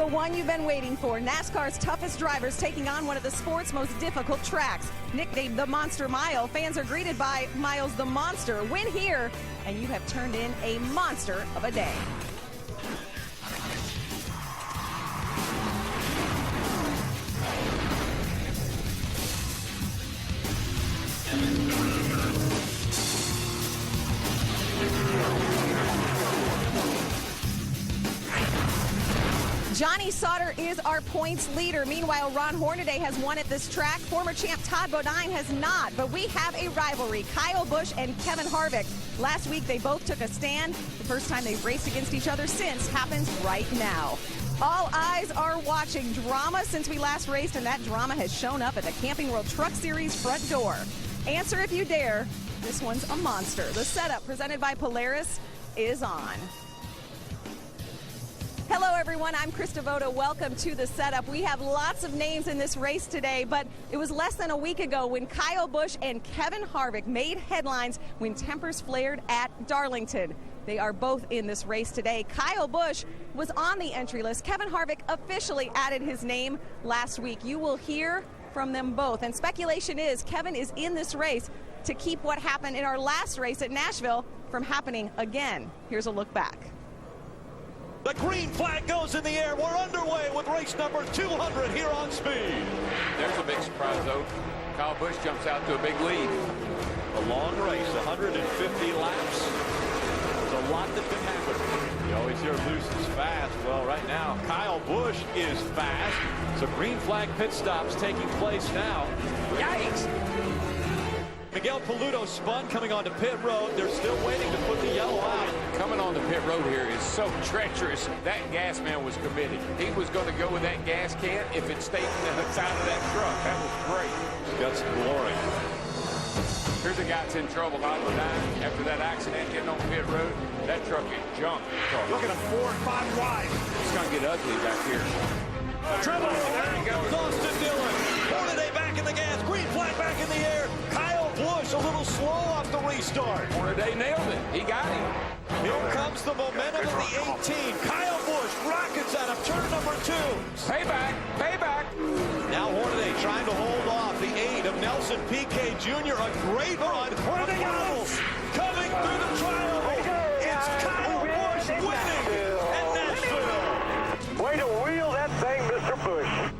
the one you've been waiting for. NASCAR's toughest drivers taking on one of the sport's most difficult tracks. Nicknamed the Monster Mile, fans are greeted by Miles the Monster. Win here, and you have turned in a monster of a day. Johnny Sauter is our points leader. Meanwhile, Ron Hornaday has won at this track. Former champ Todd Bodine has not, but we have a rivalry. Kyle Busch and Kevin Harvick. Last week, they both took a stand. The first time they've raced against each other since happens right now. All eyes are watching. Drama since we last raced, and that drama has shown up at the Camping World Truck Series front door. Answer if you dare. This one's a monster. The setup presented by Polaris is on. Hello, everyone. I'm Krista Voda. Welcome to the setup. We have lots of names in this race today, but it was less than a week ago when Kyle Busch and Kevin Harvick made headlines when tempers flared at Darlington. They are both in this race today. Kyle Busch was on the entry list. Kevin Harvick officially added his name last week. You will hear from them both. And speculation is Kevin is in this race to keep what happened in our last race at Nashville from happening again. Here's a look back. The green flag goes in the air. We're underway with race number 200 here on Speed. There's a big surprise, though. Kyle Busch jumps out to a big lead. A long race, 150 laps. There's a lot that can happen. You always hear loose is fast. Well, right now, Kyle Busch is fast. So green flag pit stops taking place now. Yikes! Miguel Paludo spun coming onto pit road. They're still waiting to put the yellow out. Coming on the pit road here is so treacherous. That gas man was committed. He was going to go with that gas can if it stayed in the side of that truck. That was great. He's got some glory. Here's a guy that's in trouble. After that accident getting on pit road, that truck is jumped. Look at him, 4 and 5 wide. It's going to get ugly back here. Trouble. There he goes. Austin Dillon. Hornaday back in the gas. Green flag back in the air. Kyle Busch a little slow off the restart. Hornaday nailed it. He got him. Here comes the momentum of the 18. Kyle Busch rockets out of turn number 2. Payback. Payback. Now Hornaday trying to hold off the 8 of Nelson Piquet Jr. A great run. Hornaday coming through the trial. It's Kyle Busch winning at Nashville. Way to wheel that thing, Mr. Busch.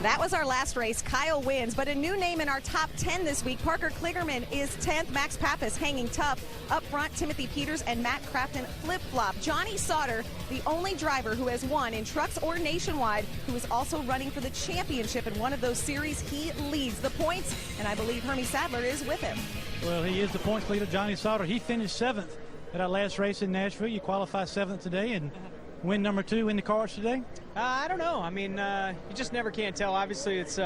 That was our last race. Kyle wins, but a new name in our top 10 this week. Parker Kligerman is 10th. Max Pappas hanging tough. Up front, Timothy Peters and Matt Crafton flip-flop. Johnny Sauter, the only driver who has won in trucks or nationwide, who is also running for the championship in one of those series. He leads the points, and I believe Hermie Sadler is with him. Well, he is the points leader, Johnny Sauter. He finished 7th at our last race in Nashville. You qualify 7th today and win number 2 in the cars today? I don't know. I mean, you just never can tell. Obviously, it's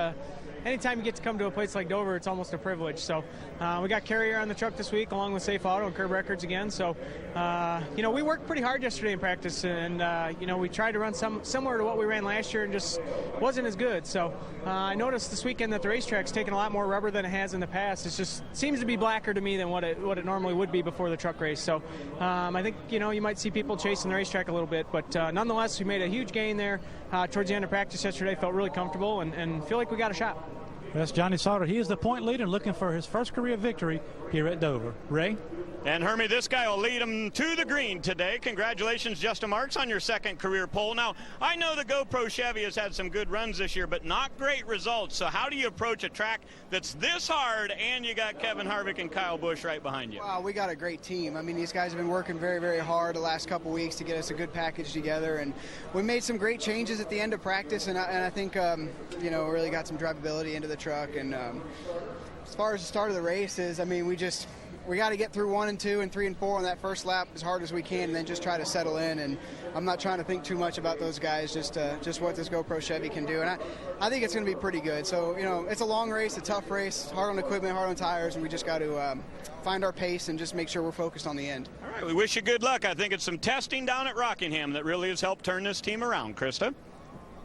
anytime you get to come to a place like Dover, it's almost a privilege. So we got Carrier on the truck this week, along with Safe Auto and Curb Records again. So, you know, we worked pretty hard yesterday in practice, and, you know, we tried to run similar to what we ran last year and just wasn't as good. So I noticed this weekend that the racetrack's taking a lot more rubber than it has in the past. It just seems to be blacker to me than what it normally would be before the truck race. So I think, you know, you might see people chasing the racetrack a little bit, but nonetheless, we made a huge gain there towards the end of practice yesterday. Felt really comfortable and feel like we got a shot. That's Johnny Sauter. He is the point leader looking for his first career victory here at Dover. Ray? And Hermie, this guy will lead him to the green today. Congratulations, Justin Marks, on your 2nd career pole. Now, I know the GoPro Chevy has had some good runs this year, but not great results. So how do you approach a track that's this hard and you got Kevin Harvick and Kyle Busch right behind you? Wow, we got a great team. I mean, these guys have been working very, very hard the last couple weeks to get us a good package together, and we made some great changes at the end of practice, and I think, you know, really got some drivability into the truck. And as far as the start of the race is, I mean, we got to get through 1 and 2 and 3 and 4 on that first lap as hard as we can, and then just try to settle in. And I'm not trying to think too much about those guys, just what this GoPro Chevy can do. And I think it's going to be pretty good. So, you know, it's a long race, a tough race, hard on equipment, hard on tires, and we just got to find our pace and just make sure we're focused on the end. All right, we wish you good luck. I think it's some testing down at Rockingham that really has helped turn this team around. Krista?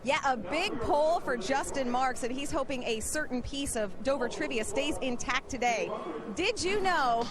Yeah, a big poll for Justin Marks, and he's hoping a certain piece of Dover trivia stays intact today. Did you know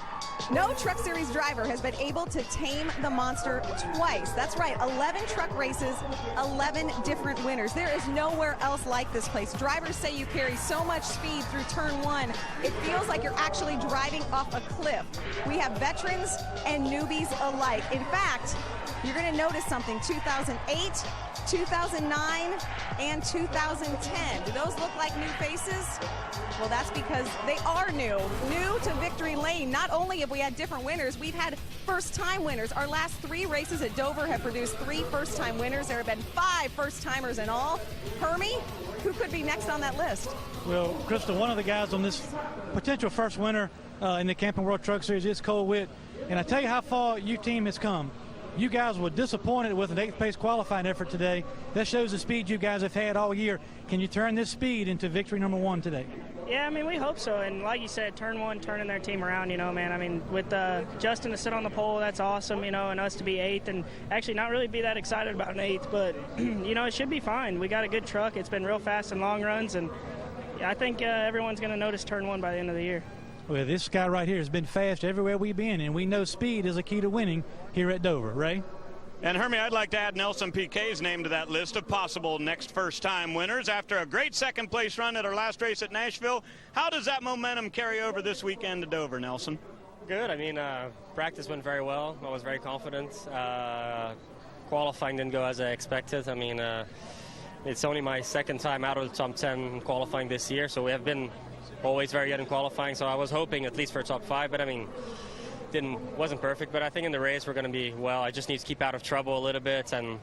no Truck Series driver has been able to tame the monster twice? That's right, 11 truck races, 11 different winners. There is nowhere else like this place. Drivers say you carry so much speed through turn 1, it feels like you're actually driving off a cliff. We have veterans and newbies alike. In fact, you're going to notice something. 2008, 2009, and 2010. Do those look like new faces? Well, that's because they are new to victory lane. Not only have we had different winners, we've had first-time winners. Our last 3 races at Dover have produced 3 first-time winners. There have been 5 first-timers in all. Hermie, who could be next on that list? Well, Krista, one of the guys on this potential first winner in the Camping World Truck Series is Cole Witt. And I tell you how far your team has come. You guys were disappointed with an 8th place qualifying effort today. That shows the speed you guys have had all year. Can you turn this speed into victory number 1 today? Yeah, I mean, we hope so. And like you said, turn 1, turning their team around, you know, man. I mean, with Justin to sit on the pole, that's awesome, you know, and us to be 8th and actually not really be that excited about an 8th. But, you know, it should be fine. We got a good truck. It's been real fast in long runs. And I think everyone's going to notice turn 1 by the end of the year. Well, this guy right here has been fast everywhere we've been, and we know speed is a key to winning here at Dover. Ray? And Hermie, I'd like to add Nelson Piquet's name to that list of possible next first-time winners. After a great second-place run at our last race at Nashville, how does that momentum carry over this weekend to Dover, Nelson? Good. I mean, practice went very well. I was very confident. Qualifying didn't go as I expected. I mean, it's only my second time out of the top 10 qualifying this year, so we have been always very good in qualifying, so I was hoping at least for a top 5, but I mean, wasn't perfect. But I think in the race we're going to be well. I just need to keep out of trouble a little bit and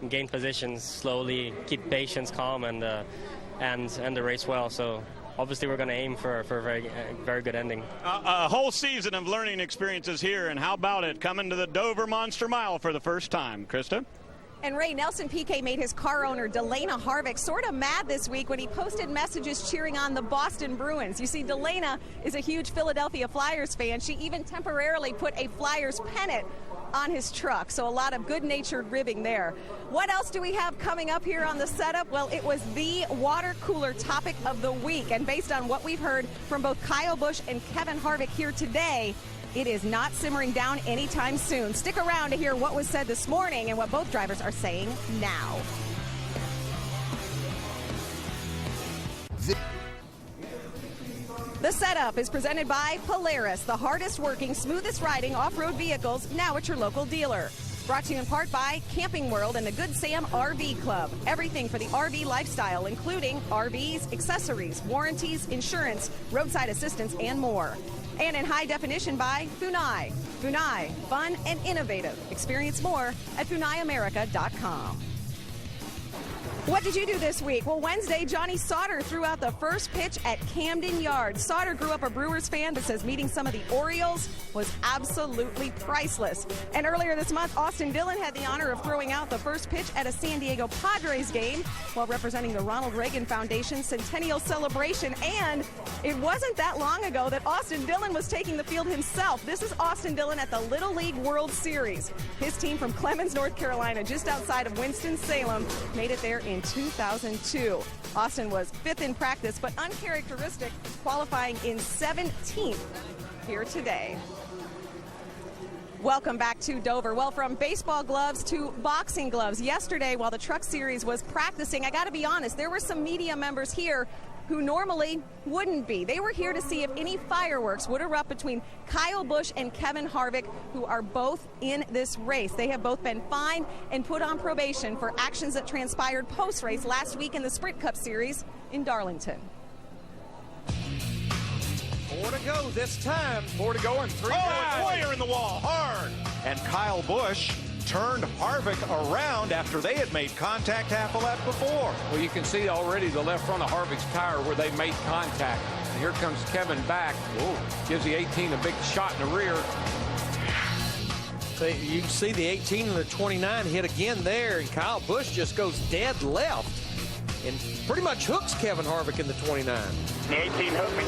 gain positions slowly, keep patience, calm, and the race well. So obviously we're going to aim for a very good ending. A whole season of learning experiences here, and how about it coming to the Dover Monster Mile for the first time, Krista? And Ray, Nelson Piquet made his car owner, Delana Harvick, sort of mad this week when he posted messages cheering on the Boston Bruins. You see, Delana is a huge Philadelphia Flyers fan. She even temporarily put a Flyers pennant on his truck, so a lot of good-natured ribbing there. What else do we have coming up here on the setup? Well, it was the water cooler topic of the week, and based on what we've heard from both Kyle Busch and Kevin Harvick here today, it is not simmering down anytime soon. Stick around to hear what was said this morning and what both drivers are saying now. The setup is presented by Polaris, the hardest working, smoothest riding off-road vehicles, now at your local dealer. Brought to you in part by Camping World and the Good Sam RV Club. Everything for the RV lifestyle, including RVs, accessories, warranties, insurance, roadside assistance, and more. And in high definition by Funai. Funai, fun and innovative. Experience more at FunaiAmerica.com. What did you do this week? Well, Wednesday, Johnny Sauter threw out the first pitch at Camden Yards. Sauter grew up a Brewers fan, but says meeting some of the Orioles was absolutely priceless. And earlier this month, Austin Dillon had the honor of throwing out the first pitch at a San Diego Padres game while representing the Ronald Reagan Foundation Centennial Celebration. And it wasn't that long ago that Austin Dillon was taking the field himself. This is Austin Dillon at the Little League World Series. His team from Clemens, North Carolina, just outside of Winston-Salem, made it there in 2002. Austin was 5th in practice, but uncharacteristic, qualifying in 17th here today. Welcome back to Dover. Well, from baseball gloves to boxing gloves. Yesterday, while the Truck Series was practicing, I got to be honest, there were some media members here who normally wouldn't be. They were here to see if any fireworks would erupt between Kyle Busch and Kevin Harvick, who are both in this race. They have both been fined and put on probation for actions that transpired post-race last week in the Sprint Cup Series in Darlington. 4 to go this time. 4 to go and 3 Oh, Boyer in the wall, hard. And Kyle Busch turned Harvick around after they had made contact half a lap before. Well, you can see already the left front of Harvick's tire where they made contact. And here comes Kevin back. Whoa. Gives the 18 a big shot in the rear. So you can see the 18 and the 29 hit again there, and Kyle Busch just goes dead left and pretty much hooks Kevin Harvick in the 29. The 18 hooked me.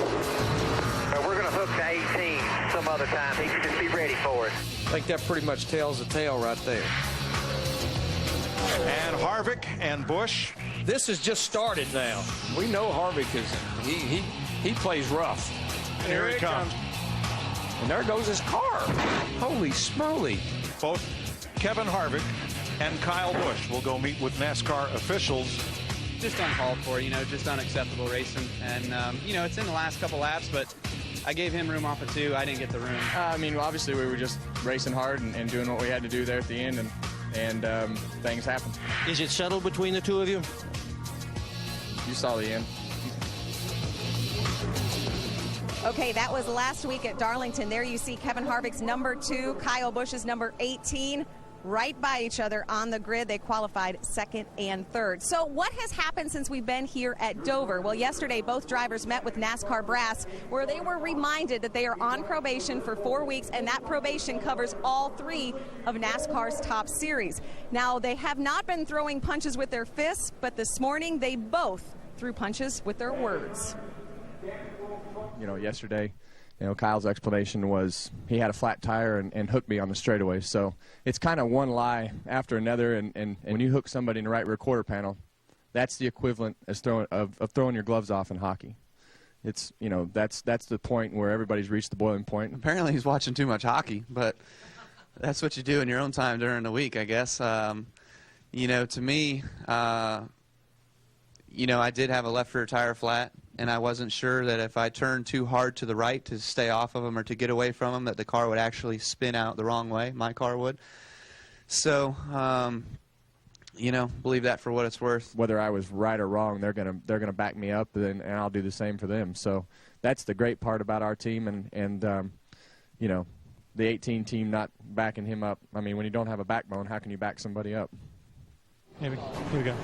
We're going to hook the 18 some other time. He should just be ready for it. I think that pretty much tells the tale right there. And Harvick and Busch This has just started now. We know Harvick is he plays rough. Here he comes. And there goes his car. Holy smoly. Both Kevin Harvick and Kyle Busch will go meet with NASCAR officials. Just uncalled for, just unacceptable racing. And, it's in the last couple laps, but I gave him room off of 2. I didn't get the room. I mean, obviously we were just racing hard and doing what we had to do there at the end, and things happened. Is it settled between the two of you? You saw the end. Okay, that was last week at Darlington. There you see Kevin Harvick's number 2, Kyle Busch's number 18, right by each other on the grid. They qualified 2nd and 3rd. So what has happened since we've been here at Dover? Well, yesterday both drivers met with NASCAR brass, where they were reminded that they are on probation for 4 weeks, and that probation covers all 3 of NASCAR's top series. Now, they have not been throwing punches with their fists, but this morning they both threw punches with their words. Yesterday, Kyle's explanation was he had a flat tire and hooked me on the straightaway. So it's kind of one lie after another, and when you hook somebody in the right rear quarter panel, that's the equivalent as throwing your gloves off in hockey. It's that's the point where everybody's reached the boiling point. Apparently he's watching too much hockey, but that's what you do in your own time during the week, I guess. To me, I did have a left rear tire flat, and I wasn't sure that if I turned too hard to the right to stay off of them or to get away from them, that the car would actually spin out the wrong way. My car would. So, believe that for what it's worth. Whether I was right or wrong, they're gonna back me up, and I'll do the same for them. So that's the great part about our team, and the 18 team not backing him up. I mean, when you don't have a backbone, how can you back somebody up? Here we go.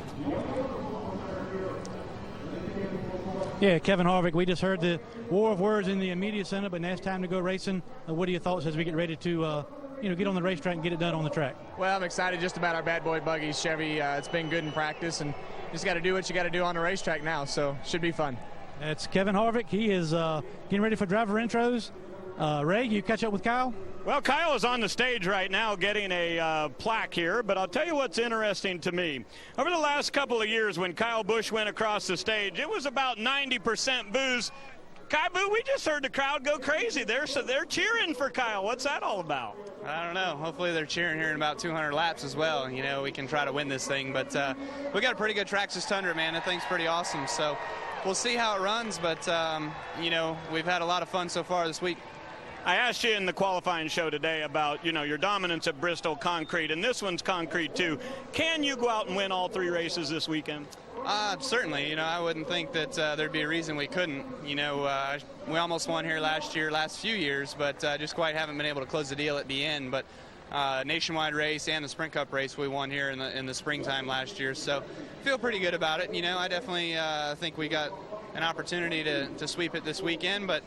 Yeah, Kevin Harvick, we just heard the war of words in the media center, but now it's time to go racing. What are your thoughts as we get ready to, get on the racetrack and get it done on the track? Well, I'm excited just about our bad boy buggies, Chevy. It's been good in practice, and just got to do what you got to do on the racetrack now, so should be fun. That's Kevin Harvick. He is getting ready for driver intros. Ray, you catch up with Kyle? Well, Kyle is on the stage right now getting a plaque here, but I'll tell you what's interesting to me. Over the last couple of years when Kyle Busch went across the stage, it was about 90% boos. Kyle Boo, we just heard the crowd go crazy. They're cheering for Kyle. What's that all about? I don't know. Hopefully they're cheering here in about 200 laps as well. We can try to win this thing, but we got a pretty good Traxxas Tundra, man. That thing's pretty awesome, so we'll see how it runs, but, we've had a lot of fun so far this week. I asked you in the qualifying show today about, your dominance at Bristol Concrete, and this one's concrete too. Can you go out and win all 3 races this weekend? Certainly. I wouldn't think that there'd be a reason we couldn't. We almost won here last few years, but just quite haven't been able to close the deal at the end. But nationwide race and the Sprint Cup race we won here in the springtime last year, so feel pretty good about it. I definitely think we got an opportunity to sweep it this weekend, but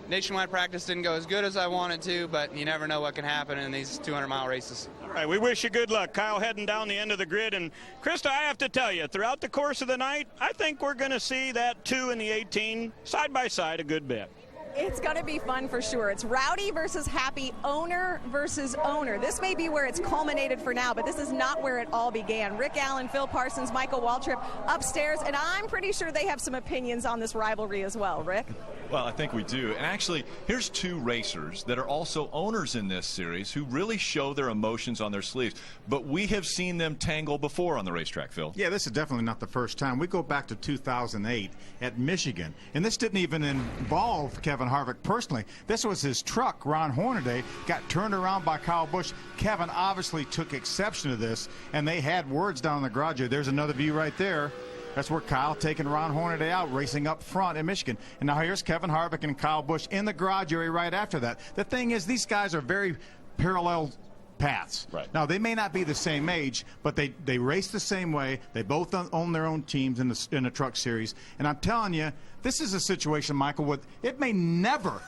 nationwide practice didn't go as good as I wanted to, but you never know what can happen in these 200-mile races. All right, we wish you good luck. Kyle heading down the end of the grid. And, Krista, I have to tell you, throughout the course of the night, I think we're going to see that 2 and the 18 side by side a good bit. It's going to be fun for sure. It's Rowdy versus Happy, owner versus owner. This may be where it's culminated for now, but this is not where it all began. Rick Allen, Phil Parsons, Michael Waltrip upstairs, and I'm pretty sure they have some opinions on this rivalry as well. Rick? Well, I think we do. And actually, here's 2 racers that are also owners in this series who really show their emotions on their sleeves. But we have seen them tangle before on the racetrack, Phil. Yeah, this is definitely not the first time. We go back to 2008 at Michigan. And this didn't even involve Kevin Harvick personally. This was his truck, Ron Hornaday, got turned around by Kyle Busch. Kevin obviously took exception to this, and they had words down in the garage. There's another view right there. That's where Kyle taking Ron Hornaday out, racing up front in Michigan. And now here's Kevin Harvick and Kyle Busch in the garage area right after that. The thing is, these guys are very parallel paths. Right. Now, they may not be the same age, but they race the same way. They both own their own teams in the truck series. And I'm telling you, this is a situation, Michael, with it may never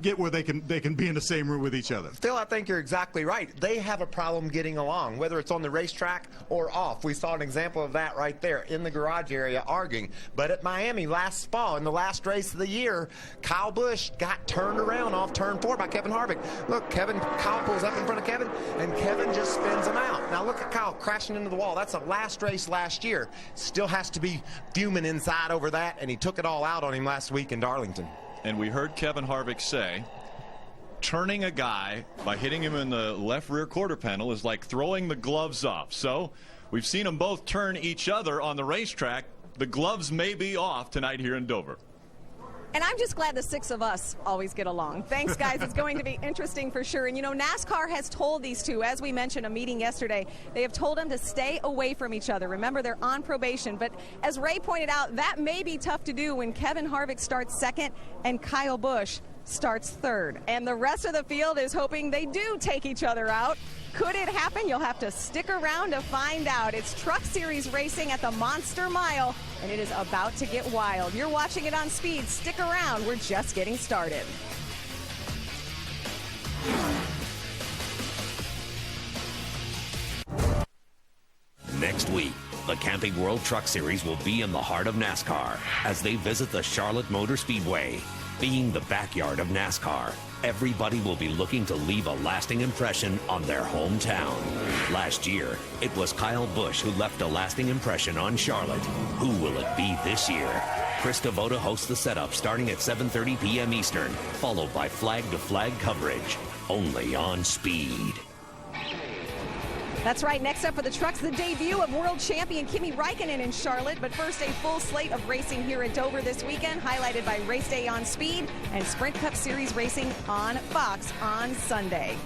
get where they can be in the same room with each other. Phil, I think you're exactly right. They have a problem getting along, whether it's on the racetrack or off. We saw an example of that right there in the garage area arguing. But at Miami last Spa, in the last race of the year, Kyle Busch got turned around off turn 4 by Kevin Harvick. Look, Kyle pulls up in front of Kevin. Kevin, and Kevin just spins him out. Now look at Kyle crashing into the wall. That's a last race last year. Still has to be fuming inside over that, and he took it all out on him last week in Darlington. And we heard Kevin Harvick say, turning a guy by hitting him in the left rear quarter panel is like throwing the gloves off. So we've seen them both turn each other on the racetrack. The gloves may be off tonight here in Dover. And I'm just glad the six of us always get along. Thanks, guys. It's going to be interesting for sure. And, you know, NASCAR has told these two, as we mentioned, a meeting yesterday, they have told them to stay away from each other. Remember, they're on probation. But as Ray pointed out, that may be tough to do when Kevin Harvick starts second and Kyle Busch starts third. And the rest of the field is hoping they do take each other out. Could it happen? You'll have to stick around to find out. It's Truck Series racing at the Monster Mile, and it is about to get wild. You're watching it on Speed. Stick around. We're just getting started. Next week, the Camping World Truck Series will be in the heart of NASCAR as they visit the Charlotte Motor Speedway. Being the backyard of NASCAR, everybody will be looking to leave a lasting impression on their hometown. Last year, it was Kyle Busch who left a lasting impression on Charlotte. Who will it be this year? Chris Devoto hosts the setup starting at 7:30 p.m. Eastern, followed by flag-to-flag coverage, only on Speed. That's right. Next up for the trucks, the debut of world champion Kimi Räikkönen in Charlotte. But first, a full slate of racing here at Dover this weekend, highlighted by Race Day on Speed and Sprint Cup Series racing on Fox on Sunday.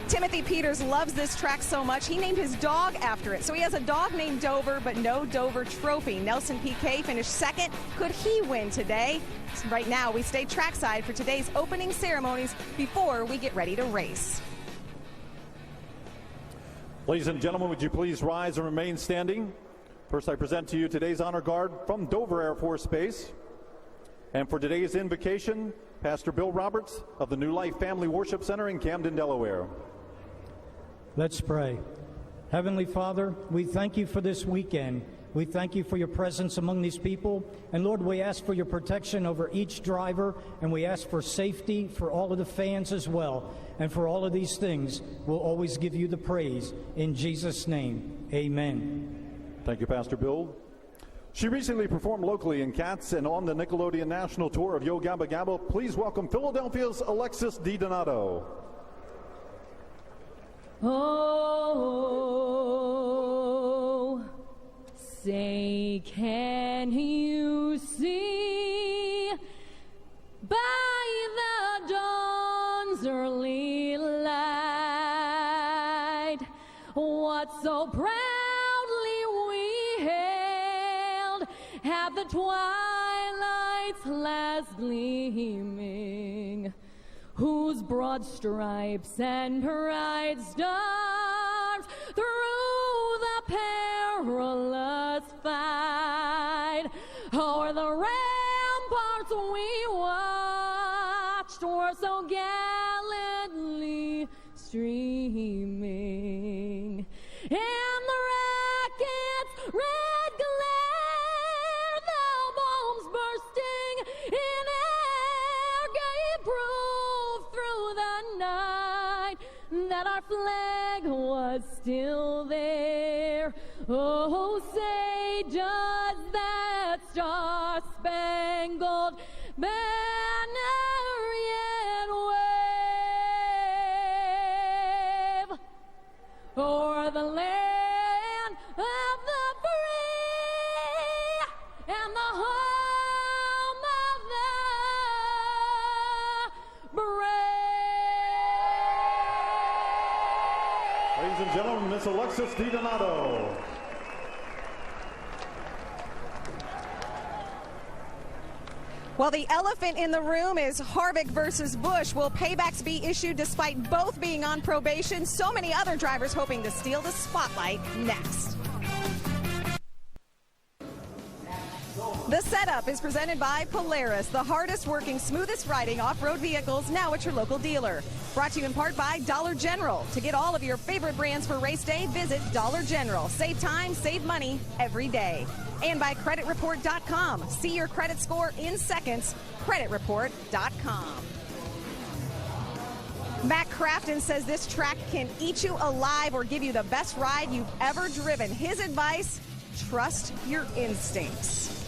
Timothy Peters loves this track so much, he named his dog after it. So he has a dog named Dover, but no Dover trophy. Nelson Piquet finished second. Could he win today? Right now, we stay trackside for today's opening ceremonies before we get ready to race. Ladies and gentlemen, would you please rise and remain standing? First, I present to you today's honor guard from Dover Air Force Base. And for today's invocation, Pastor Bill Roberts of the New Life Family Worship Center in Camden, Delaware. Let's pray. Heavenly Father, we thank you for this weekend. We thank you for your presence among these people. And Lord, we ask for your protection over each driver, and we ask for safety for all of the fans as well. And for all of these things, we'll always give you the praise. In Jesus' name, amen. Thank you, Pastor Bill. She recently performed locally in Cats and on the Nickelodeon National Tour of Yo Gabba Gabba. Please welcome Philadelphia's Alexis DiDonato. Oh, say, can you see by the dawn's early light what so proudly we hailed at the twilight's last gleaming, whose broad stripes and bright stars through the perilous fight o'er the ramparts we watched were so gallantly streaming, and the rocket's red glare, the bombs bursting in air, gave proof through the night that our flag was still there. Oh, say, does that star-spangled banner yet wave o'er the land of the free and the home of the brave? Ladies and gentlemen, Miss Alexis DiDonato. Well, the elephant in the room is Harvick versus Busch. Will paybacks be issued despite both being on probation? So many other drivers hoping to steal the spotlight next. The setup is presented by Polaris, the hardest working, smoothest riding off-road vehicles, now at your local dealer. Brought to you in part by Dollar General. To get all of your favorite brands for race day, visit Dollar General. Save time, save money every day. And by CreditReport.com. See your credit score in seconds. CreditReport.com. Matt Crafton says this track can eat you alive or give you the best ride you've ever driven. His advice, trust your instincts.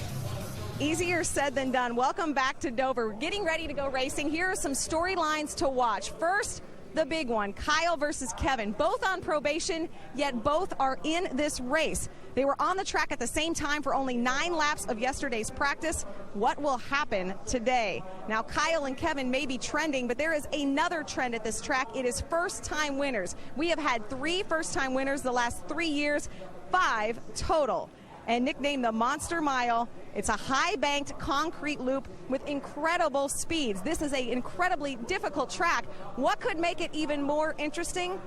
Easier said than done. Welcome back to Dover. We're getting ready to go racing. Here are some storylines to watch. First, the big one, Kyle versus Kevin. Both on probation, yet both are in this race. They were on the track at the same time for only 9 laps of yesterday's practice. What will happen today? Now, Kyle and Kevin may be trending, but there is another trend at this track. It is first-time winners. We have had 3 first-time winners the last 3 years, 5 total. And nicknamed the Monster Mile, it's a high-banked concrete loop with incredible speeds. This is an incredibly difficult track. What could make it even more interesting?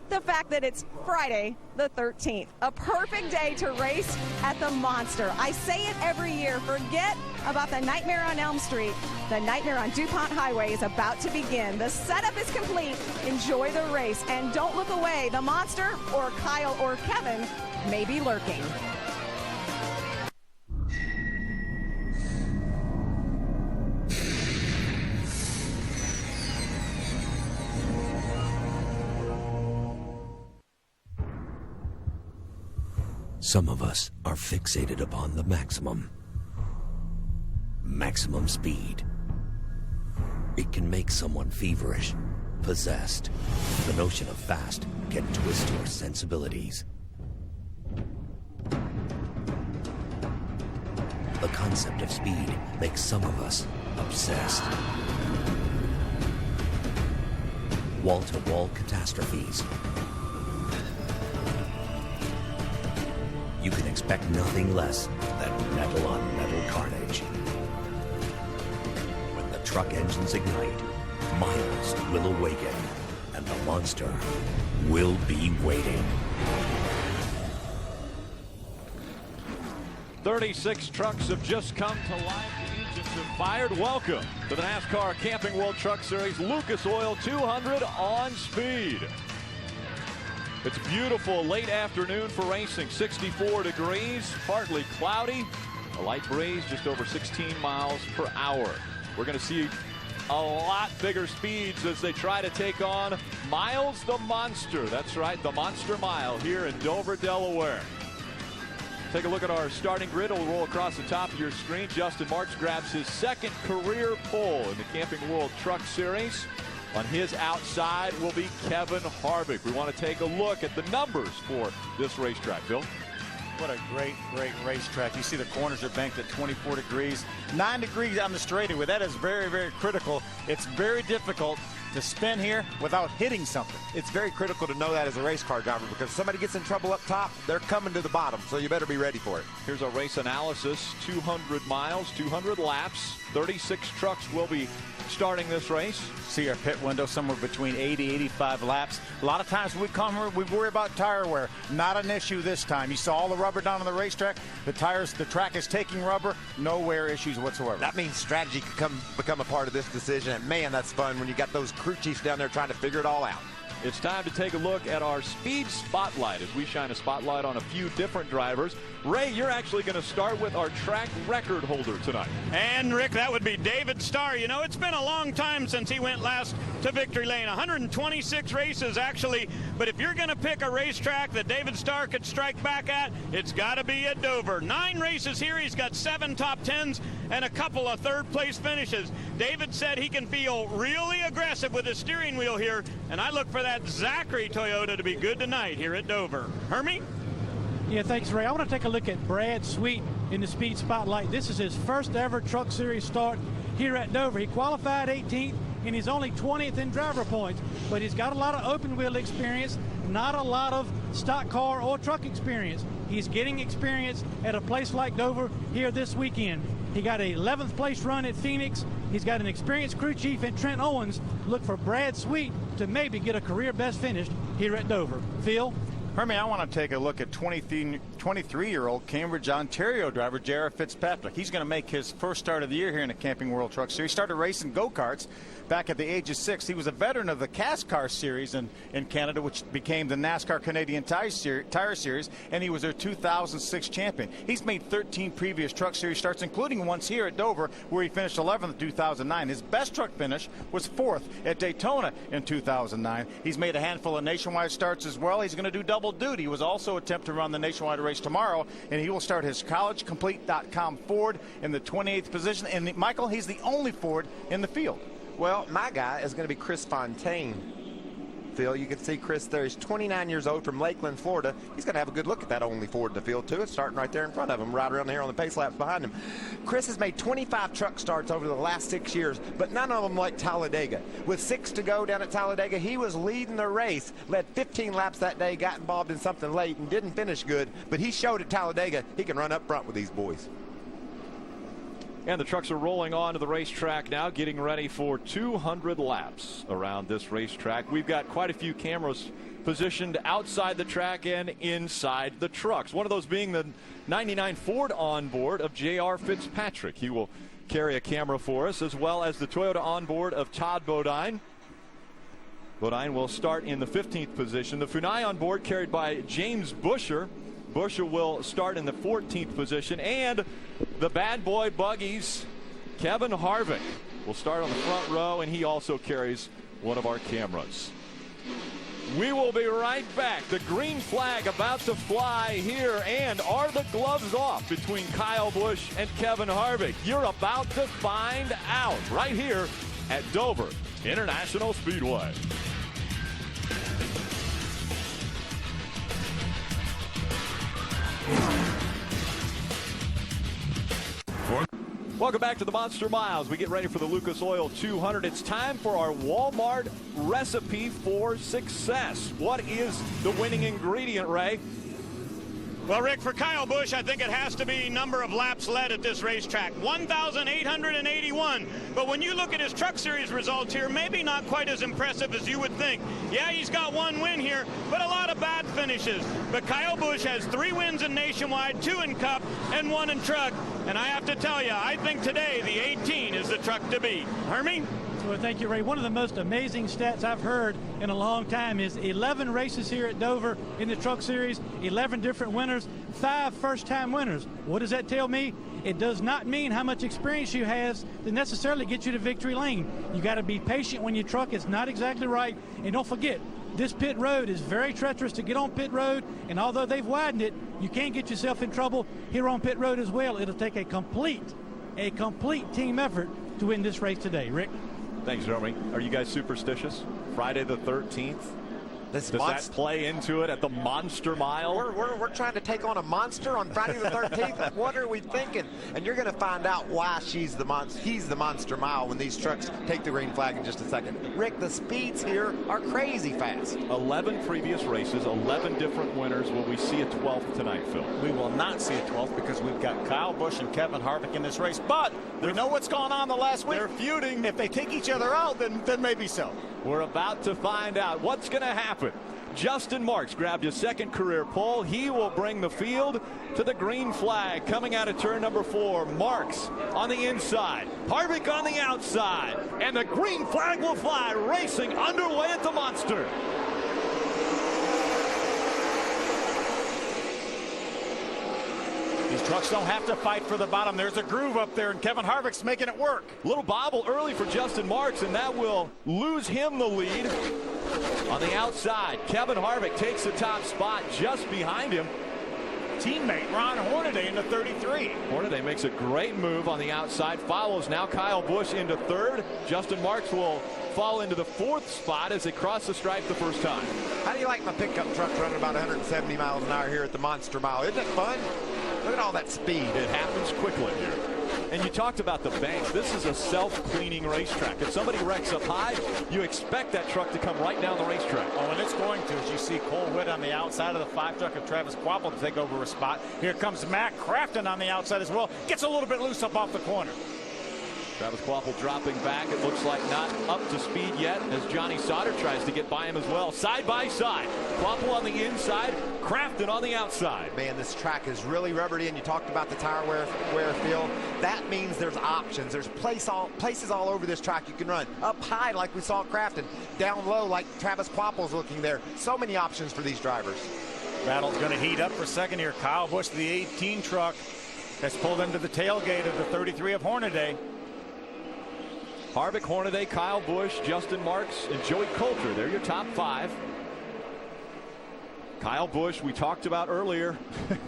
The fact that it's Friday the 13th, a perfect day to race at the Monster. I say it every year, forget about the Nightmare on Elm Street. The Nightmare on DuPont Highway is about to begin. The setup is complete. Enjoy the race and don't look away. The Monster or Kyle or Kevin may be lurking. Some of us are fixated upon the maximum. Maximum speed. It can make someone feverish, possessed. The notion of fast can twist your sensibilities. The concept of speed makes some of us obsessed. Wall-to-wall catastrophes. You can expect nothing less than metal-on-metal carnage. When the truck engines ignite, miles will awaken, and the Monster will be waiting. 36 trucks have just come to life. The engines have fired. Welcome to the NASCAR Camping World Truck Series Lucas Oil 200 on speed. It's beautiful late afternoon for racing. 64 degrees, partly cloudy, a light breeze just over 16 miles per hour. We're going to see a lot bigger speeds as they try to take on Miles the Monster. That's right, the Monster Mile here in Dover, Delaware. Take a look at our starting grid. It'll roll across the top of your screen. Justin Marks grabs his 2nd career pole in the Camping World Truck Series. On his outside will be Kevin Harvick. We want to take a look at the numbers for this racetrack, Bill. What a great racetrack. You see the corners are banked at 24 degrees. 9 degrees on the straightaway. That is very, very critical. It's very difficult to spin here without hitting something. It's very critical to know that as a race car driver, because if somebody gets in trouble up top, they're coming to the bottom, so you better be ready for it. Here's our race analysis. 200 miles, 200 laps. 36 trucks will be starting this race. See our pit window somewhere between 80, 85 laps. A lot of times when we come here, we worry about tire wear. Not an issue this time. You saw all the rubber down on the racetrack. The track is taking rubber. No wear issues whatsoever. That means strategy could become a part of this decision. And man, that's fun when you got those crew chiefs down there trying to figure it all out. It's time to take a look at our speed spotlight as we shine a spotlight on a few different drivers. Ray, you're actually going to start with our track record holder tonight. And Rick, that would be David Starr. You know, it's been a long time since he went last to victory lane. 126 races actually, but if you're going to pick a racetrack that David Starr could strike back at, it's got to be at Dover. 9 races here. He's got 7 top 10s and a couple of third-place finishes. David said he can feel really aggressive with his steering wheel here, and I look for that Zachary Toyota to be good tonight here at Dover. Hermie? Yeah, thanks, Ray. I want to take a look at Brad Sweet in the speed spotlight. This is his first ever Truck Series start here at Dover. He qualified 18th, and he's only 20th in driver points, but he's got a lot of open wheel experience, not a lot of stock car or truck experience. He's getting experience at a place like Dover here this weekend. He got an 11th place run at Phoenix. He's got an experienced crew chief in Trent Owens. Look for Brad Sweet to maybe get a career best finish here at Dover. Phil? Hermie, I want to take a look at 23-year-old Cambridge, Ontario driver, J.R. Fitzpatrick. He's going to make his first start of the year here in the Camping World Truck Series. He started racing go-karts back at the age of 6. He was a veteran of the CASCAR Series in Canada, which became the NASCAR Canadian Tire Series, and he was their 2006 champion. He's made 13 previous Truck Series starts, including once here at Dover, where he finished 11th in 2009. His best truck finish was 4th at Daytona in 2009. He's made a handful of nationwide starts as well. He's going to do double duty. He was also attempt to run the nationwide race tomorrow, and he will start his collegecomplete.com Ford in the 28th position. And Michael, he's the only Ford in the field. Well, my guy is going to be Chris Fontaine. Phil, you can see Chris there. He's 29 years old from Lakeland, Florida. He's going to have a good look at that only Ford in the field, too. It's starting right there in front of him, right around here on the pace laps behind him. Chris has made 25 truck starts over the last 6 years, but none of them like Talladega. With 6 to go down at Talladega, he was leading the race, led 15 laps that day, got involved in something late, and didn't finish good. But he showed at Talladega he can run up front with these boys. And the trucks are rolling on to the racetrack now, getting ready for 200 laps around this racetrack. We've got quite a few cameras positioned outside the track and inside the trucks. One of those being the 99 Ford onboard of J.R. Fitzpatrick. He will carry a camera for us, as well as the Toyota onboard of Todd Bodine. Bodine will start in the 15th position. The Funai onboard carried by James Busher. Busher will start in the 14th position, and the bad boy buggies, Kevin Harvick, will start on the front row, and he also carries one of our cameras. We will be right back. The green flag about to fly here, and are the gloves off between Kyle Busch and Kevin Harvick? You're about to find out right here at Dover International Speedway. Welcome back to the Monster Miles. We get ready for the Lucas Oil 200. It's time for our Walmart recipe for success. What is the winning ingredient, Ray? Well, Rick, for Kyle Busch, I think it has to be number of laps led at this racetrack, 1,881. But when you look at his Truck Series results here, maybe not quite as impressive as you would think. Yeah, he's got 1 win here, but a lot of bad finishes. But Kyle Busch has 3 wins in Nationwide, 2 in Cup, and 1 in Truck. And I have to tell you, I think today the 18 is the truck to beat. Hermie? Well, thank you, Ray. One of the most amazing stats I've heard in a long time is 11 races here at Dover in the Truck Series, 11 different winners, 5 first-time winners. What does that tell me? It does not mean how much experience you have to necessarily get you to victory lane. You got to be patient when your truck is not exactly right. And don't forget, this pit road is very treacherous to get on pit road, and although they've widened it, you can get yourself in trouble here on pit road as well. It'll take a complete team effort to win this race today. Rick? Thanks, Jeremy. Are you guys superstitious? Friday the 13th? Does that play into it at the Monster Mile? We're trying to take on a monster on Friday the 13th. What are we thinking? And you're going to find out why he's the Monster Mile when these trucks take the green flag in just a second. Rick, the speeds here are crazy fast. 11 previous races, 11 different winners. Will we see a 12th tonight, Phil? We will not see a 12th because we've got Kyle Busch and Kevin Harvick in this race. But we know what's going on the last week. They're feuding. If they take each other out, then maybe so. We're about to find out what's going to happen. Justin Marks grabbed his 2nd career pole. He will bring the field to the green flag coming out of turn number 4. Marks on the inside, Harvick on the outside, and the green flag will fly. Racing underway at the Monster. These trucks don't have to fight for the bottom. There's a groove up there, and Kevin Harvick's making it work. Little bobble early for Justin Marks, and that will lose him the lead. On the outside, Kevin Harvick takes the top spot just behind him. Teammate Ron Hornaday into 33. Hornaday makes a great move on the outside, follows now Kyle Busch into 3rd. Justin Marks will fall into the 4th spot as they cross the stripe the first time. How do you like my pickup truck running about 170 miles an hour here at the Monster Mile? Isn't it fun? Look at all that speed. It happens quickly here. And you talked about the banks. This is a self-cleaning racetrack. If somebody wrecks up high, you expect that truck to come right down the racetrack. Oh, and it's going to, as you see Cole Witt on the outside of the 5 truck of Travis Kvapil to take over a spot. Here comes Matt Crafton on the outside as well. Gets a little bit loose up off the corner. Travis Kvapil dropping back. It looks like not up to speed yet as Johnny Sauter tries to get by him as well. Side by side. Kvapil on the inside, Crafton on the outside. Man, this track is really rubbery, and you talked about the tire wear field. That means there's options. There's places all over this track you can run. Up high like we saw Crafton. Down low like Travis Kvapil's looking there. So many options for these drivers. Battle's going to heat up for a second here. Kyle Busch, the 18 truck, has pulled into the tailgate of the 33 of Hornaday. Harvick, Hornaday, Kyle Busch, Justin Marks, and Joey Coulter. They're your top 5. Kyle Busch, we talked about earlier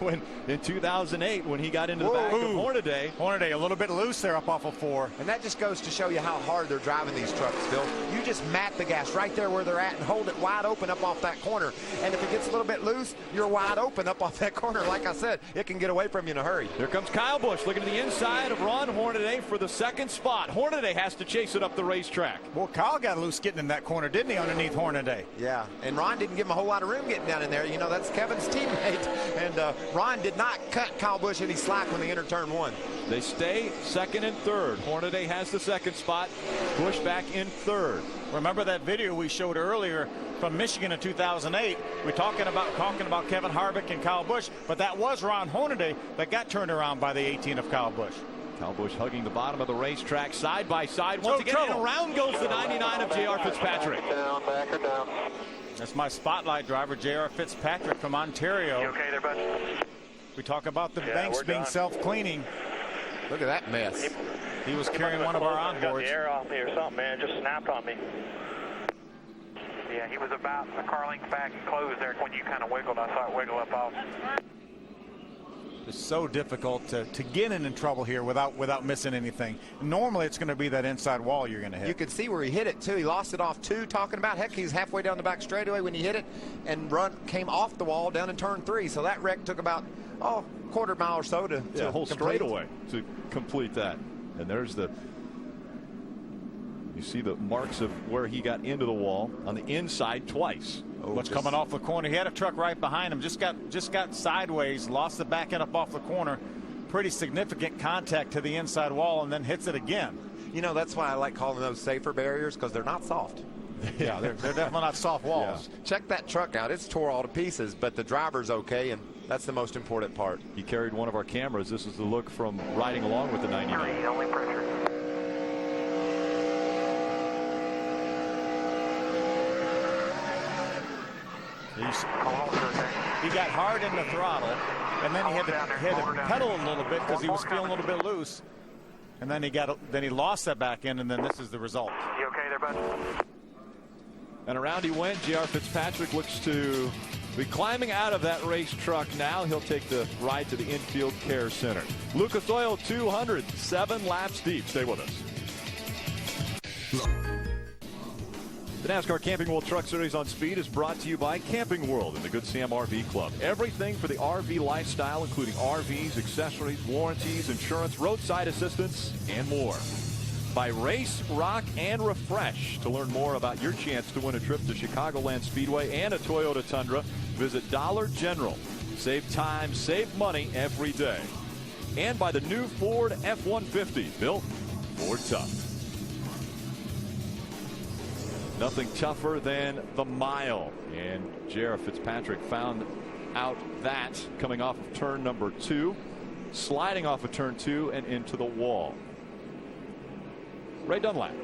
when in 2008 when he got into the back of Hornaday. Hornaday a little bit loose there up off of 4. And that just goes to show you how hard they're driving these trucks, Phil. You just mat the gas right there where they're at and hold it wide open up off that corner. And if it gets a little bit loose, you're wide open up off that corner. Like I said, it can get away from you in a hurry. Here comes Kyle Busch looking to the inside of Ron Hornaday for the second spot. Hornaday has to chase it up the racetrack. Well, Kyle got loose getting in that corner, didn't he, underneath Hornaday? Yeah, and Ron didn't give him a whole lot of room getting down in there. You know, that's Kevin's teammate, and Ron did not cut Kyle Busch any slack when they entered turn 1. They stay second and third. Hornaday has the second spot. Busch back in third. Remember that video we showed earlier from Michigan in 2008? We're talking about Kevin Harvick and Kyle Busch, but that was Ron Hornaday that got turned around by the 18 of Kyle Busch. Kyle Busch hugging the bottom of the racetrack side by side once again, and around goes the 99 of J.R. Fitzpatrick. Back or down. That's my spotlight driver, J.R. Fitzpatrick from Ontario. You okay there, bud? We talk about the banks being self-cleaning. Look at that mess. He was carrying one of our onboards. Got the air off me or something, man. It just snapped on me. Yeah, he was about a car length back and closed there. When you kind of wiggled, I saw it wiggle up off. It's so difficult to get in trouble here without missing anything. Normally, it's going to be that inside wall you're going to hit. You could see where he hit it, too. He lost it off 2, talking about. Heck, he's halfway down the back straightaway when he hit it, and came off the wall down in turn 3. So that wreck took about, quarter mile or so to a whole straightaway to complete that. And there's you see the marks of where he got into the wall on the inside twice. What's coming off the corner? He had a truck right behind him. Just got sideways, lost the back end up off the corner. Pretty significant contact to the inside wall, and then hits it again. You know, that's why I like calling those safer barriers, because they're not soft. Yeah, they're definitely not soft walls. Yeah. Check that truck out. It's tore all to pieces, but the driver's okay, and that's the most important part. He carried one of our cameras. This is the look from riding along with the 99. Only pressure. He got hard in the throttle, and then he had to pedal a little bit because he was feeling a little bit loose. And then he lost that back end, and then this is the result. You okay there, bud? And around he went. J.R. Fitzpatrick looks to be climbing out of that race truck now. He'll take the ride to the infield care center. Lucas Oil 200, 7 laps deep. Stay with us. The NASCAR Camping World Truck Series on Speed is brought to you by Camping World and the Good Sam RV Club. Everything for the RV lifestyle, including RVs, accessories, warranties, insurance, roadside assistance, and more. By Race, Rock, and Refresh. To learn more about your chance to win a trip to Chicagoland Speedway and a Toyota Tundra, visit Dollar General. Save time, save money every day. And by the new Ford F-150, built Ford tough. Nothing tougher than the mile. And J.R. Fitzpatrick found out that coming off of turn number 2, sliding off of turn 2 and into the wall. Ray Dunlap.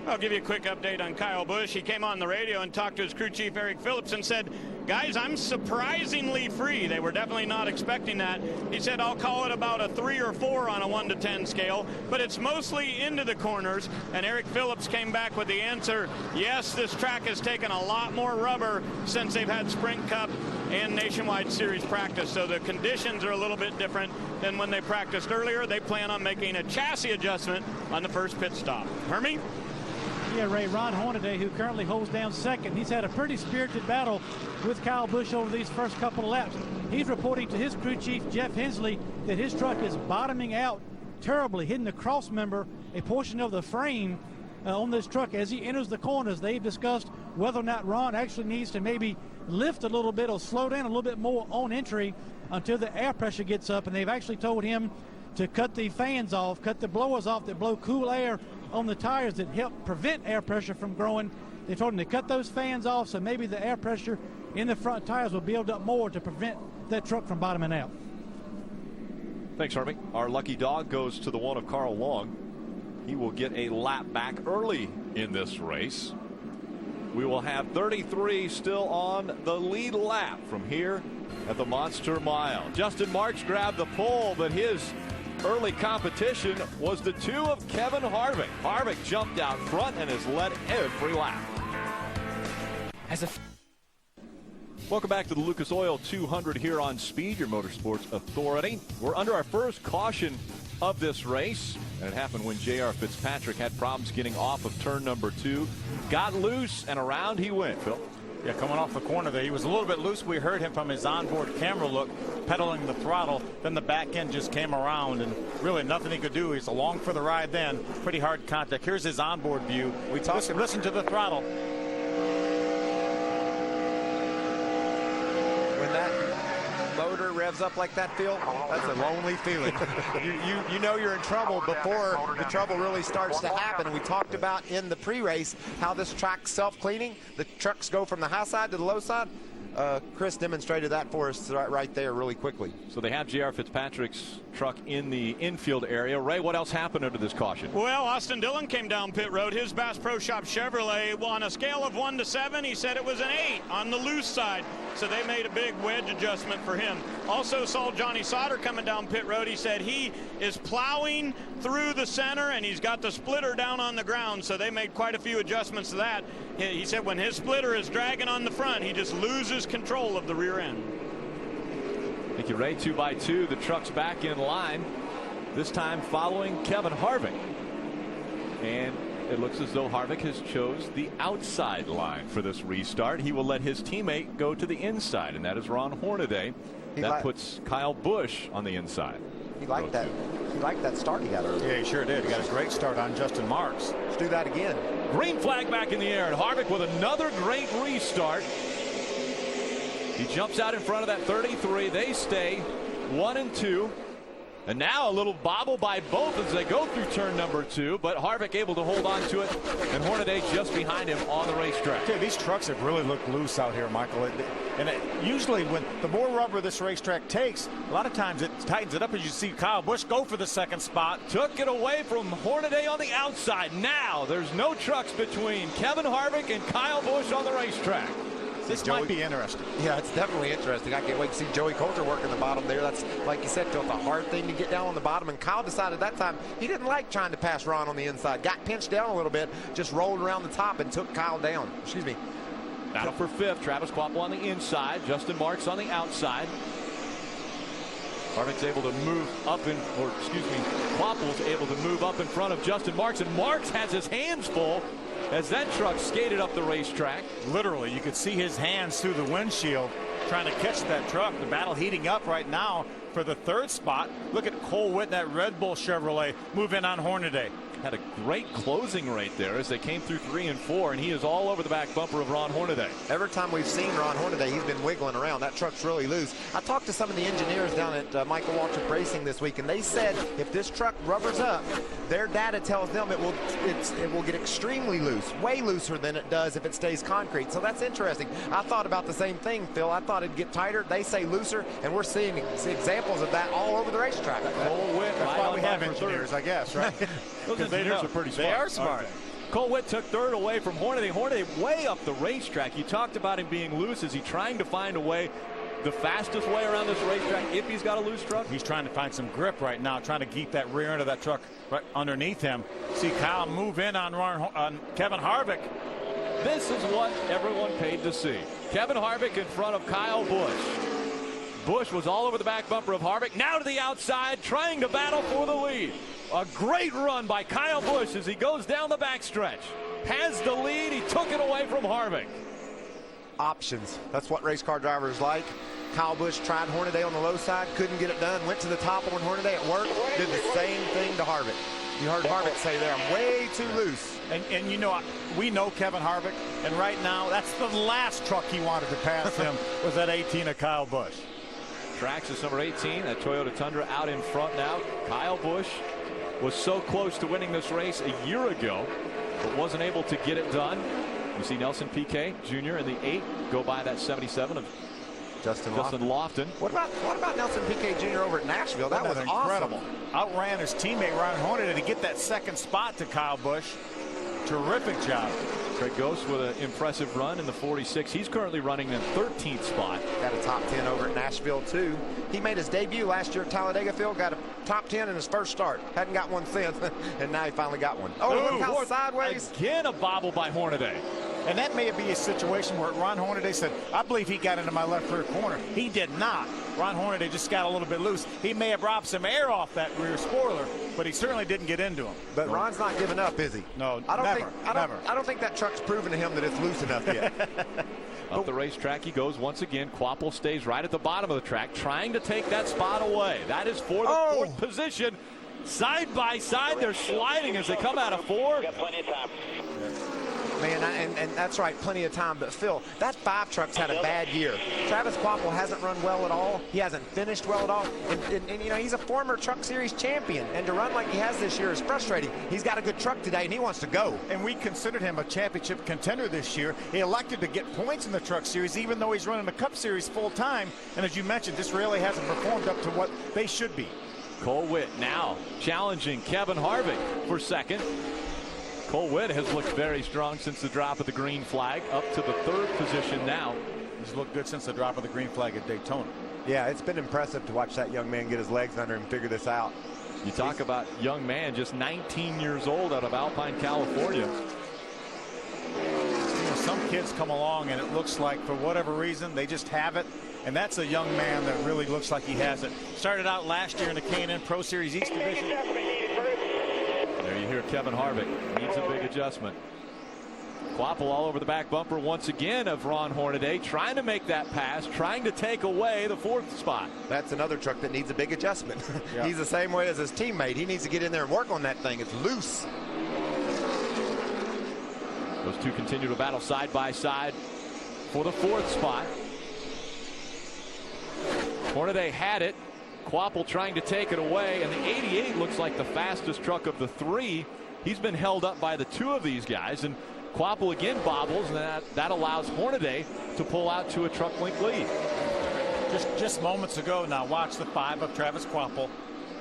I'll give you a quick update on Kyle Busch. He came on the radio and talked to his crew chief, Eric Phillips, and said, guys, I'm surprisingly free. They were definitely not expecting that. He said, I'll call it about a 3 or 4 on a 1 to 10 scale, but it's mostly into the corners. And Eric Phillips came back with the answer, yes, this track has taken a lot more rubber since they've had Sprint Cup and Nationwide Series practice. So the conditions are a little bit different than when they practiced earlier. They plan on making a chassis adjustment on the first pit stop. Hermie? Yeah, Ray, Ron Hornaday, who currently holds down second, he's had a pretty spirited battle with Kyle Busch over these first couple of laps. He's reporting to his crew chief, Jeff Hensley, that his truck is bottoming out terribly, hitting the cross member, a portion of the frame on this truck as he enters the corners. They've discussed whether or not Ron actually needs to maybe lift a little bit or slow down a little bit more on entry until the air pressure gets up, and they've actually told him to cut the fans off, cut the blowers off that blow cool air on the tires that help prevent air pressure from growing. They told them to cut those fans off so maybe the air pressure in the front tires will build up more to prevent that truck from bottoming out. Thanks, Harvey. Our lucky dog goes to the one of Carl Long. He will get a lap back early in this race. We will have 33 still on the lead lap from here at the Monster Mile. Justin Marks grabbed the pole, but his early competition was the two of Kevin Harvick. Harvick jumped out front and has led every lap. Welcome back to the Lucas Oil 200 here on Speed, your motorsports authority. We're under our first caution of this race, and it happened when J.R. Fitzpatrick had problems getting off of turn number 2. Got loose, and around he went, Phil. Yeah, coming off the corner there, he was a little bit loose. We heard him from his onboard camera look, pedaling the throttle. Then the back end just came around, and really nothing he could do. He's along for the ride then. Pretty hard contact. Here's his onboard view. Listen to the throttle. When that motor revs up like that, Phil, that's a lonely feeling. you know you're in trouble before the trouble really starts to happen. We talked about in the pre-race how this track's self-cleaning. The trucks go from the high side to the low side. Chris demonstrated that for us right there really quickly. So they have J.R. Fitzpatrick's truck in the infield area. Ray, what else happened under this caution? Well, Austin Dillon came down pit road. His Bass Pro Shop Chevrolet, on a scale of 1 to 7, he said it was an 8 on the loose side. So they made a big wedge adjustment for him. Also saw Johnny Sauter coming down pit road. He said he is plowing through the center and he's got the splitter down on the ground. So they made quite a few adjustments to that. He said when his splitter is dragging on the front, he just loses control of the rear end. Thank you, Ray. 2 by 2, the truck's back in line, this time following Kevin Harvick. And it looks as though Harvick has chose the outside line for this restart. He will let his teammate go to the inside, and that is Ron Hornaday. That puts Kyle Busch on the inside. He liked that. He liked that start he got earlier. Yeah, he sure did. He got a great start on Justin Marks. Let's do that again. Green flag back in the air, and Harvick with another great restart. He jumps out in front of that 33. They stay 1 and 2. And now a little bobble by both as they go through turn number 2, but Harvick able to hold on to it, and Hornaday just behind him on the racetrack. Okay, these trucks have really looked loose out here, Michael. Usually when the more rubber this racetrack takes, a lot of times it tightens it up, as you see Kyle Busch go for the second spot. Took it away from Hornaday on the outside. Now there's no trucks between Kevin Harvick and Kyle Busch on the racetrack. This might be interesting. Yeah, it's definitely interesting. I can't wait to see Joey Coulter working the bottom there. That's, like you said, Phil, a hard thing to get down on the bottom. And Kyle decided that time he didn't like trying to pass Ron on the inside. Got pinched down a little bit, just rolled around the top and took Kyle down. Excuse me. Battle for 5th. Travis Kvapil on the inside. Justin Marks on the outside. Harvick's able to move up Kvapil's able to move up in front of Justin Marks, and Marks has his hands full as that truck skated up the racetrack. Literally, you could see his hands through the windshield trying to catch that truck. The battle heating up right now for the 3rd spot. Look at Cole Whitt, that Red Bull Chevrolet, move in on Hornaday. Had a great closing rate there as they came through 3 and 4, and he is all over the back bumper of Ron Hornaday. Every time we've seen Ron Hornaday, he's been wiggling around. That truck's really loose. I talked to some of the engineers down at Michael Waltrip Racing this week, and they said if this truck rubbers up, their data tells them it will get extremely loose, way looser than it does if it stays concrete. So that's interesting. I thought about the same thing, Phil. I thought it'd get tighter. They say looser, and we're seeing examples of that all over the racetrack. That's why we have engineers, I guess, right? Those engineers are pretty smart. They are smart. Cole Whitt took 3rd away from Hornaday. Hornaday way up the racetrack. You talked about him being loose. Is he trying to find a way, the fastest way around this racetrack if he's got a loose truck? He's trying to find some grip right now, trying to keep that rear end of that truck right underneath him. See Kyle move in on Kevin Harvick. This is what everyone paid to see. Kevin Harvick in front of Kyle Busch. Busch was all over the back bumper of Harvick. Now to the outside, trying to battle for the lead. A great run by Kyle Busch as he goes down the backstretch. Has the lead. He took it away from Harvick. Options. That's what race car drivers like. Kyle Busch tried Hornaday on the low side, couldn't get it done, went to the top on Hornaday at work, did the same thing to Harvick. You heard Harvick say there, I'm way too loose. And you know, we know Kevin Harvick, and right now, that's the last truck he wanted to pass him was that 18 of Kyle Busch. Traxxas number 18, that Toyota Tundra out in front now. Kyle Busch was so close to winning this race a year ago, but wasn't able to get it done. You see Nelson Piquet Jr. in the 8 go by that 77 of Justin Lofton. What about Nelson Piquet Jr. over at Nashville? That was incredible. Awesome. Outran his teammate Ron Hornaday to get that second spot to Kyle Busch. Terrific job. Craig Ghost with an impressive run in the 46. He's currently running in 13th spot. Got a top 10 over at Nashville too. He made his debut last year at Talladega Field. Got a top 10 in his first start. Hadn't got one since, and now he finally got one. Oh, look how sideways. Again, a bobble by Hornaday. And that may be a situation where Ron Hornaday said, I believe he got into my left rear corner. He did not. Ron Hornaday just got a little bit loose. He may have robbed some air off that rear spoiler, but he certainly didn't get into him. But Ron's not giving up, is he? No, I don't think that truck's proven to him that it's loose enough yet. Up the racetrack he goes once again. Quapple stays right at the bottom of the track, trying to take that spot away. That is for the fourth position. Side by side, they're sliding as they come out of 4. Got plenty of time. Man, and that's right, plenty of time. But Phil, that 5 truck's had a bad year. Travis Quapple hasn't run well at all. He hasn't finished well at all. And you know, he's a former Truck Series champion. And to run like he has this year is frustrating. He's got a good truck today, and he wants to go. And we considered him a championship contender this year. He elected to get points in the Truck Series, even though he's running the Cup Series full time. And as you mentioned, this really hasn't performed up to what they should be. Cole Witt now challenging Kevin Harvick for second. Cole Witt has looked very strong since the drop of the green flag, up to the 3rd position now. He's looked good since the drop of the green flag at Daytona. Yeah, it's been impressive to watch that young man get his legs under him and figure this out. You talk about young man, just 19 years old out of Alpine, California. You know, some kids come along and it looks like for whatever reason they just have it. And that's a young man that really looks like he has it. Started out last year in the K&N Pro Series East Division. There you hear Kevin Harvick needs a big adjustment. Quapple all over the back bumper once again of Ron Hornaday, trying to make that pass, trying to take away the 4th spot. That's another truck that needs a big adjustment. Yeah. He's the same way as his teammate. He needs to get in there and work on that thing. It's loose. Those two continue to battle side by side for the 4th spot. Hornaday had it. Quapple trying to take it away, and the 88 looks like the fastest truck of the 3. He's been held up by the 2 of these guys, and Quapple again bobbles, and that allows Hornaday to pull out to a truck link lead. Just moments ago now, watch the 5 of Travis Quapple.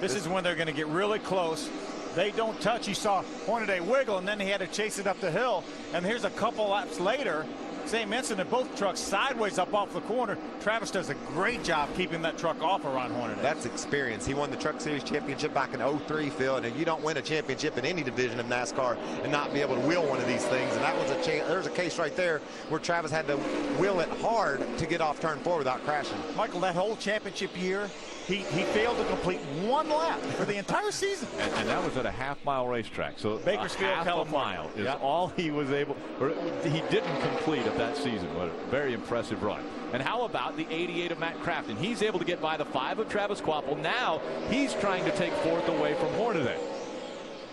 This is when they're going to get really close. They don't touch. You saw Hornaday wiggle, and then he had to chase it up the hill. And here's a couple laps later, same incident, both trucks sideways up off the corner. Travis does a great job keeping that truck off around Hornaday. That's experience. He won the Truck Series championship back in 03, Phil, and you don't win a championship in any division of NASCAR and not be able to wheel one of these things. And that was there's a case right there where Travis had to wheel it hard to get off turn 4 without crashing. Michael, that whole championship year, he failed to complete 1 lap for the entire season. And that was at a half-mile racetrack. So Bakersfield, half California. a mile is all he was able, or he didn't complete of that season. What a very impressive run. And how about the 88 of Matt Crafton? He's able to get by the 5 of Travis Quapple. Now he's trying to take 4th away from Hornaday.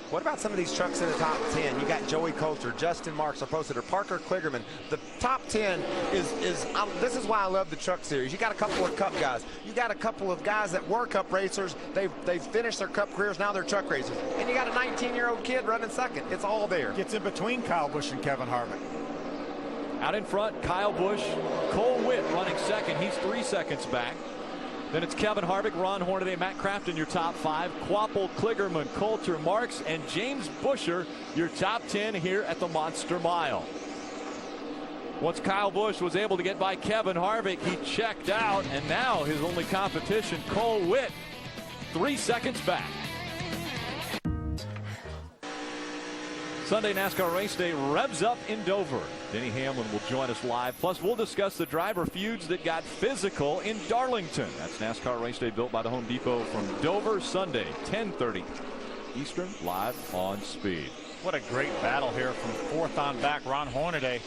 What about some of these trucks in the top 10? You got Joey Coulter, Justin Marks, our poster, Parker Kligerman. The top 10 is this is why I love the Truck Series. You got a couple of Cup guys. You got a couple of guys that were Cup racers. They've finished their Cup careers. Now they're truck racers. And you got a 19-year-old kid running second. It's all there. Gets in between Kyle Busch and Kevin Harvick. Out in front, Kyle Busch, Cole Witt running second. He's 3 seconds back. Then it's Kevin Harvick, Ron Hornaday, Matt Crafton, your top 5. Quapple, Kligerman, Coulter, Marks, and James Buescher, your top 10 here at the Monster Mile. Once Kyle Busch was able to get by Kevin Harvick, he checked out, and now his only competition, Cole Witt, 3 seconds back. Sunday NASCAR race day revs up in Dover. Denny Hamlin will join us live. Plus, we'll discuss the driver feuds that got physical in Darlington. That's NASCAR race day built by the Home Depot from Dover, Sunday, 10:30 Eastern, live on Speed. What a great battle here from 4th on back. Ron Hornaday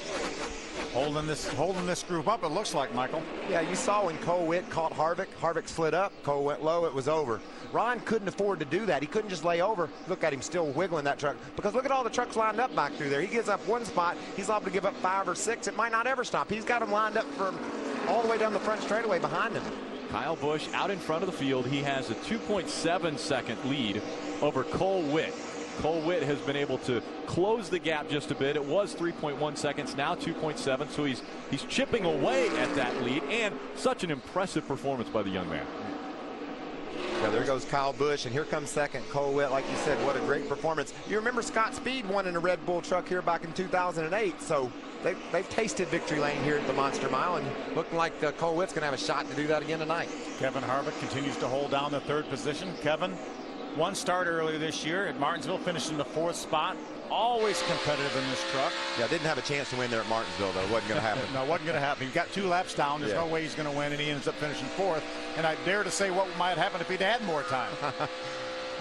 holding this group up, it looks like, Michael. Yeah, you saw when Cole Witt caught Harvick. Harvick slid up. Cole went low. It was over. Ron couldn't afford to do that. He couldn't just lay over. Look at him still wiggling that truck. Because look at all the trucks lined up back through there. He gives up 1 spot. He's liable to give up 5 or 6. It might not ever stop. He's got them lined up from all the way down the front straightaway behind him. Kyle Busch out in front of the field. He has a 2.7 second lead over Cole Witt. Cole Witt has been able to close the gap just a bit. It was 3.1 seconds, now 2.7. So he's chipping away at that lead, and such an impressive performance by the young man. Yeah, there goes Kyle Busch, and here comes second Cole Witt. Like you said, what a great performance. You remember Scott Speed won in a Red Bull truck here back in 2008, so they've tasted victory lane here at the Monster Mile, and looking like Cole Witt's going to have a shot to do that again tonight. Kevin Harvick continues to hold down the 3rd position. Kevin, one start earlier this year at Martinsville, finished in the 4th spot. Always competitive in this truck. Yeah, didn't have a chance to win there at Martinsville, though. Wasn't going to happen. No, wasn't going to happen. He got 2 laps down. There's no way he's going to win, and he ends up finishing 4th. And I dare to say what might happen if he'd had more time.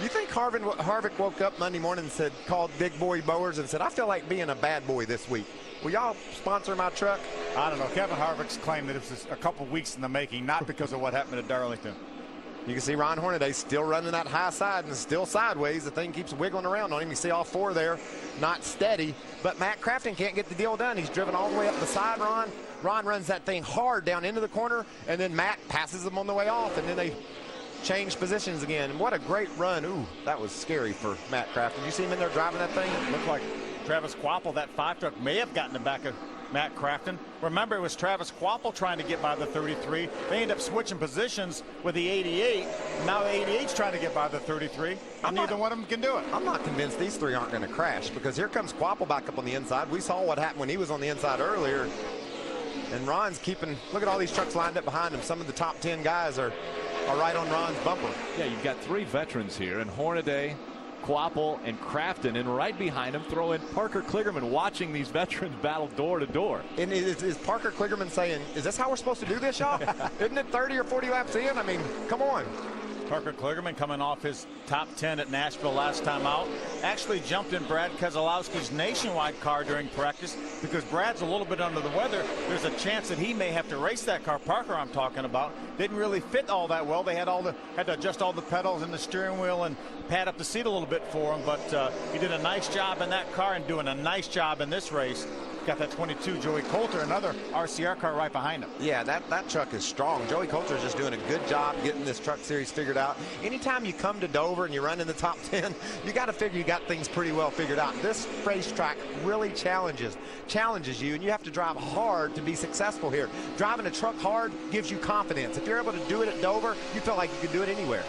You think Harvick woke up Monday morning and said, called Big Boy Mowers and said, I feel like being a bad boy this week. Will y'all sponsor my truck? I don't know. Kevin Harvick's claimed that it was a couple weeks in the making, not because of what happened at Darlington. You can see Ron Hornaday still running that high side and still sideways. The thing keeps wiggling around on him. You see all 4 there, not steady. But Matt Crafton can't get the deal done. He's driven all the way up the side, Ron. Ron runs that thing hard down into the corner, and then Matt passes him on the way off, and then they change positions again. And what a great run. Ooh, that was scary for Matt Crafton. You see him in there driving that thing? Looked like Travis Kvapil, that 5 truck, may have gotten the back of Matt Crafton. Remember, it was Travis Kvapil trying to get by the 33. They end up switching positions with the 88. Now the 88's trying to get by the 33. And neither one of them can do it. I'm not convinced these 3 aren't going to crash, because here comes Kvapil back up on the inside. We saw what happened when he was on the inside earlier. And Ron's keeping, look at all these trucks lined up behind him. Some of the top 10 guys are right on Ron's bumper. Yeah, you've got 3 veterans here, and Hornaday, Kvapil, and Crafton, and right behind him throw in Parker Kligerman, watching these veterans battle door to door. And is Parker Kligerman saying, is this how we're supposed to do this, y'all? Isn't it 30 or 40 laps in? I mean, come on. Parker Kligerman, coming off his top 10 at Nashville last time out, actually jumped in Brad Keselowski's Nationwide car during practice, because Brad's a little bit under the weather. There's a chance that he may have to race that car. Parker, I'm talking about, didn't really fit all that well. They had to adjust all the pedals and the steering wheel and pad up the seat a little bit for him, but he did a nice job in that car and doing a nice job in this race. Got that 22 Joey Coulter, another RCR car right behind him. Yeah, that truck is strong. Joey Coulter is just doing a good job getting this truck series figured out. Anytime you come to Dover and you run in the top 10, you got to figure you got things pretty well figured out. This racetrack really challenges you, and you have to drive hard to be successful here. Driving a truck hard gives you confidence. If you're able to do it at Dover, you feel like you can do it anywhere.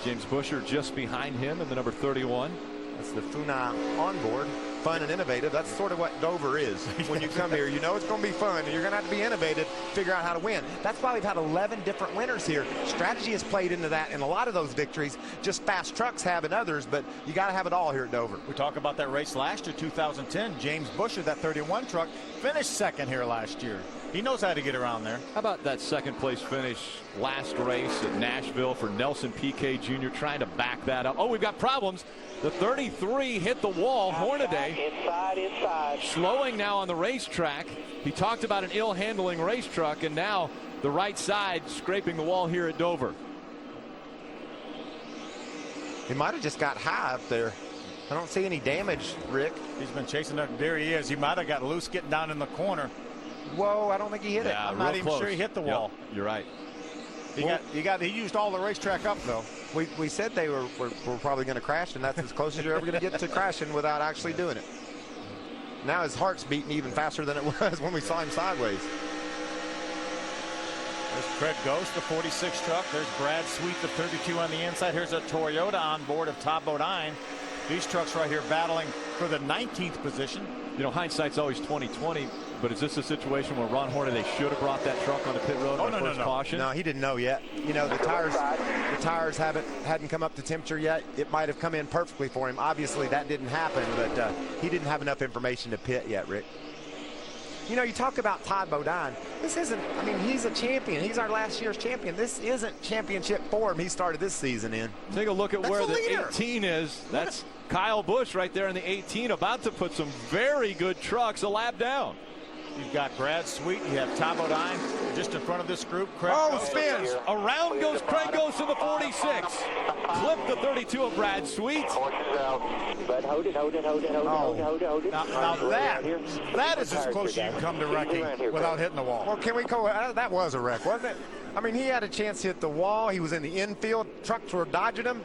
James Buescher just behind him in the number 31. That's the Funai onboard. Fun and innovative. That's sort of what Dover is. When you come here, you know it's going to be fun. You're going to have to be innovative, figure out how to win. That's why we've had 11 different winners here. Strategy has played into that in a lot of those victories. Just fast trucks have in others, but you got to have it all here at Dover. We talk about that race last year, 2010. James Buescher, that 31 truck, finished second here last year. He knows how to get around there. How about that second place finish last race at Nashville for Nelson Piquet Jr. trying to back that up? Oh, we've got problems. The 33 hit the wall. Hornaday inside. Slowing now on the racetrack. He talked about an ill handling race truck, and now the right side scraping the wall here at Dover. He might have just got high up there. I don't see any damage, Rick. He's been chasing up. There he is. He might have got loose getting down in the corner. Whoa, I don't think he hit it. I'm not even sure he hit the wall. Yep, you're right. He used all the racetrack up, though. We said they were probably going to crash, and that's as close as you're ever going to get to crashing without actually doing it. Now his heart's beating even faster than it was when we saw him sideways. There's Craig Ghost, the 46 truck. There's Brad Sweet, the 32 on the inside. Here's a Toyota on board of Todd Bodine. These trucks right here battling for the 19th position. You know, hindsight's always 20/20, but is this a situation where Ron Hornaday should have brought that truck on the pit road on first caution? No, he didn't know yet. You know, the tires hadn't come up to temperature yet. It might have come in perfectly for him. Obviously, that didn't happen, but he didn't have enough information to pit yet, Rick. You know, you talk about Todd Bodine. This isn't, I mean, he's a champion. He's our last year's champion. This isn't championship form he started this season in. Take a look at where the 18 is. That's Kyle Busch right there in the 18, about to put some very good trucks a lap down. You've got Brad Sweet. You have Todd Bodine just in front of this group. Craig spins. Around goes Craig Ghost in the 46. Clip the 32 of Brad Sweet. But hold it. Now that is as close as you come to wrecking without hitting the wall. Well, can we call it? That was a wreck, wasn't it? I mean, he had a chance to hit the wall. He was in the infield. Trucks were dodging him.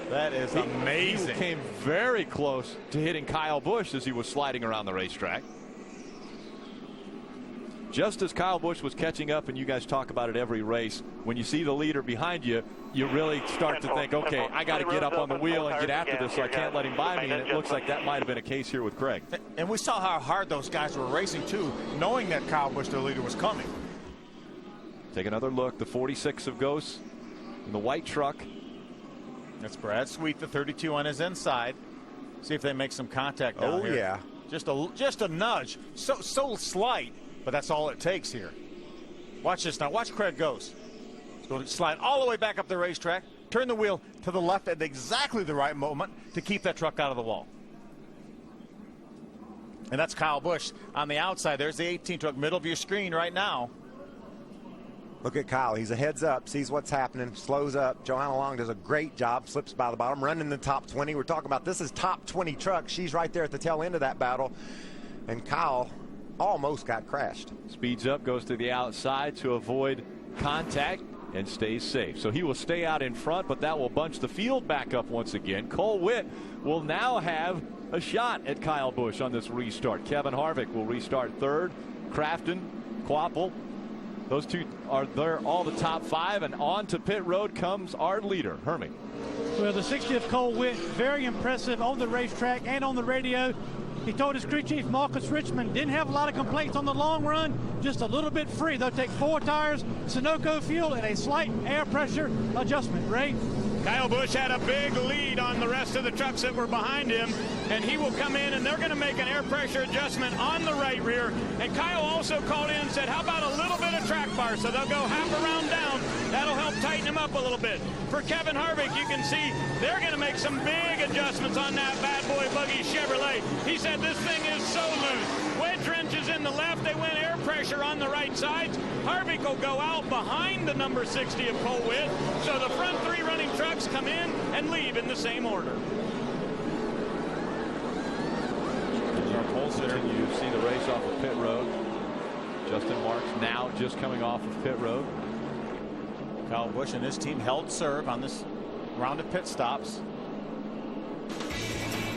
That is amazing. He came very close to hitting Kyle Busch as he was sliding around the racetrack. Just as Kyle Busch was catching up, and you guys talk about it every race, when you see the leader behind you, you really start to think, okay, I got to get up on the wheel and get after this, so I can't let him by me. And it looks like that might have been a case here with Craig. And we saw how hard those guys were racing, too, knowing that Kyle Busch, their leader, was coming. Take another look. The 46 of Ghost in the white truck. That's Brad Sweet, the 32 on his inside. See if they make some contact down here. Oh, yeah. Just a nudge. So slight, but that's all it takes here. Watch this now. Watch Craig Ghost. He's going to slide all the way back up the racetrack, turn the wheel to the left at exactly the right moment to keep that truck out of the wall. And that's Kyle Busch on the outside. There's the 18 truck, middle of your screen right now. Look at Kyle. He's a heads up, sees what's happening, slows up. Johanna Long does a great job, slips by the bottom, running the top 20. We're talking about this is top 20 truck. She's right there at the tail end of that battle. And Kyle almost got crashed. Speeds up, goes to the outside to avoid contact and stays safe. So he will stay out in front, but that will bunch the field back up once again. Cole Witt will now have a shot at Kyle Busch on this restart. Kevin Harvick will restart third. Crafton, Quapple, those two are there, all the top five, and on to pit road comes our leader, Hermie. Well, the 60th Cole Witt, very impressive on the racetrack and on the radio. He told his crew chief, Marcus Richmond, didn't have a lot of complaints on the long run, just a little bit free. They'll take 4 tires, Sunoco fuel, and a slight air pressure adjustment. Ray? Kyle Busch had a big lead on the rest of the trucks that were behind him, and he will come in and they're going to make an air pressure adjustment on the right rear. And Kyle also called in and said, how about a little bit of track bar? So they'll go half a round down. That'll help tighten him up a little bit. For Kevin Harvick, you can see they're going to make some big adjustments on that bad boy buggy Chevrolet. He said this thing is so loose. Wedge wrenches in the left. They went air pressure on the right sides. Harvick will go out behind the number 60 of Cole Witt. So the front 3 running trucks come in and leave in the same order. Our pole sitter, you see the race off of pit road. Justin Marks now just coming off of pit road. Kyle Busch and his team held serve on this round of pit stops.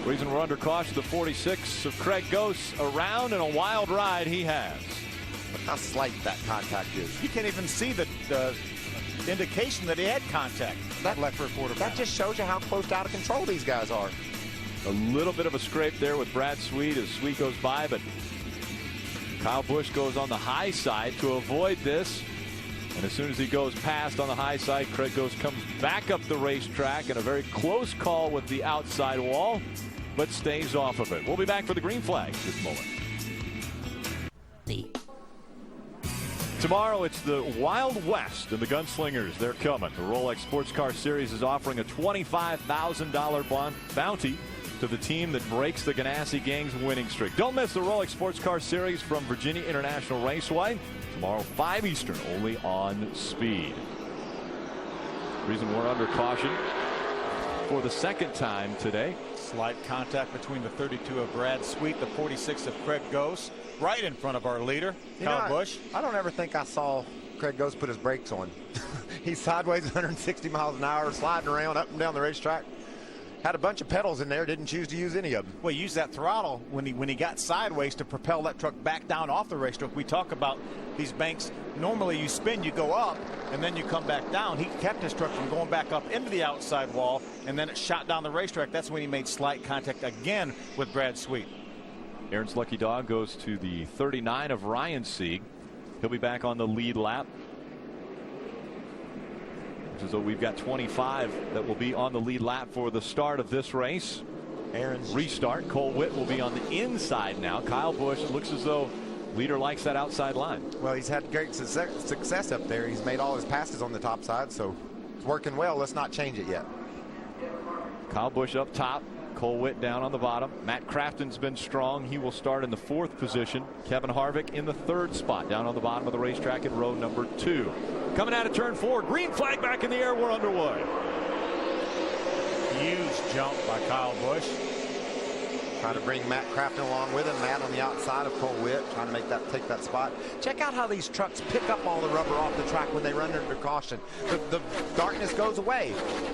Reason we're under caution, the 46 of Craig Ghost around, and a wild ride he has. Look how slight that contact is. You can't even see the indication that he had contact. That left rear quarter. That just shows you how close to out of control these guys are. A little bit of a scrape there with Brad Sweet as Sweet goes by, but Kyle Busch goes on the high side to avoid this. And as soon as he goes past on the high side, Craig Ghost comes back up the racetrack in a very close call with the outside wall, but stays off of it. We'll be back for the green flag this moment. Tomorrow it's the Wild West and the Gunslingers. They're coming. The Rolex Sports Car Series is offering a $25,000 bounty to the team that breaks the Ganassi Gang's winning streak. Don't miss the Rolex Sports Car Series from Virginia International Raceway. Tomorrow, 5 Eastern, only on Speed. Reason we're under caution for the second time today. Slight contact between the 32 of Brad Sweet, the 46 of Craig Ghost, right in front of our leader, Kyle Busch. I don't ever think I saw Craig Ghost put his brakes on. He's sideways 160 miles an hour, sliding around up and down the racetrack. Had a bunch of pedals in there, didn't choose to use any of them. Well, he used that throttle when he got sideways to propel that truck back down off the racetrack. We talk about these banks. Normally you spin, you go up, and then you come back down. He kept his truck from going back up into the outside wall, and then it shot down the racetrack. That's when he made slight contact again with Brad Sweet. Aaron's lucky dog goes to the 39 of Ryan Sieg. He'll be back on the lead lap. So we've got 25 that will be on the lead lap for the start of this race. Aaron's restart. Cole Witt will be on the inside now. Kyle Busch looks as though leader likes that outside line. Well, he's had great success up there. He's made all his passes on the top side, so it's working well. Let's not change it yet. Kyle Busch up top. Cole Witt down on the bottom. Matt Crafton's been strong. He will start in the 4th position. Kevin Harvick in the 3rd spot down on the bottom of the racetrack in row number 2. Coming out of turn 4. Green flag back in the air. We're underway. Huge jump by Kyle Busch. Trying to bring Matt Crafton along with him. Matt on the outside of Cole Witt, trying to take that spot. Check out how these trucks pick up all the rubber off the track when they run under caution. The darkness goes away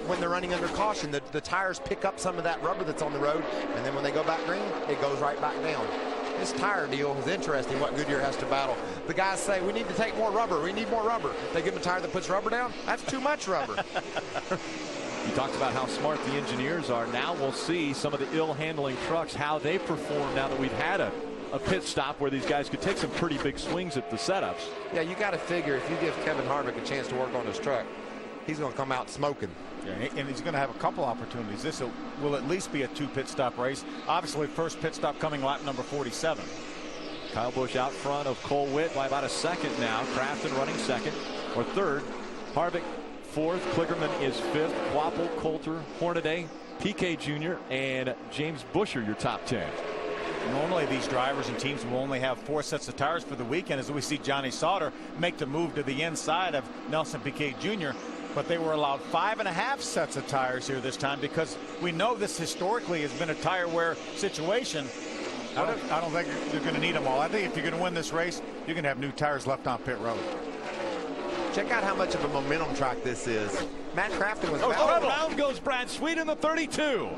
when they're running under caution. The tires pick up some of that rubber that's on the road, and then when they go back green, it goes right back down. This tire deal is interesting, what Goodyear has to battle. The guys say, we need to take more rubber. We need more rubber. They give them a tire that puts rubber down. That's too much rubber. You talked about how smart the engineers are. Now we'll see some of the ill-handling trucks, how they perform now that we've had a pit stop where these guys could take some pretty big swings at the setups. Yeah, you got to figure if you give Kevin Harvick a chance to work on his truck, he's going to come out smoking. Yeah, and he's going to have a couple opportunities. This will at least be a 2 pit stop race. Obviously, first pit stop coming lap number 47. Kyle Busch out front of Cole Witt by about a second now. Crafton running second or third. Harvick fourth. Kligerman is fifth. Quapple, Coulter, Hornaday, PK Jr., and James Buescher, your top 10. Normally these drivers and teams will only have 4 sets of tires for the weekend, as we see Johnny Sauter make the move to the inside of Nelson Piquet Jr., but they were allowed 5.5 sets of tires here this time because we know this historically has been a tire wear situation. I don't think you're going to need them all. I think if you're going to win this race, you're going to have new tires left on pit road. Check out how much of a momentum track this is. Matt Crafton was down goes Brad Sweet in the 32.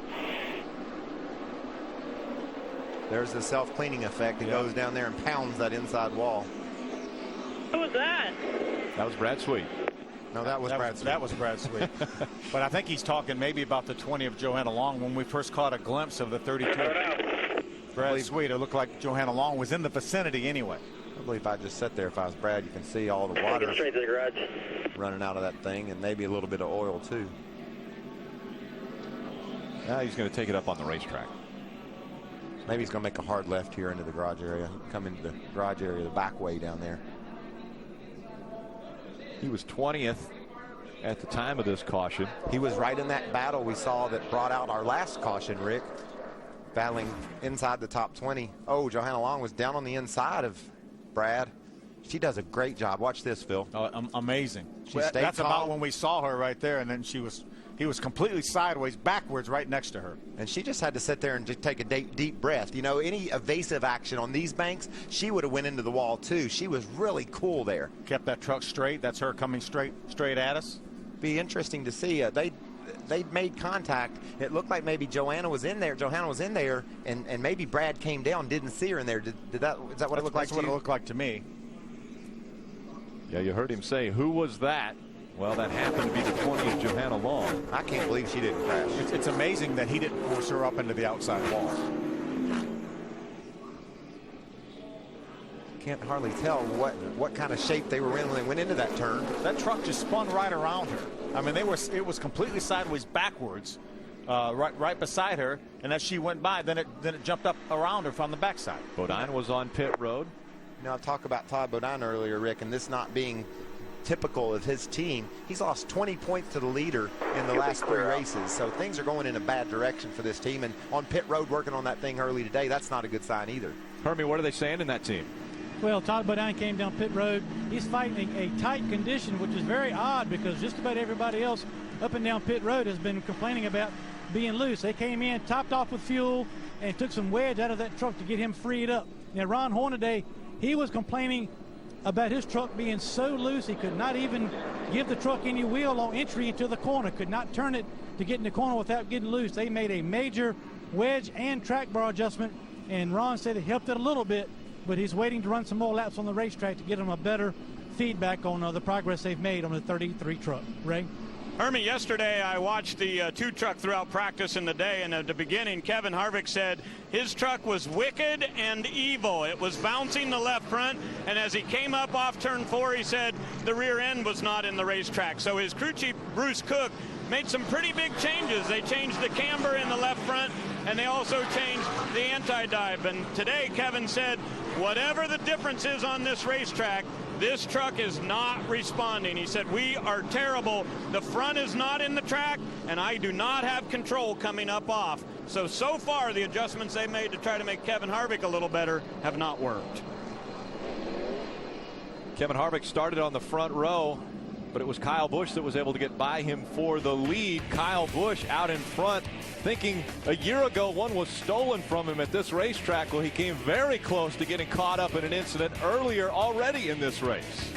There's the self-cleaning effect. It goes down there and pounds that inside wall. Who was that? That was Brad Sweet. No, that was Brad Sweet. That was Brad Sweet. But I think he's talking maybe about the 20 of Johanna Long when we first caught a glimpse of the 32. Brad Sweet, it looked like Johanna Long was in the vicinity anyway. I believe if I just sat there, if I was Brad, you can see all the water straight to the garage running out of that thing, and maybe a little bit of oil too. Now he's going to take it up on the racetrack. Maybe he's going to make a hard left here into the garage area. Come into the garage area the back way down there. He was 20th at the time of this caution. He was right in that battle we saw that brought out our last caution, Rick. Battling inside the top 20. Oh, Johanna Long was down on the inside of Brad. She does a great job. Watch this, Phil. Amazing. Well, that's about when we saw her right there, and then he was completely sideways, backwards, right next to her. And she just had to sit there and just take a deep breath. You know, any evasive action on these banks, she would have went into the wall too. She was really cool there. Kept that truck straight. That's her coming straight at us. Be interesting to see. They made contact. It looked like maybe Johanna was in there, and maybe Brad came down, didn't see her in there. Is that what it looked like to you? That's what it looked like to me. Yeah, you heard him say, who was that? Well, that happened to be the 20 of Johanna Long. I can't believe she didn't crash. It's amazing that he didn't force her up into the outside wall. Can't hardly tell what kind of shape they were in when they went into that turn. That truck just spun right around her. I mean, it was completely sideways backwards, right beside her, and as she went by, then it jumped up around her from the backside. Bodine was on pit road. Now, I talked about Todd Bodine earlier, Rick, and this not being typical of his team. He's lost 20 points to the leader in the last 3 races, so things are going in a bad direction for this team, and on pit road working on that thing early today, that's not a good sign either. Hermie, what are they saying in that team? Well, Todd Bodine came down pit road. He's fighting a tight condition, which is very odd because just about everybody else up and down pit road has been complaining about being loose. They came in, topped off with fuel, and took some wedge out of that truck to get him freed up. Now, Ron Hornaday, he was complaining about his truck being so loose he could not even give the truck any wheel on entry into the corner, could not turn it to get in the corner without getting loose. They made a major wedge and track bar adjustment, and Ron said it helped it a little bit, but he's waiting to run some more laps on the racetrack to get him a better feedback on the progress they've made on the 33 truck. Ray? Hermie, yesterday I watched the 2 truck throughout practice in the day, and at the beginning Kevin Harvick said his truck was wicked and evil. It was bouncing the left front, and as he came up off turn 4, he said the rear end was not in the racetrack. So his crew chief Bruce Cook made some pretty big changes. They changed the camber in the left front, and they also changed the anti-dive. And today Kevin said whatever the difference is on this racetrack, this truck is not responding. He said, we are terrible. The front is not in the track, and I do not have control coming up off. So far, the adjustments they made to try to make Kevin Harvick a little better have not worked. Kevin Harvick started on the front row. but it was Kyle Busch that was able to get by him for the lead. Kyle Busch out in front, thinking a year ago one was stolen from him at this racetrack. Well, he came very close to getting caught up in an incident earlier already in this race.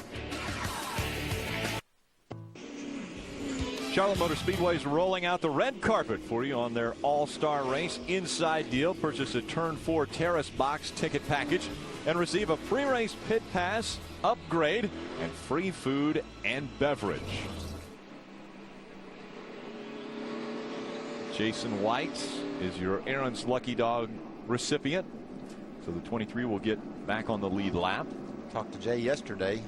Charlotte Motor Speedway is rolling out the red carpet for you on their all-star race inside deal. Purchase a Turn 4 Terrace box ticket package and receive a pre-race pit pass, upgrade, and free food and beverage. Jason White is your Aaron's Lucky Dog recipient. So the 23 will get back on the lead lap. Talked to Jay yesterday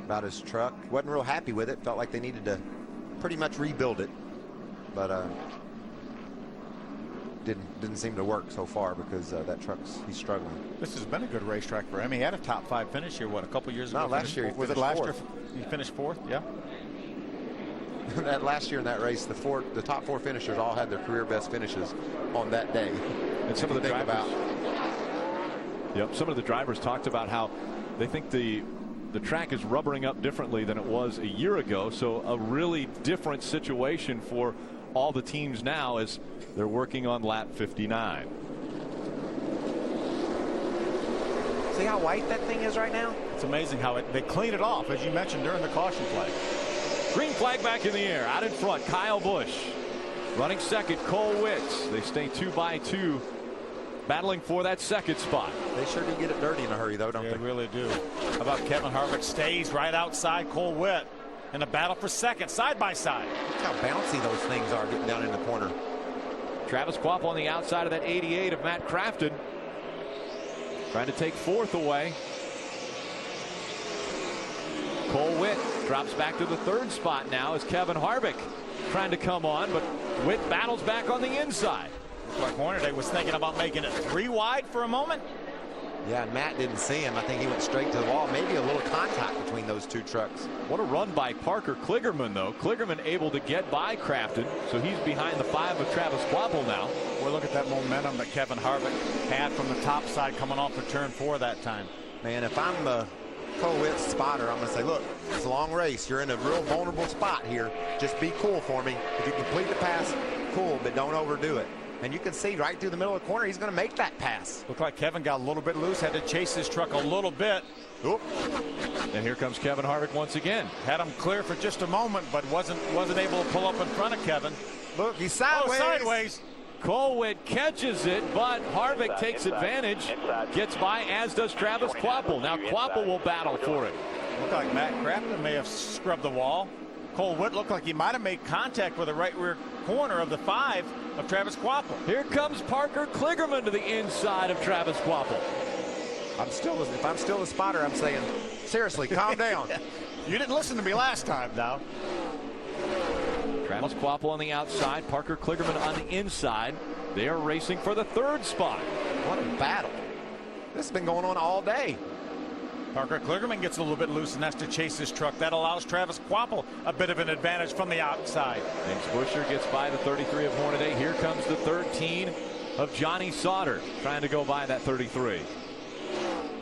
about his truck. Wasn't real happy with it. Felt like they needed to pretty much rebuild it, but didn't seem to work so far because that he's struggling. This has been a good racetrack for him. He had a top 5 finish here, what, a couple years ago? Not last year. Was it last year? He finished 4th, yeah. That last year in that race, the top 4 finishers all had their career best finishes on that day. And some of the drivers, some of the drivers talked about how they think the track is rubbering up differently than it was a year ago. So a really different situation for all the teams now as they're working on lap 59. See how white that thing is right now? It's amazing how they clean it off, as you mentioned, during the caution flag. Green flag back in the air. Out in front, Kyle Busch. Running second, Cole Witts. They stay 2 by 2. Battling for that second spot. They sure do get it dirty in a hurry, though, don't they? They really do. How about Kevin Harvick stays right outside Cole Witt in a battle for second, side by side. Look how bouncy those things are getting down in the corner. Travis Kvapil on the outside of that 88 of Matt Crafton. Trying to take 4th away. Cole Witt drops back to the 3rd spot now as Kevin Harvick trying to come on, but Witt battles back on the inside. Like Hornaday was thinking about making it 3 wide for a moment. Yeah, and Matt didn't see him. I think he went straight to the wall. Maybe a little contact between those 2 trucks. What a run by Parker Kligerman, though. Kligerman able to get by Crafton, so he's behind the 5 of Travis Kvapil now. Well, look at that momentum that Kevin Harvick had from the top side coming off of turn 4 that time. Man, if I'm a Cole Witt's spotter, I'm going to say, look, it's a long race. You're in a real vulnerable spot here. Just be cool for me. If you complete the pass, cool, but don't overdo it. And you can see right through the middle of the corner, he's going to make that pass. Looked like Kevin got a little bit loose, had to chase his truck a little bit. Oop. And here comes Kevin Harvick once again. Had him clear for just a moment, but wasn't able to pull up in front of Kevin. Look, he's sideways. Oh, sideways. Cole Witt catches it, but Harvick takes advantage, gets by, as does Travis Kvapil. Now Kvapil will battle for it. Looked like Matt Crafton may have scrubbed the wall. Cole Witt looked like he might have made contact with the right rear corner of the 5 of Travis Kvapil. Here comes Parker Kligerman to the inside of Travis Kvapil. If I'm still the spotter, I'm saying, seriously, calm down. You didn't listen to me last time, now. Travis Kvapil on the outside, Parker Kligerman on the inside. They are racing for the 3rd spot. What a battle. This has been going on all day. Parker Kligerman gets a little bit loose and has to chase his truck. That allows Travis Kvapil a bit of an advantage from the outside. James Buescher gets by the 33 of Hornaday. Here comes the 13 of Johnny Sauter trying to go by that 33.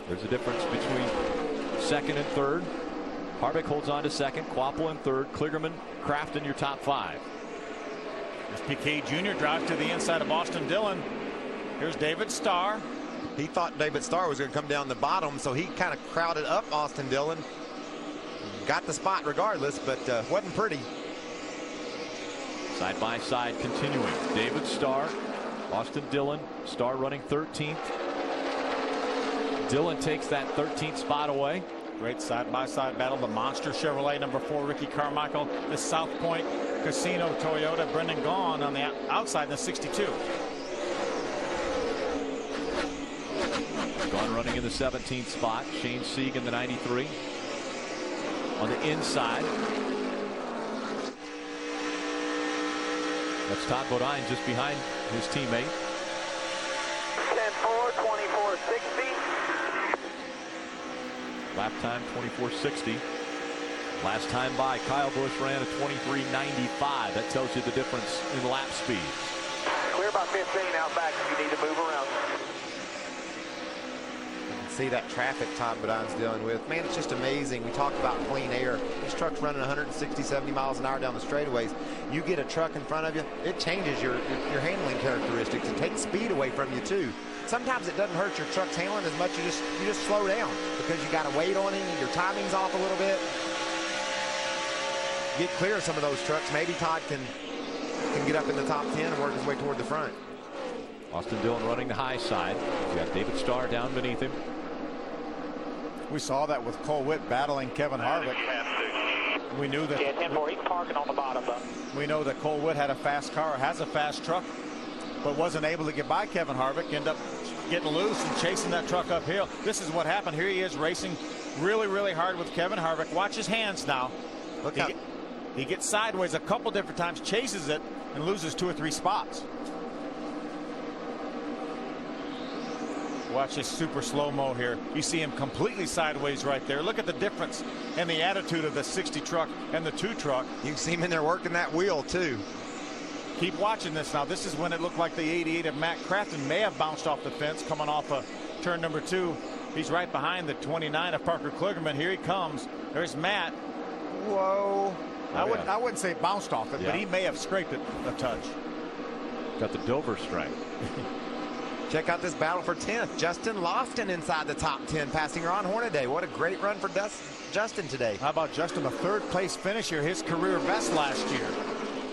There's a difference between 2nd and 3rd. Harvick holds on to 2nd, Kvapil in 3rd, Kligerman, Crafton your top 5. As Piquet Jr. drives to the inside of Austin Dillon. Here's David Starr. He thought David Starr was going to come down the bottom, so he kind of crowded up Austin Dillon. Got the spot regardless, but wasn't pretty. Side by side continuing. David Starr, Austin Dillon, Starr running 13th. Dillon takes that 13th spot away. Great side-by-side battle. The monster Chevrolet number 4, Ricky Carmichael. The South Point Casino Toyota, Brendan Gaughan on the outside in the 62. Gaughan running in the 17th spot. Shane Sieg in the 93. On the inside. That's Todd Bodine just behind his teammate. 10-4, 24-60. Lap time 24.60. Last time by, Kyle Busch ran a 23.95. That tells you the difference in lap speed. Clear about 15 out back if you need to move around. see that traffic Todd Bodine's dealing with. Man, it's just amazing. We talked about clean air. These trucks running 160, 70 miles an hour down the straightaways. You get a truck in front of you, it changes your handling characteristics. It takes speed away from you too. Sometimes it doesn't hurt your truck's handling as much. You just slow down because you got to wait on it. Your timing's off a little bit. Get clear of some of those trucks. Maybe Todd can get up in the top 10 and work his way toward the front. Austin Dillon running the high side. You got David Starr down beneath him. We saw that with Cole Witt battling Kevin Harvick. We knew that. Yeah, 10-4, he's parking on the bottom, though. We know that Cole Witt had a fast car, has a fast truck, but wasn't able to get by Kevin Harvick. End up getting loose and chasing that truck uphill. This is what happened. Here he is racing really, really hard with Kevin Harvick. Watch his hands now. Look he gets sideways a couple different times, chases it, and loses 2 or 3 spots. Watch this super slow-mo here. You see him completely sideways right there. Look at the difference in the attitude of the 60 truck and the 2 truck. You can see him in there working that wheel too. Keep watching this now. This is when it looked like the 88 of Matt Crafton may have bounced off the fence coming off of turn number 2. He's right behind the 29 of Parker Kligerman. Here he comes. There's Matt. Whoa. I wouldn't say bounced off it, but he may have scraped it a touch. Got the Dover stripe. Check out this battle for 10th. Justin Lofton inside the top 10, passing Ron Hornaday. What a great run for Justin today. How about Justin, the 3rd place finish here, his career best last year.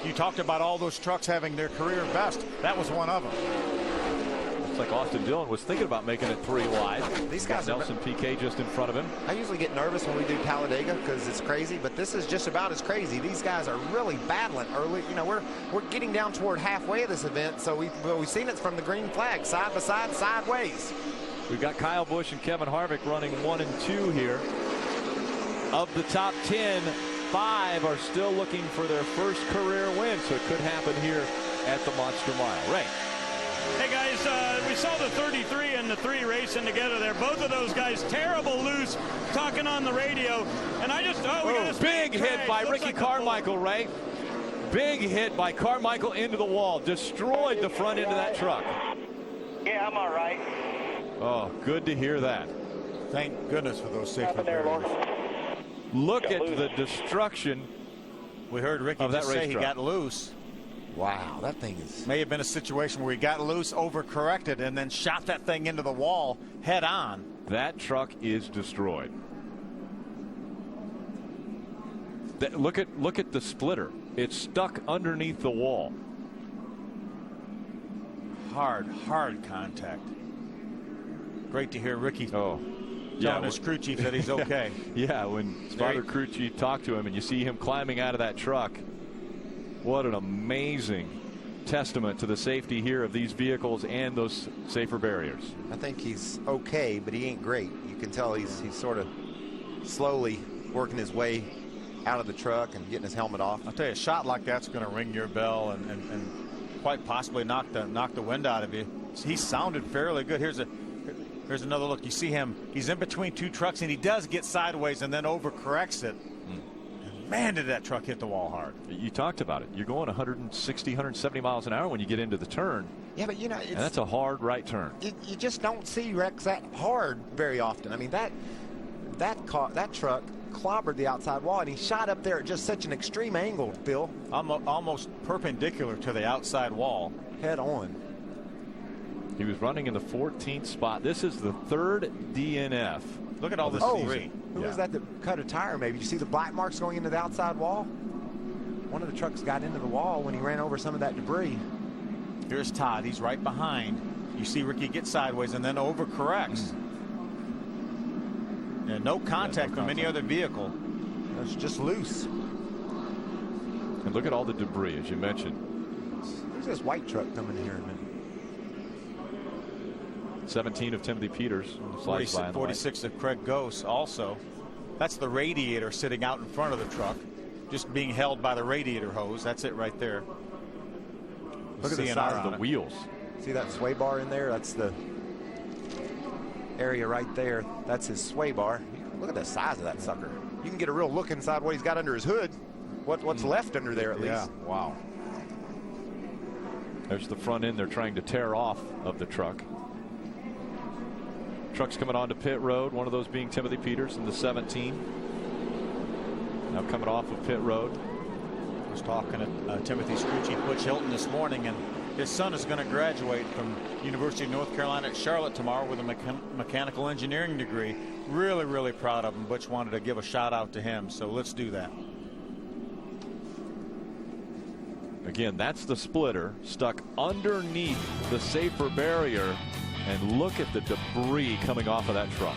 You talked about all those trucks having their career best. That was one of them. Looks like Austin Dillon was thinking about making it 3 wide. These guys Nelson Piquet just in front of him. I usually get nervous when we do Talladega because it's crazy, but this is just about as crazy. These guys are really battling early. You know, we're getting down toward halfway of this event, so we've seen it from the green flag, side by side, sideways. We've got Kyle Busch and Kevin Harvick running 1 and 2 here. Of the top 10, 5 are still looking for their first career win, so it could happen here at the Monster Mile. Ray. Hey guys, we saw the 33 and the 3 racing together there. Both of those guys terrible loose, talking on the radio. And I just, we got a big hit by Ricky Carmichael, Ray. Big hit by Carmichael into the wall. Destroyed the front end of that truck. Yeah, I'm all right. Oh, good to hear that. Thank goodness for those safety barriers. Look at the destruction. We heard Ricky just say he got loose. Wow, that thing is... May have been a situation where he got loose, overcorrected, and then shot that thing into the wall head on. That truck is destroyed. Look at the splitter. It's stuck underneath the wall. Hard contact. Great to hear Ricky telling his crew chief that he's okay. Yeah, when Spotter crew chief talked to him and you see him climbing out of that truck, what an amazing testament to the safety here of these vehicles and those safer barriers. I think he's okay, but he ain't great. You can tell he's sort of slowly working his way out of the truck and getting his helmet off. I'll tell you, a shot like that's going to ring your bell and quite possibly knock the wind out of you. He sounded fairly good. Here's another look. You see him. He's in between 2 trucks, and he does get sideways and then overcorrects it. Man, did that truck hit the wall hard. You talked about it. You're going 160, 170 miles an hour when you get into the turn. Yeah, but you know, and that's a hard right turn. You just don't see wrecks that hard very often. I mean, that truck clobbered the outside wall, and he shot up there at just such an extreme angle, Bill. Almost perpendicular to the outside wall. Head on. He was running in the 14th spot. This is the 3rd DNF. Look at all this debris. Who was that cut a tire maybe? You see the black marks going into the outside wall? One of the trucks got into the wall when he ran over some of that debris. Here's Todd. He's right behind. You see Ricky get sideways and then overcorrects. And no contact from any other vehicle. It's just loose. And look at all the debris, as you mentioned. There's this white truck coming in here in a minute. 17 of Timothy Peters. 46 of Craig Goss also. That's the radiator sitting out in front of the truck, just being held by the radiator hose. That's it right there. Look at the size of the wheels. See that sway bar in there? That's the area right there. That's his sway bar. Look at the size of that sucker. You can get a real look inside what he's got under his hood. What's left under there at least. Yeah, wow. There's the front end they're trying to tear off of the truck. Trucks coming onto pit road, one of those being Timothy Peters in the 17. Now coming off of pit road. I was talking to Timothy Scrucci, Butch Hilton this morning, and his son is going to graduate from University of North Carolina at Charlotte tomorrow with a mechanical engineering degree. Really, really proud of him. Butch wanted to give a shout out to him, so let's do that. Again, that's the splitter stuck underneath the safer barrier, and look at the debris coming off of that truck.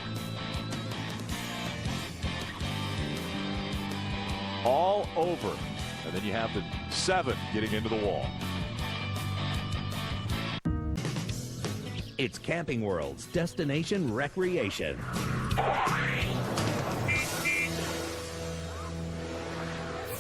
All over. And then you have the 7 getting into the wall. It's Camping World's Destination Recreation.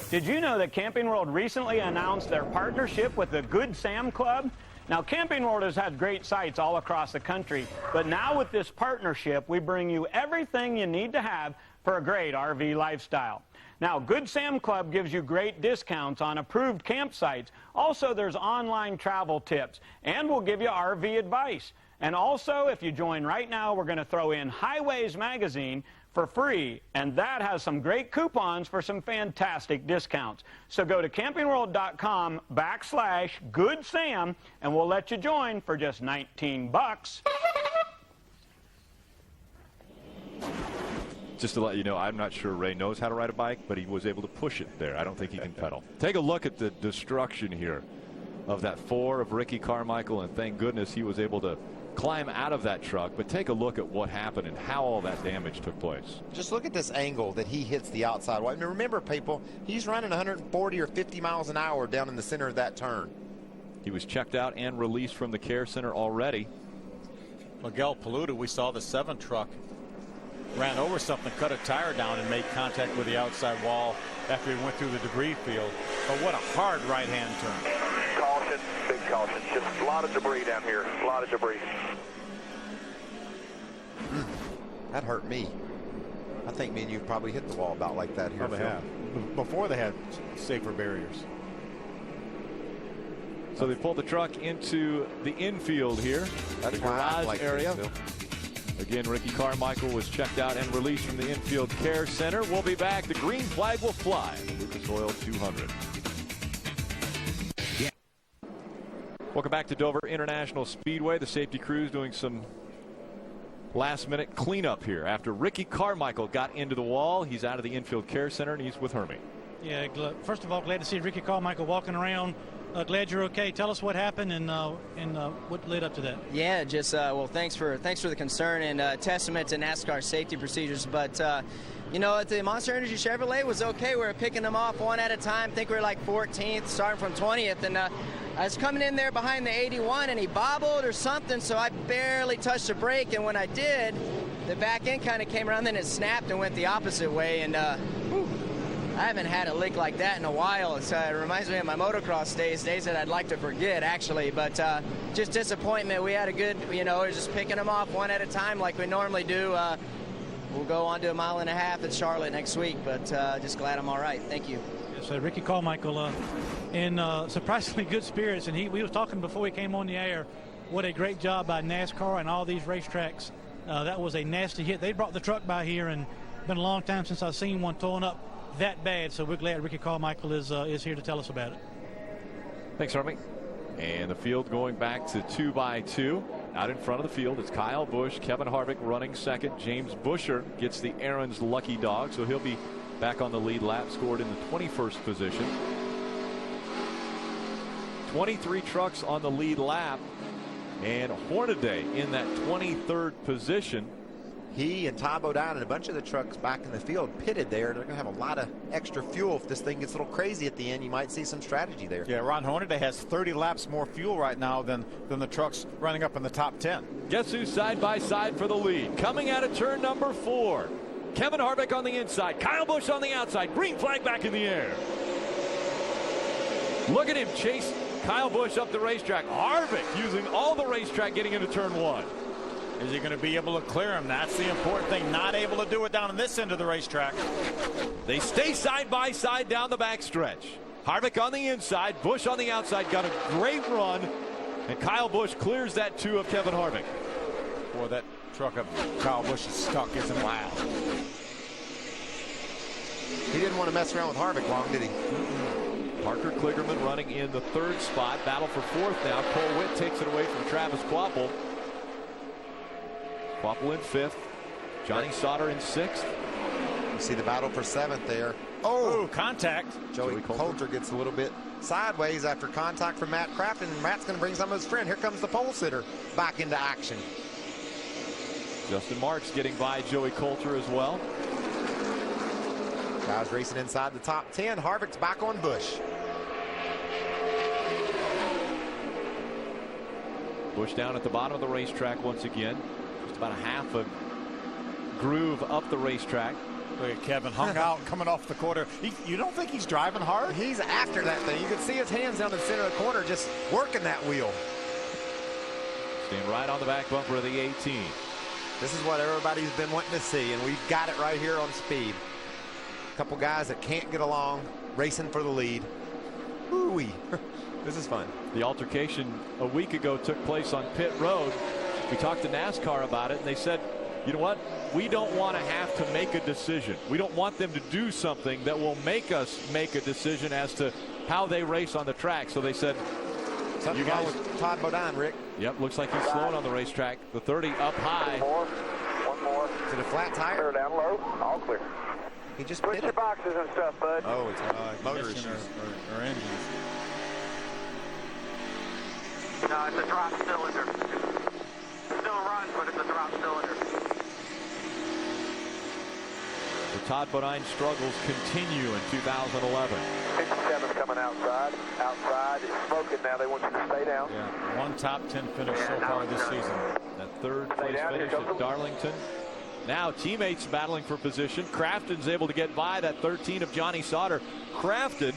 Did you know that Camping World recently announced their partnership with the Good Sam Club? Now, Camping World has had great sites all across the country, but now with this partnership, we bring you everything you need to have for a great RV lifestyle. Now, Good Sam Club gives you great discounts on approved campsites. Also, there's online travel tips, and we'll give you RV advice. And also, if you join right now, we're going to throw in Highways Magazine for free, and that has some great coupons for some fantastic discounts. So go to campingworld.com/GoodSam, and we'll let you join for just $19. Just to let you know, I'm not sure Ray knows how to ride a bike, but he was able to push it there. I don't think he can pedal. Take a look at the destruction here of that 4 of Ricky Carmichael, and thank goodness he was able to climb out of that truck. But take a look at what happened and how all that damage took place. Just look at this angle that he hits the outside wall. I mean, remember, people, he's running 140 or 50 miles an hour down in the center of that turn. He was checked out and released from the care center already. Miguel Paluda, we saw the 7 truck ran over something, cut a tire down, and made contact with the outside wall after he went through the debris field. But what a hard right-hand turn. Caution, big caution. Just a lot of debris down here, a lot of debris. That hurt me. I think me and you probably hit the wall about like that here. Probably have. Before they had safer barriers. So they pulled the truck into the infield here, That's the why I garage like area. this, Again, Ricky Carmichael was checked out and released from the infield care center. We'll be back. The green flag will fly in the Lucas Oil 200. Yeah. Welcome back to Dover International Speedway. The safety crews doing some last-minute cleanup here after Ricky Carmichael got into the wall. He's out of the infield care center, and he's with Hermie. Yeah, first of all, glad to see Ricky Carmichael walking around. Glad you're okay. Tell us what happened and what led up to that. Yeah, just well, thanks for the concern and testament to NASCAR safety procedures. But you know, the Monster Energy Chevrolet was okay. We were picking them off one at a time. I think we were like 14th, starting from 20th, and I was coming in there behind the 81, and he bobbled or something, so I barely touched the brake. And when I did, the back end kind of came around, then it snapped and went the opposite way. And I haven't had a leak like that in a while. It reminds me of my motocross days that I'd like to forget, actually. But just disappointment. We had a good, you know, we're just picking them off one at a time like we normally do. We'll go on to 1.5 miles at Charlotte next week, but just glad I'm all right. Thank you. So Ricky Carmichael in surprisingly good spirits, and we was talking before we came on the air. What a great job by NASCAR and all these racetracks. That was a nasty hit. They brought the truck by here, and it's been a long time since I've seen one torn up that bad. So we're glad Ricky Carmichael is here to tell us about it. Thanks, Hermie. And the field going back to 2x2. Out in front of the field, it's Kyle Busch, Kevin Harvick running second. James Buescher gets the Aaron's lucky dog, so he'll be back on the lead lap, scored in the 21st position. 23 trucks on the lead lap, and Hornaday in that 23rd position. He and Ty Bodine and a bunch of the trucks back in the field pitted there. They're going to have a lot of extra fuel. If this thing gets a little crazy at the end, you might see some strategy there. Yeah, Ron Hornaday has 30 laps more fuel right now than the trucks running up in the top 10. Guess who's side by side for the lead? Coming out of turn number 4. Kevin Harvick on the inside. Kyle Busch on the outside. Green flag back in the air. Look at him chase Kyle Busch up the racetrack. Harvick using all the racetrack getting into turn 1. Is he going to be able to clear him? That's the important thing. Not able to do it down on this end of the racetrack. They stay side by side down the backstretch. Harvick on the inside, Busch on the outside. Got a great run, and Kyle Busch clears that 2 of Kevin Harvick. Boy, that truck of Kyle Busch is stuck, isn't it? Wow. He didn't want to mess around with Harvick long, did he? Parker Kligerman running in the 3rd spot. Battle for 4th now. Cole Witt takes it away from Travis Kvapil. Kvapil in 5th. Johnny Sauter in 6th. You see the battle for 7th there. Oh, contact. Joey Coulter gets a little bit sideways after contact from Matt Crafton, and Matt's going to bring some of his friend. Here comes the pole sitter back into action. Justin Marks getting by Joey Coulter as well. Guys racing inside the top 10. Harvick's back on Busch. Busch down at the bottom of the racetrack once again. Just about a half a groove up the racetrack. Look at Kevin hung out coming off the quarter. You don't think he's driving hard? He's after that thing. You can see his hands down the center of the corner just working that wheel. Staying right on the back bumper of the 18. This is what everybody's been wanting to see, and we've got it right here on speed. A couple guys that can't get along, racing for the lead. Ooh-wee. This is fun. The altercation a week ago took place on pit road. We talked to NASCAR about it, and they said, you know what? We don't want to have to make a decision. We don't want them to do something that will make us make a decision as to how they race on the track. So they said, something wrong with Todd Bodine, Rick. Yep, looks like he's slowing on the racetrack. The 30 up high. One more. Is it a flat tire? Clear down low. All clear. He just push your boxes and stuff, bud. Oh, it's motor issues. Or engines. No, it's a drop cylinder. It still runs, but it's a drop cylinder. The Todd Bodine struggles continue in 2011. 57 coming outside. Outside. It's smoking now. They want you to stay down. Yeah, 1 top 10 finish so far this season. That 3rd place finish at Darlington. Now teammates battling for position. Crafton's able to get by that 13 of Johnny Sauter. Crafton,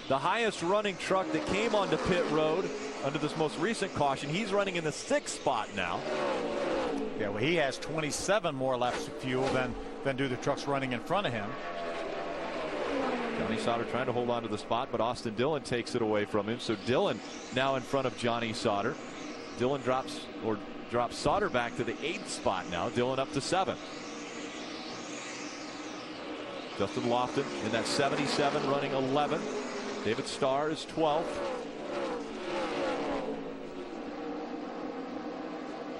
the highest running truck that came onto pit road under this most recent caution. He's running in the 6th spot now. Yeah, well, he has 27 more laps of fuel than do the trucks running in front of him. Johnny Sauter trying to hold on to the spot, but Austin Dillon takes it away from him. So Dillon now in front of Johnny Sauter. Dillon drops Sauter back to the 8th spot now. Dillon up to 7th. Justin Lofton in that 77 running 11th. David Starr is 12th.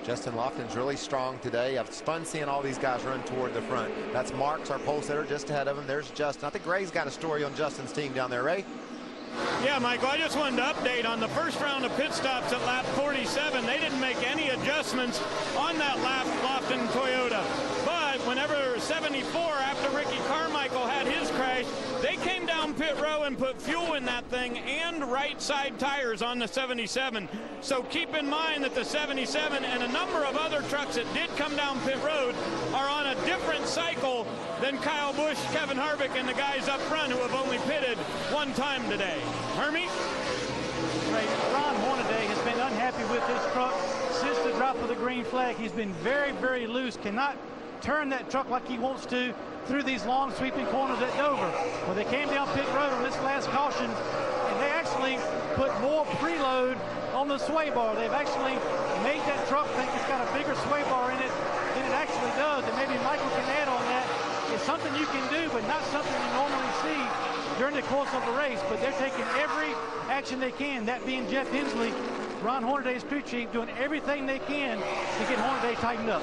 Justin Lofton's really strong today. It's fun seeing all these guys run toward the front. That's Marks, our pole sitter, just ahead of him. There's Justin. I think Ray's got a story on Justin's team down there. Ray? Yeah, Michael, I just wanted to update on the first round of pit stops at lap 47. They didn't make any adjustments on that lap, Lofton Toyota. But whenever 74, after Ricky Carmichael had his crash, they came down pit row and put fuel in that thing and right side tires on the 77. So keep in mind that the 77 and a number of other trucks that did come down pit road are on a different cycle than Kyle Busch, Kevin Harvick, and the guys up front who have only pitted 1 time today. Hermie? Right. Ron Hornaday has been unhappy with his truck since the drop of the green flag. He's been very, very loose, cannot turn that truck like he wants to through these long sweeping corners at Dover. Well, they came down pit road on this last caution, and they actually put more preload on the sway bar. They've actually made that truck think it's got a bigger sway bar in it than it actually does, and maybe Michael can add on that. It's something you can do, but not something you normally see during the course of a race. But they're taking every action they can, that being Jeff Hensley, Ron Hornaday's crew chief, doing everything they can to get Hornaday tightened up.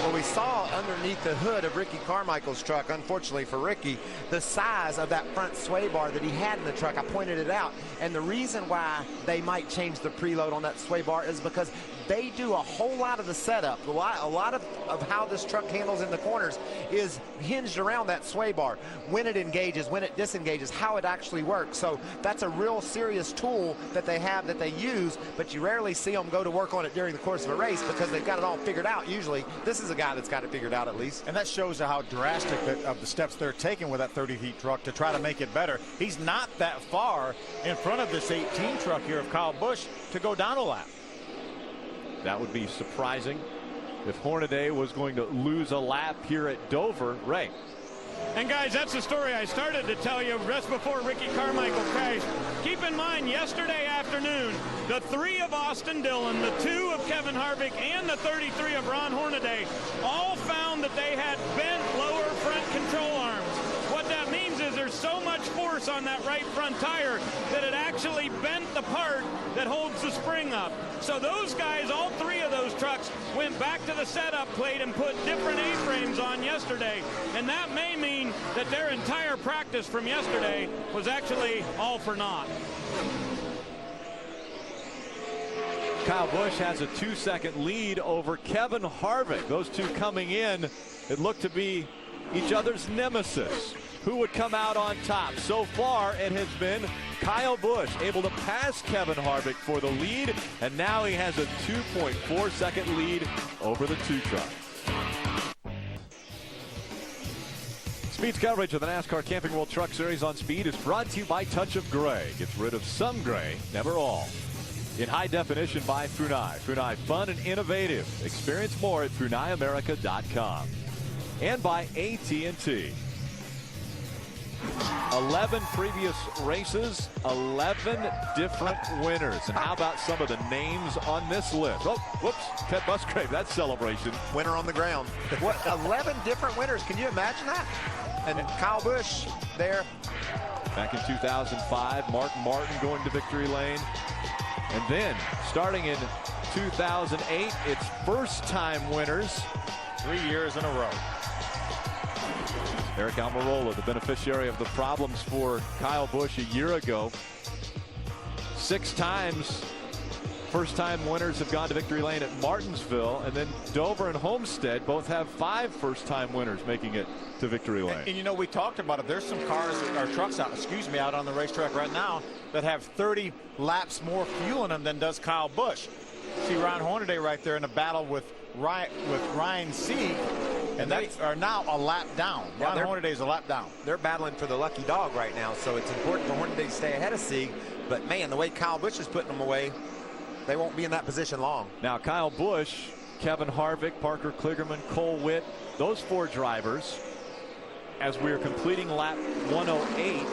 Well, we saw underneath the hood of Ricky Carmichael's truck, unfortunately for Ricky, the size of that front sway bar that he had in the truck. I pointed it out. And the reason why they might change the preload on that sway bar is because they do a whole lot of the setup. A lot of how this truck handles in the corners is hinged around that sway bar. When it engages, when it disengages, how it actually works. So that's a real serious tool that they have, that they use, but you rarely see them go to work on it during the course of a race because they've got it all figured out. Usually, this is a guy that's got it figured out at least. And that shows how drastic of the steps they're taking with that 30-heat truck to try to make it better. He's not that far in front of this 18 truck here of Kyle Busch to go down a lap. That would be surprising if Hornaday was going to lose a lap here at Dover. Ray? And guys, that's the story I started to tell you just before Ricky Carmichael crashed. Keep in mind, yesterday afternoon, the 3 of Austin Dillon, the 2 of Kevin Harvick, and the 33 of Ron Hornaday all found that they had bent lower front control arms. What that means is there's so much force on that right front tire that it actually bent the part that holds the spring up. So those guys, all 3 of those trucks, went back to the setup plate and put different A-frames on yesterday. And that may mean that their entire practice from yesterday was actually all for naught. Kyle Busch has a 2-second lead over Kevin Harvick. Those two coming in, it looked to be each other's nemesis. Who would come out on top? So far, it has been Kyle Busch able to pass Kevin Harvick for the lead, and now he has a 2.4-second lead over the 2 truck. Speed's coverage of the NASCAR Camping World Truck Series on Speed is brought to you by Touch of Gray. Gets rid of some gray, never all. In high definition by Funai. Funai, fun and innovative. Experience more at FunaiAmerica.com. And by AT&T. 11 previous races, 11 different winners. And how about some of the names on this list? Oh, whoops, Ted Musgrave, that celebration. Winner on the ground. What, 11 different winners? Can you imagine that? And Kyle Busch there. Back in 2005, Mark Martin going to victory lane. And then, starting in 2008, it's first-time winners. 3 years in a row. Eric Almirola, the beneficiary of the problems for Kyle Busch a year ago. 6 times first-time winners have gone to victory lane at Martinsville, and then Dover and Homestead both have 5 first-time winners making it to victory lane. And you know, we talked about it. There's some cars or trucks out, out on the racetrack right now that have 30 laps more fuel in them than does Kyle Busch. See Ron Hornaday right there in a battle with Ryan Sieg. And they are now a lap down. Yeah, Ron Hornaday is a lap down. They're battling for the lucky dog right now, so it's important for Hornaday to stay ahead of Sieg. But, man, the way Kyle Busch is putting them away, they won't be in that position long. Now, Kyle Busch, Kevin Harvick, Parker Kligerman, Cole Witt, those 4 drivers, as we're completing lap 108,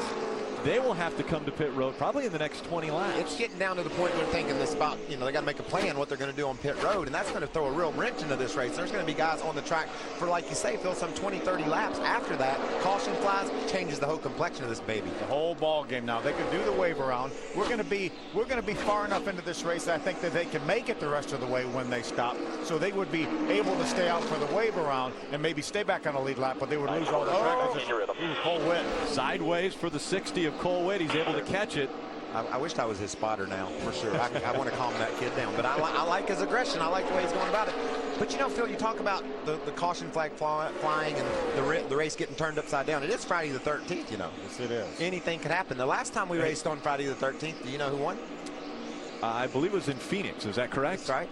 they will have to come to pit road probably in the next 20 laps. It's getting down to the point where thinking this about, they got to make a plan what they're going to do on pit road, and that's going to throw a real wrench into this race. There's going to be guys on the track for, like you say, Phil, some 20, 30 laps. After that, caution flies, changes the whole complexion of this baby. The whole ball game now. They can do the wave around. We're going to be far enough into this race, I think, that they can make it the rest of the way when they stop. So they would be able to stay out for the wave around and maybe stay back on the lead lap, but they would lose all the track. Cole Witt. Sideways for the 60 of Cole Witt. He's able to catch it. I wished I was his spotter now, for sure. I want to calm that kid down. But I like his aggression. I like the way he's going about it. But, Phil, you talk about the caution flag flying and the race getting turned upside down. It is Friday the 13th, Yes, it is. Anything could happen. The last time we raced on Friday the 13th, do you know who won? I believe it was in Phoenix. Is that correct? That's right.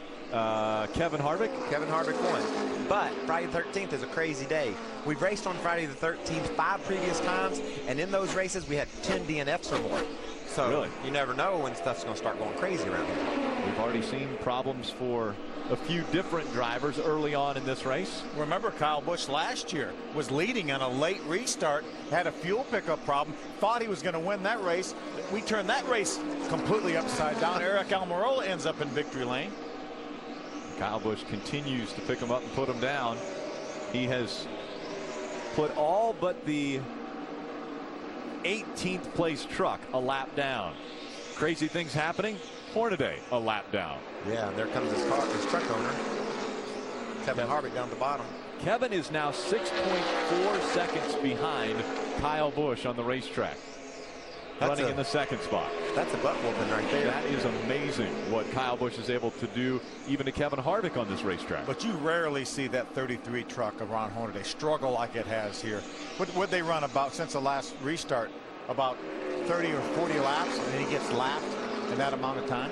Kevin Harvick? Kevin Harvick won. But Friday the 13th is a crazy day. We've raced on Friday the 13th 5 previous times, and in those races we had 10 DNFs or more. So really? You never know when stuff's going to start going crazy around here. We've already seen problems for a few different drivers early on in this race. Remember, Kyle Busch last year was leading on a late restart, had a fuel pickup problem, thought he was going to win that race. We turned that race completely upside down. Eric Almirola ends up in victory lane. Kyle Busch continues to pick him up and put him down. He has put all but the 18th place truck a lap down. Crazy things happening. Hornaday a lap down. Yeah, and there comes his truck owner, Kevin Harvick, down the bottom. Kevin is now 6.4 seconds behind Kyle Busch on the racetrack. Running in the 2nd spot. That's a butt whooping right there. That is amazing what Kyle Busch is able to do, even to Kevin Harvick on this racetrack. But you rarely see that 33 truck of Ron Hornaday struggle like it has here. What they run about since the last restart? About 30 or 40 laps, and then he gets lapped in that amount of time.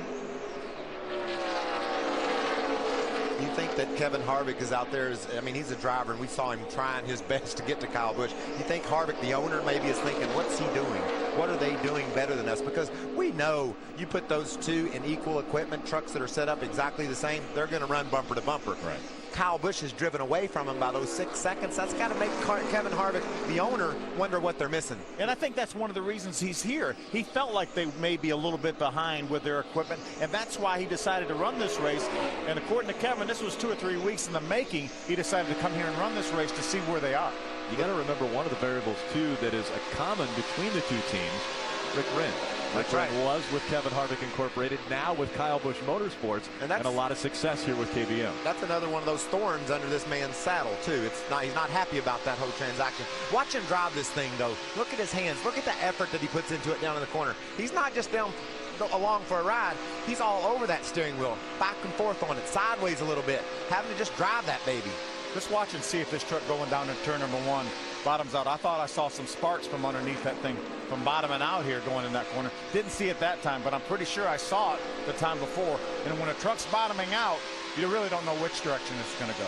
You think that Kevin Harvick is out there? He's a driver, and we saw him trying his best to get to Kyle Busch. You think Harvick, the owner, maybe is thinking, what's he doing? What are they doing better than us? Because we know you put those 2 in equal equipment, trucks that are set up exactly the same, they're going to run bumper to bumper. Right. Kyle Busch is driven away from him by those 6 seconds. That's got to make Kevin Harvick, the owner, wonder what they're missing. And I think that's one of the reasons he's here. He felt like they may be a little bit behind with their equipment, and that's why he decided to run this race. And according to Kevin, this was 2 or 3 weeks in the making. He decided to come here and run this race to see where they are. You got to remember one of the variables, too, that is a common between the two teams, Rick Rinn. Rick Rinn was with Kevin Harvick Incorporated, now with Kyle Busch Motorsports, and a lot of success here with KBM. That's another one of those thorns under this man's saddle, too. He's not happy about that whole transaction. Watch him drive this thing, though. Look at his hands. Look at the effort that he puts into it down in the corner. He's not just down along for a ride. He's all over that steering wheel, back and forth on it, sideways a little bit, having to just drive that baby. Just watch and see if this truck going down in turn number 1 bottoms out. I thought I saw some sparks from underneath that thing from bottoming out here going in that corner. Didn't see it that time, but I'm pretty sure I saw it the time before. And when a truck's bottoming out, you really don't know which direction it's going to go.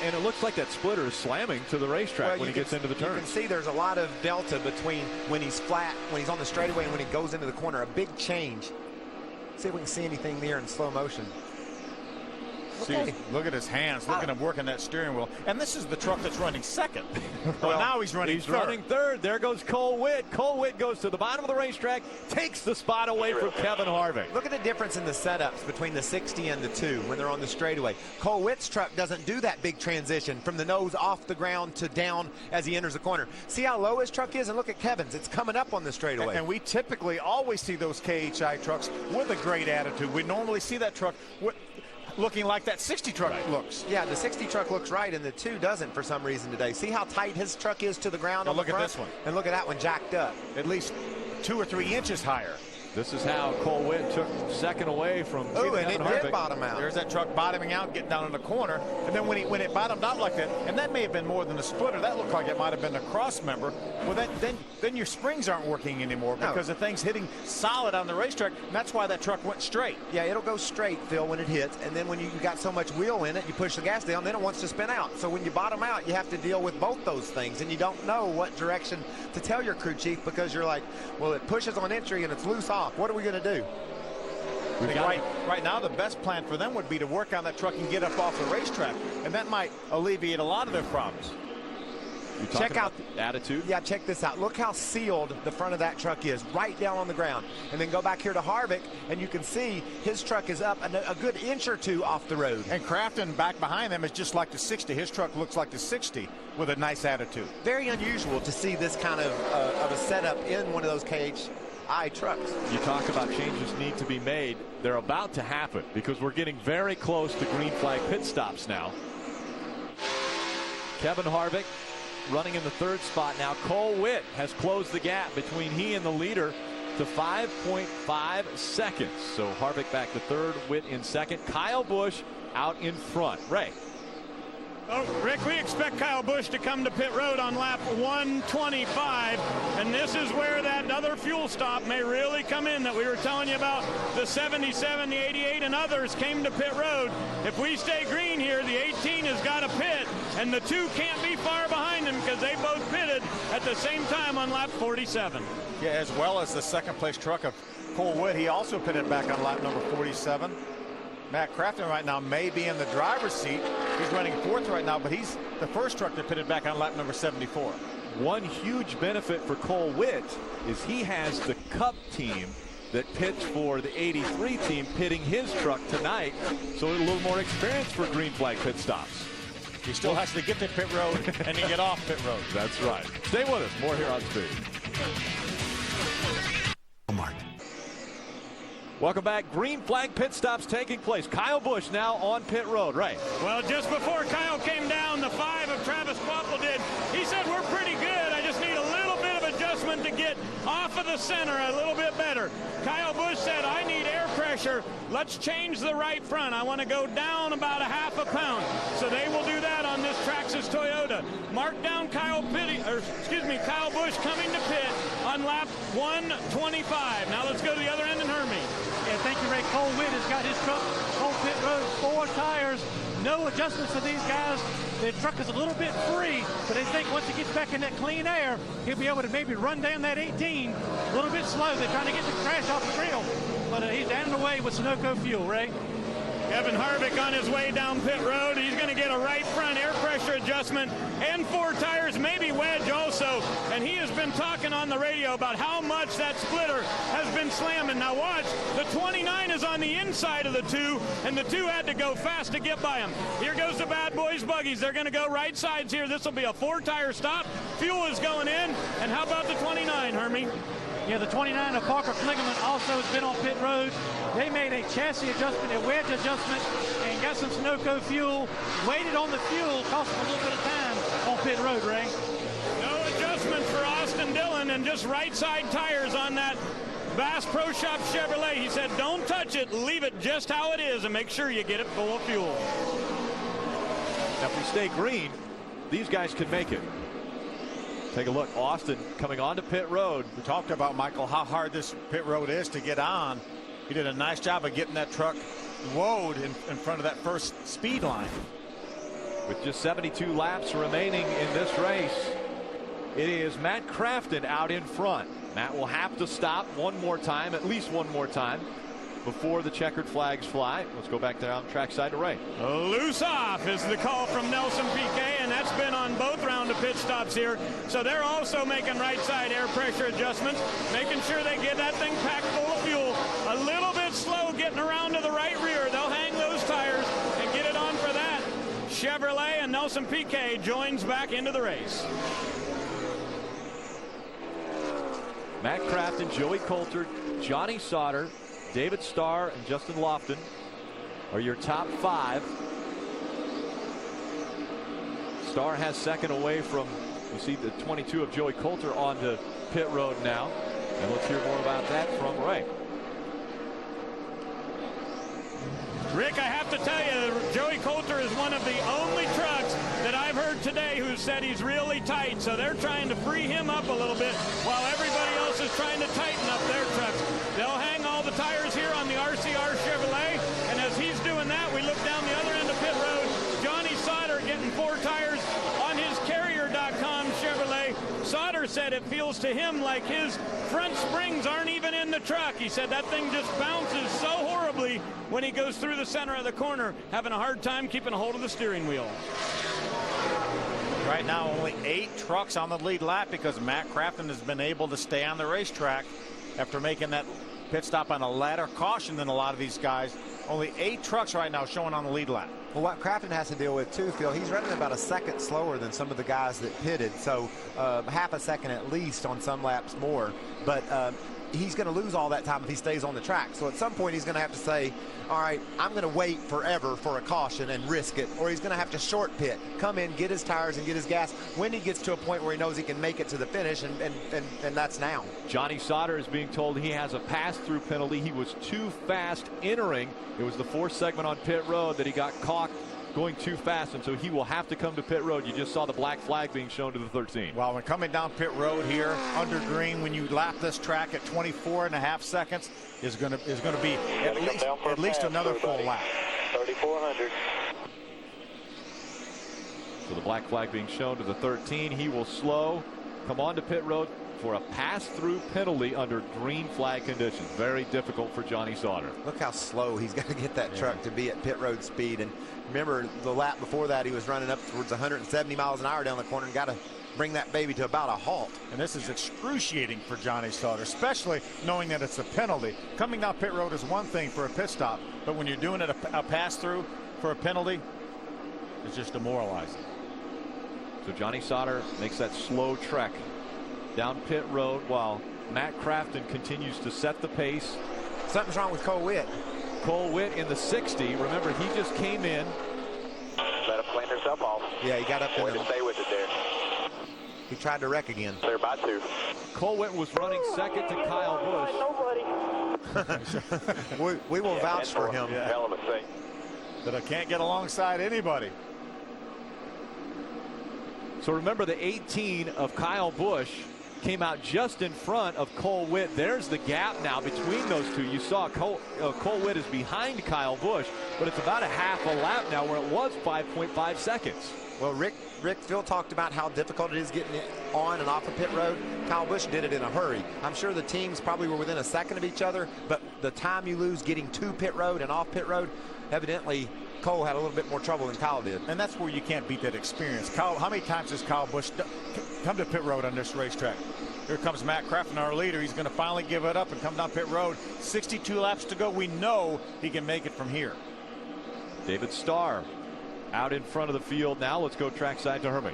And it looks like that splitter is slamming to the racetrack when he gets into the turn. You can see there's a lot of delta between when he's flat, when he's on the straightaway, and when he goes into the corner. A big change. See if we can see anything there in slow motion. See, look at his hands. Look at him working that steering wheel. And this is the truck that's running second. Well, now he's running third. There goes Cole Witt. Cole Witt goes to the bottom of the racetrack, takes the spot away from Kevin Harvick. Look at the difference in the setups between the 60 and the 2 when they're on the straightaway. Cole Witt's truck doesn't do that big transition from the nose off the ground to down as he enters the corner. See how low his truck is? And look at Kevin's. It's coming up on the straightaway. And we typically always see those KHI trucks with a great attitude. We normally see that truck looking like that 60 truck looks. Yeah, the 60 truck looks right, and the 2 doesn't for some reason today. See how tight his truck is to the ground on the front? Look at this one. And look at that one jacked up. At least 2 or 3 inches higher. This is how Cole Witt took second away from Kevin Harvick. And it did bottom out. There's that truck bottoming out, getting down in the corner. And then when it bottomed out like that, and that may have been more than a splitter. That looked like it might have been a cross member. Well, then your springs aren't working anymore because the thing's hitting solid on the racetrack. And that's why that truck went straight. Yeah, it'll go straight, Phil, when it hits. And then when you got so much wheel in it, you push the gas down, then it wants to spin out. So when you bottom out, you have to deal with both those things. And you don't know what direction to tell your crew chief because you're like, well, it pushes on entry and it's loose off. What are we going to do? Right now, the best plan for them would be to work on that truck and get up off the racetrack, and that might alleviate a lot of their problems. Check out the attitude. Yeah, check this out. Look how sealed the front of that truck is, right down on the ground. And then go back here to Harvick, and you can see his truck is up a good inch or 2 off the road. And Crafton back behind them is just like the 60. His truck looks like the 60 with a nice attitude. Very unusual to see this kind of a setup in one of those KHI trucks. You talk about changes need to be made. They're about to happen because we're getting very close to green flag pit stops now. Kevin Harvick running in the 3rd spot now. Cole Witt has closed the gap between he and the leader to 5.5 seconds. So Harvick back to 3rd, Witt in 2nd. Kyle Busch out in front. Ray. Oh, Rick, we expect Kyle Busch to come to pit road on lap 125, and this is where that other fuel stop may really come in that we were telling you about. The 77, the 88, and others came to pit road. If we stay green here, the 18 has got to pit, and the 2 can't be far behind them because they both pitted at the same time on lap 47. Yeah, as well as the 2nd place truck of Cole Witt. He also pitted back on lap number 47. Matt Crafton right now may be in the driver's seat. He's running 4th right now, but he's the first truck that pitted back on lap number 74. One huge benefit for Cole Witt is he has the Cup team that pits for the 83 team pitting his truck tonight, so a little more experience for green flag pit stops. He still has to get to pit road and then get off pit road. That's right. Stay with us. More here on Speed. Welcome back. Green flag pit stops taking place. Kyle Busch now on pit road. Right. Well, just before Kyle came down, the 5 of Travis Kvapil did. He said, we're pretty good. I just need a little bit of adjustment to get off of the center a little bit better. Kyle Busch said, I need air pressure. Let's change the right front. I want to go down about a half a pound. So they will do that on this Traxxas Toyota. Mark down Kyle Busch coming to pit on lap 125. Now let's go to the other end and Hermie. Yeah, thank you, Ray. Cole Witt has got his truck on pit road, 4 tires, no adjustments for these guys. The truck is a little bit free, but they think once he gets back in that clean air, he'll be able to maybe run down that 18 a little bit slow. They're trying to get the crash off the grill, but he's down and away with Sunoco fuel, Ray. Kevin Harvick on his way down pit road. He's going to get a right front air pressure adjustment and 4 tires, maybe wedge also. And he has been talking on the radio about how much that splitter has been slamming. Now watch, the 29 is on the inside of the 2, and the 2 had to go fast to get by him. Here goes the Bad Boys buggies. They're going to go right sides here. This will be a 4-tire stop. Fuel is going in. And how about the 29, Hermie? Yeah, the 29 of Parker Flingerman also has been on pit road. They made a chassis adjustment, a wedge adjustment, and got some Sunoco fuel. Waited on the fuel, cost them a little bit of time on pit road, Ray. No adjustment for Austin Dillon, and just right side tires on that Bass Pro Shop Chevrolet. He said, don't touch it, leave it just how it is, and make sure you get it full of fuel. Now, if we stay green, these guys can make it. Take a look. Austin coming onto pit road. We talked about, Michael, how hard this pit road is to get on. He did a nice job of getting that truck woed in front of that first speed line. With just 72 laps remaining in this race, it is Matt Crafton out in front. Matt will have to stop one more time, at least one more time, before the checkered flags fly. Let's go back down trackside to Ray. Loose off is the call from Nelson Piquet, and that's been on both round of pit stops here. So they're also making right side air pressure adjustments, making sure they get that thing packed full of fuel. A little bit slow getting around to the right rear. They'll hang those tires and get it on for that. Chevrolet, and Nelson Piquet joins back into the race. Matt Crafton, Joey Coulter, Johnny Sauter, David Starr, and Justin Lofton are your top 5. Starr has second away from, you see the 22 of Joey Coulter onto pit road now. And let's hear more about that from Ray. Rick, I have to tell you, Joey Coulter is one of the only trucks that I've heard today who said he's really tight. So they're trying to free him up a little bit while everybody else is trying to tighten up their trucks. They'll hang all the tires here on the RCR Chevrolet. And as he's doing that, we look down the other end of pit road. Johnny Sauter getting 4 tires on his Carrier.com Chevrolet. Sauter said it feels to him like his front springs aren't even in the truck. He said that thing just bounces so horribly when he goes through the center of the corner, having a hard time keeping a hold of the steering wheel. Right now, only 8 trucks on the lead lap because Matt Crafton has been able to stay on the racetrack after making that pit stop on a later caution than a lot of these guys. Only 8 trucks right now showing on the lead lap. Well, what Crafton has to deal with too, Phil, he's running about a second slower than some of the guys that pitted, so half a second at least on some laps more. But he's going to lose all that time if he stays on the track. So at some point he's going to have to say, all right, I'm going to wait forever for a caution and risk it, or he's going to have to short pit, come in, get his tires and get his gas when he gets to a point where he knows he can make it to the finish, and that's now. Johnny Sauter is being told he has a pass-through penalty. He was too fast entering. It was the 4th segment on pit road that he got caught going too fast, and so he will have to come to pit road. You just saw the black flag being shown to the 13. Well, when coming down pit road here under green, when you lap this track at 24.5 seconds, is going to be at least another full lap. 3,400. So the black flag being shown to the 13. He will slow, come on to pit road for a pass-through penalty under green flag conditions. Very difficult for Johnny Sauter. Look how slow he's got to get that truck to be at pit road speed. And remember, the lap before that, he was running up towards 170 miles an hour down the corner and got to bring that baby to about a halt. And this is excruciating for Johnny Sauter, especially knowing that it's a penalty. Coming down pit road is one thing for a pit stop, but when you're doing it a pass-through for a penalty, it's just demoralizing. So Johnny Sauter makes that slow trek down pit road while Matt Crafton continues to set the pace. Something's wrong with Cole Witt. Cole Witt in the 60. Remember, he just came in. Let him clean himself off. Yeah, he got up Boy, in to stay with it there. He tried to wreck again. They're about to. Cole Witt was running second to Kyle Busch. we will vouch for him. Yeah. Hell of a thing. But I can't get alongside anybody. So remember, the 18 of Kyle Busch came out just in front of Cole Witt. There's the gap now between those two. You saw Cole Witt is behind Kyle Busch, but it's about a half a lap now where it was 5.5 seconds. Well, Rick Phil talked about how difficult it is getting it on and off of pit road. Kyle Busch did it in a hurry. I'm sure the teams probably were within a second of each other, but the time you lose getting to pit road and off pit road, evidently Cole had a little bit more trouble than Kyle did. And that's where you can't beat that experience. Kyle, how many times has Kyle Busch come to pit road on this racetrack? Here comes Matt Crafton, our leader. He's going to finally give it up and come down pit road. 62 laps to go. We know he can make it from here. David Starr out in front of the field now. Let's go trackside to Hermie.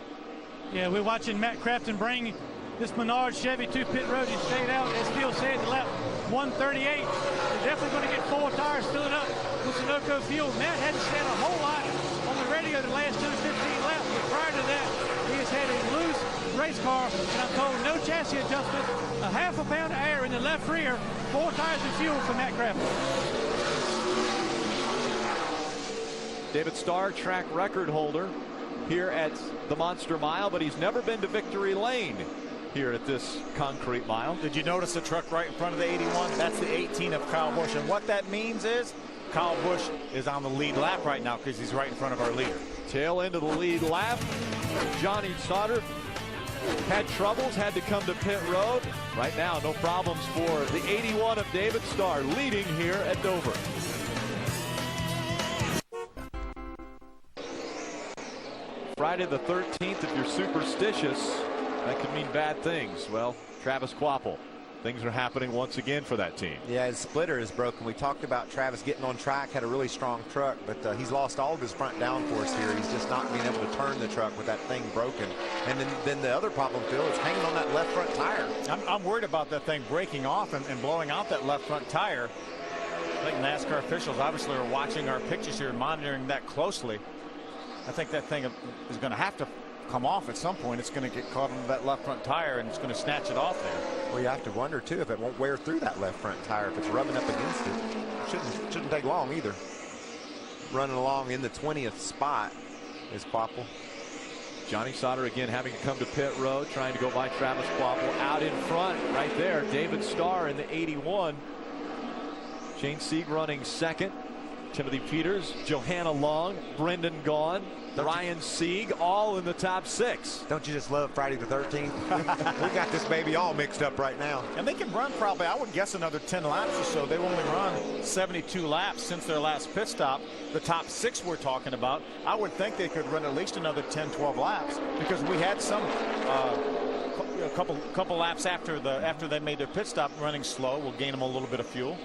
Yeah, we're watching Matt Crafton bring this Menard Chevy to pit road. He stayed out, as Phil said, at lap 138. They're definitely going to get 4 tires, fill it up with Sunoco fuel. Matt hadn't said a whole lot on the radio the last 2 to 15 laps, but prior to that, he has had a loose race car, and I'm told no chassis adjustment, a half a pound of air in the left rear, 4 tires of fuel for Matt Crafton. David Starr, track record holder here at the Monster Mile, but he's never been to victory lane here at this concrete mile. Did you notice the truck right in front of the 81? That's the 18 of Kyle Busch, and what that means is Kyle Busch is on the lead lap right now because he's right in front of our leader. Tail end of the lead lap. Johnny Sauter had troubles, had to come to pit road. Right now, no problems for the 81 of David Starr, leading here at Dover. Friday the 13th, if you're superstitious, that could mean bad things. Well, Travis Kvapil, things are happening once again for that team. Yeah, his splitter is broken. We talked about Travis getting on track, had a really strong truck, but he's lost all of his front downforce here. He's just not being able to turn the truck with that thing broken. And then the other problem, Phil, is hanging on that left front tire. I'm worried about that thing breaking off and blowing out that left front tire. I think NASCAR officials obviously are watching our pictures here and monitoring that closely. I think that thing is going to have to come off at some point. It's going to get caught on that left front tire and it's going to snatch it off there. Well, you have to wonder too if it won't wear through that left front tire if it's rubbing up against it. Shouldn't take long either. Running along in the 20th spot is Kvapil. Johnny Sauter again having to come to pit road, trying to go by Travis Kvapil. Out in front right there, David Starr in the 81. Shane Sieg running second. Timothy Peters, Johanna Long, Brendan Gaughan, Ryan Sieg, all in the top 6. Don't you just love Friday the 13th? We got this baby all mixed up right now. And they can run probably, I would guess, another 10 laps or so. They've only run 72 laps since their last pit stop. The top 6 we're talking about, I would think they could run at least another 10, 12 laps because we had some a couple laps after they made their pit stop running slow. We'll gain them a little bit of fuel.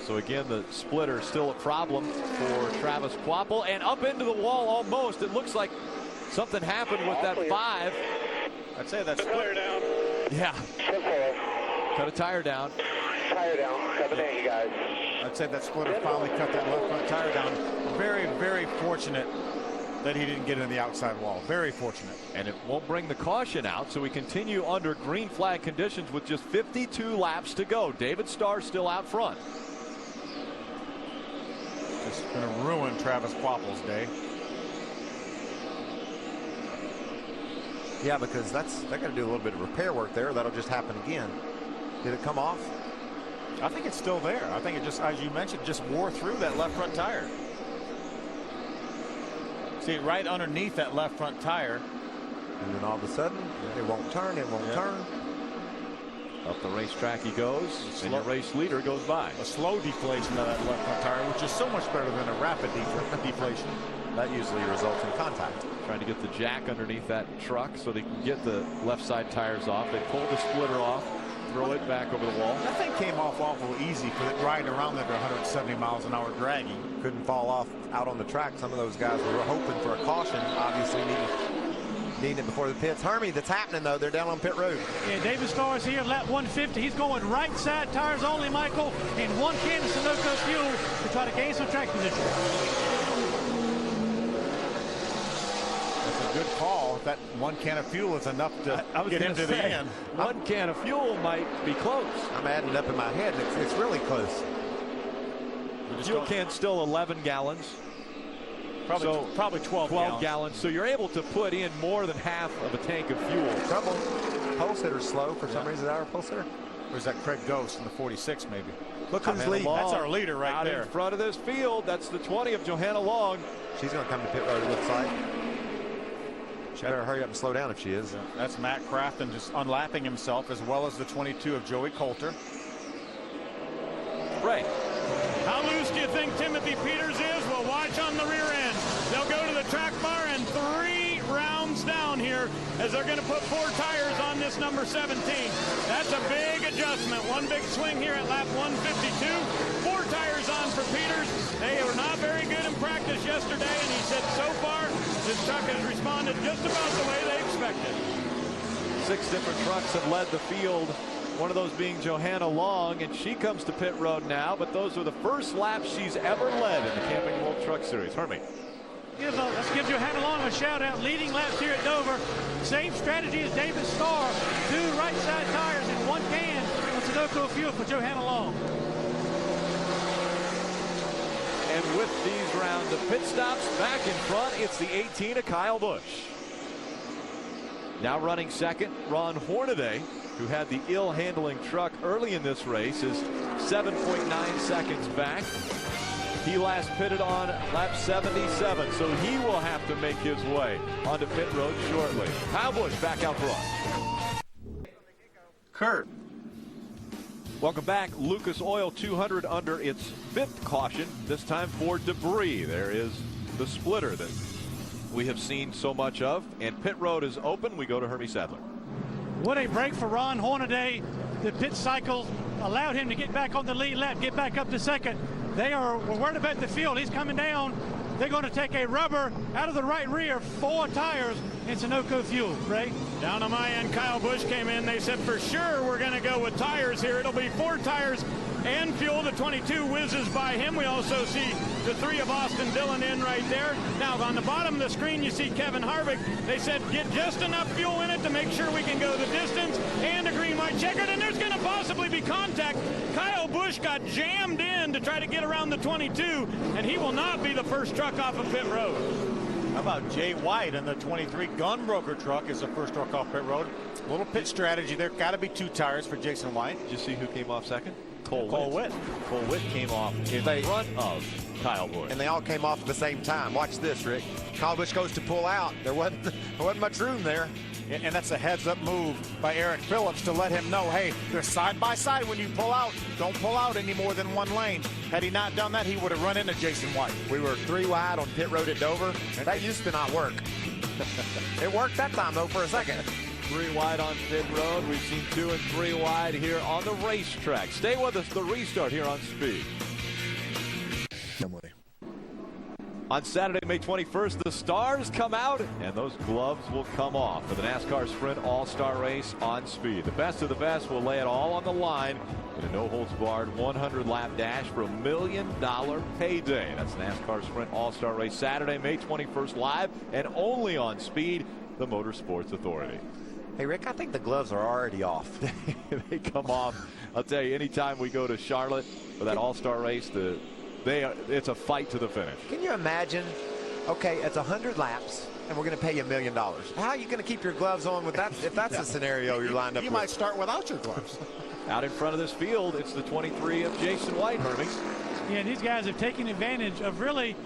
So again, the splitter still a problem for Travis Kvapil, and up into the wall almost. It looks like something happened with that 5. I'd say that's splitter down. Yeah. Cut a tire down. Tire down. 7A, you guys. I'd say that splitter finally cut that left front tire down. Very, very fortunate that he didn't get in the outside wall. Very fortunate. And it won't bring the caution out, so we continue under green flag conditions with just 52 laps to go. David Starr still out front. It's going to ruin Travis Kvapil's day. Yeah, because they got to do a little bit of repair work there. That'll just happen again. Did it come off? I think it's still there. I think it just, as you mentioned, just wore through that left front tire. See, right underneath that left front tire. And then all of a sudden, it won't turn. It won't turn. Up the racetrack he goes, and your race leader goes by. A slow deflation of that left front tire, which is so much better than a rapid deflation. That usually results in contact. Trying to get the jack underneath that truck so they can get the left side tires off. They pull the splitter off, throw it back over the wall. That thing came off awful easy for it riding around there at 170 miles an hour dragging. Couldn't fall off out on the track. Some of those guys were hoping for a caution, obviously needing it before the pits. Hermie, that's happening though. They're down on pit road. Yeah, David Starr is here, lap 150. He's going right side tires only, Michael, and 1 can of Sunoco fuel to try to gain some track position. That's a good call. That 1 can of fuel is enough to get him to the end. 1 can of fuel might be close. I'm adding it up in my head. It's really close. Fuel can's still 11 gallons. Probably 12 gallons. So you're able to put in more than half of a tank of fuel. Trouble. Pulse hitter's slow for some reason. Is that our pulse hitter? Or is that Craig Ghost in the 46 maybe? Look who's leading. That's our leader right out there. in front of this field. That's the 20 of Johanna Long. She's going to come to pit road, it looks like. She better hurry up and slow down if she is. Yeah, that's Matt Crafton just unlapping himself, as well as the 22 of Joey Coulter. Ray. How loose do you think Timothy Peters is? Well, watch on the rear end. They'll go to the track bar and 3 rounds down here as they're going to put 4 tires on this number 17. That's a big adjustment. One big swing here at lap 152. 4 tires on for Peters. They were not very good in practice yesterday, and he said so far this truck has responded just about the way they expected. 6 different trucks have led the field. One of those being Johanna Long, and she comes to pit road now, but those are the first laps she's ever led in the Camping World Truck Series. Hermie. Let's give Johanna Long a shout out. Leading laps here at Dover. Same strategy as David Starr. 2 right side tires in 1 can of Sunoco fuel for Johanna Long. And with these rounds of pit stops back in front, it's the 18 of Kyle Busch. Now running second, Ron Hornaday, who had the ill-handling truck early in this race, is 7.9 seconds back. He last pitted on lap 77, so he will have to make his way onto pit road shortly. Kyle Busch back out front. Kurt. Welcome back. Lucas Oil 200 under its 5th caution, this time for debris. There is the splitter that we have seen so much of, and pit road is open. We go to Hermie Sadler. What a break for Ron Hornaday. The pit cycle allowed him to get back on the lead lap, get back up to second. They were worried about the field. He's coming down. They're going to take a rubber out of the right rear, 4 tires in Sunoco fuel. Ray? Down on my end, Kyle Busch came in. They said for sure we're going to go with tires here. It'll be 4 tires and fuel. The 22 whizzes by him. We also see the 3 of Austin Dillon in right there. Now on the bottom of the screen you see Kevin Harvick. They said get just enough fuel in it to make sure we can go the distance, and a green white checkered, and there's going to possibly be contact. Kyle Busch got jammed in to try to get around the 22, and he will not be the first truck off of pit road. How about Jay White in the 23 Gunbroker truck is the first truck off pit road. A little pit strategy there. Got to be 2 tires for Jason White. Did you see who came off second? Cole Whitt. Cole Whitt came off in front of Kyle Busch. And they all came off at the same time. Watch this, Rick. Kyle Busch goes to pull out. There wasn't much room there. And that's a heads-up move by Eric Phillips to let him know, hey, they're side by side when you pull out. Don't pull out any more than 1 lane. Had he not done that, he would have run into Jason White. We were 3 wide on pit road at Dover, and that used to not work. It worked that time, though, for a second. 3 wide on pit road. We've seen 2 and 3 wide here on the racetrack. Stay with us. The restart here on Speed. On Saturday, May 21st, the stars come out, and those gloves will come off for the NASCAR Sprint All-Star Race on Speed. The best of the best will lay it all on the line in a no-holds-barred 100-lap dash for $1 million payday. That's NASCAR Sprint All-Star Race Saturday, May 21st, live and only on Speed, the Motorsports Authority. Hey, Rick, I think the gloves are already off. They come off. I'll tell you, anytime we go to Charlotte for that All-Star Race, it's a fight to the finish. Can you imagine? Okay, it's 100 laps, and we're going to pay you $1 million. How are you going to keep your gloves on with that? If that's the scenario you're lined up with, you might start without your gloves. Out in front of this field, it's the 23 of Jason White, Hermie. Yeah, and these guys have taken advantage of really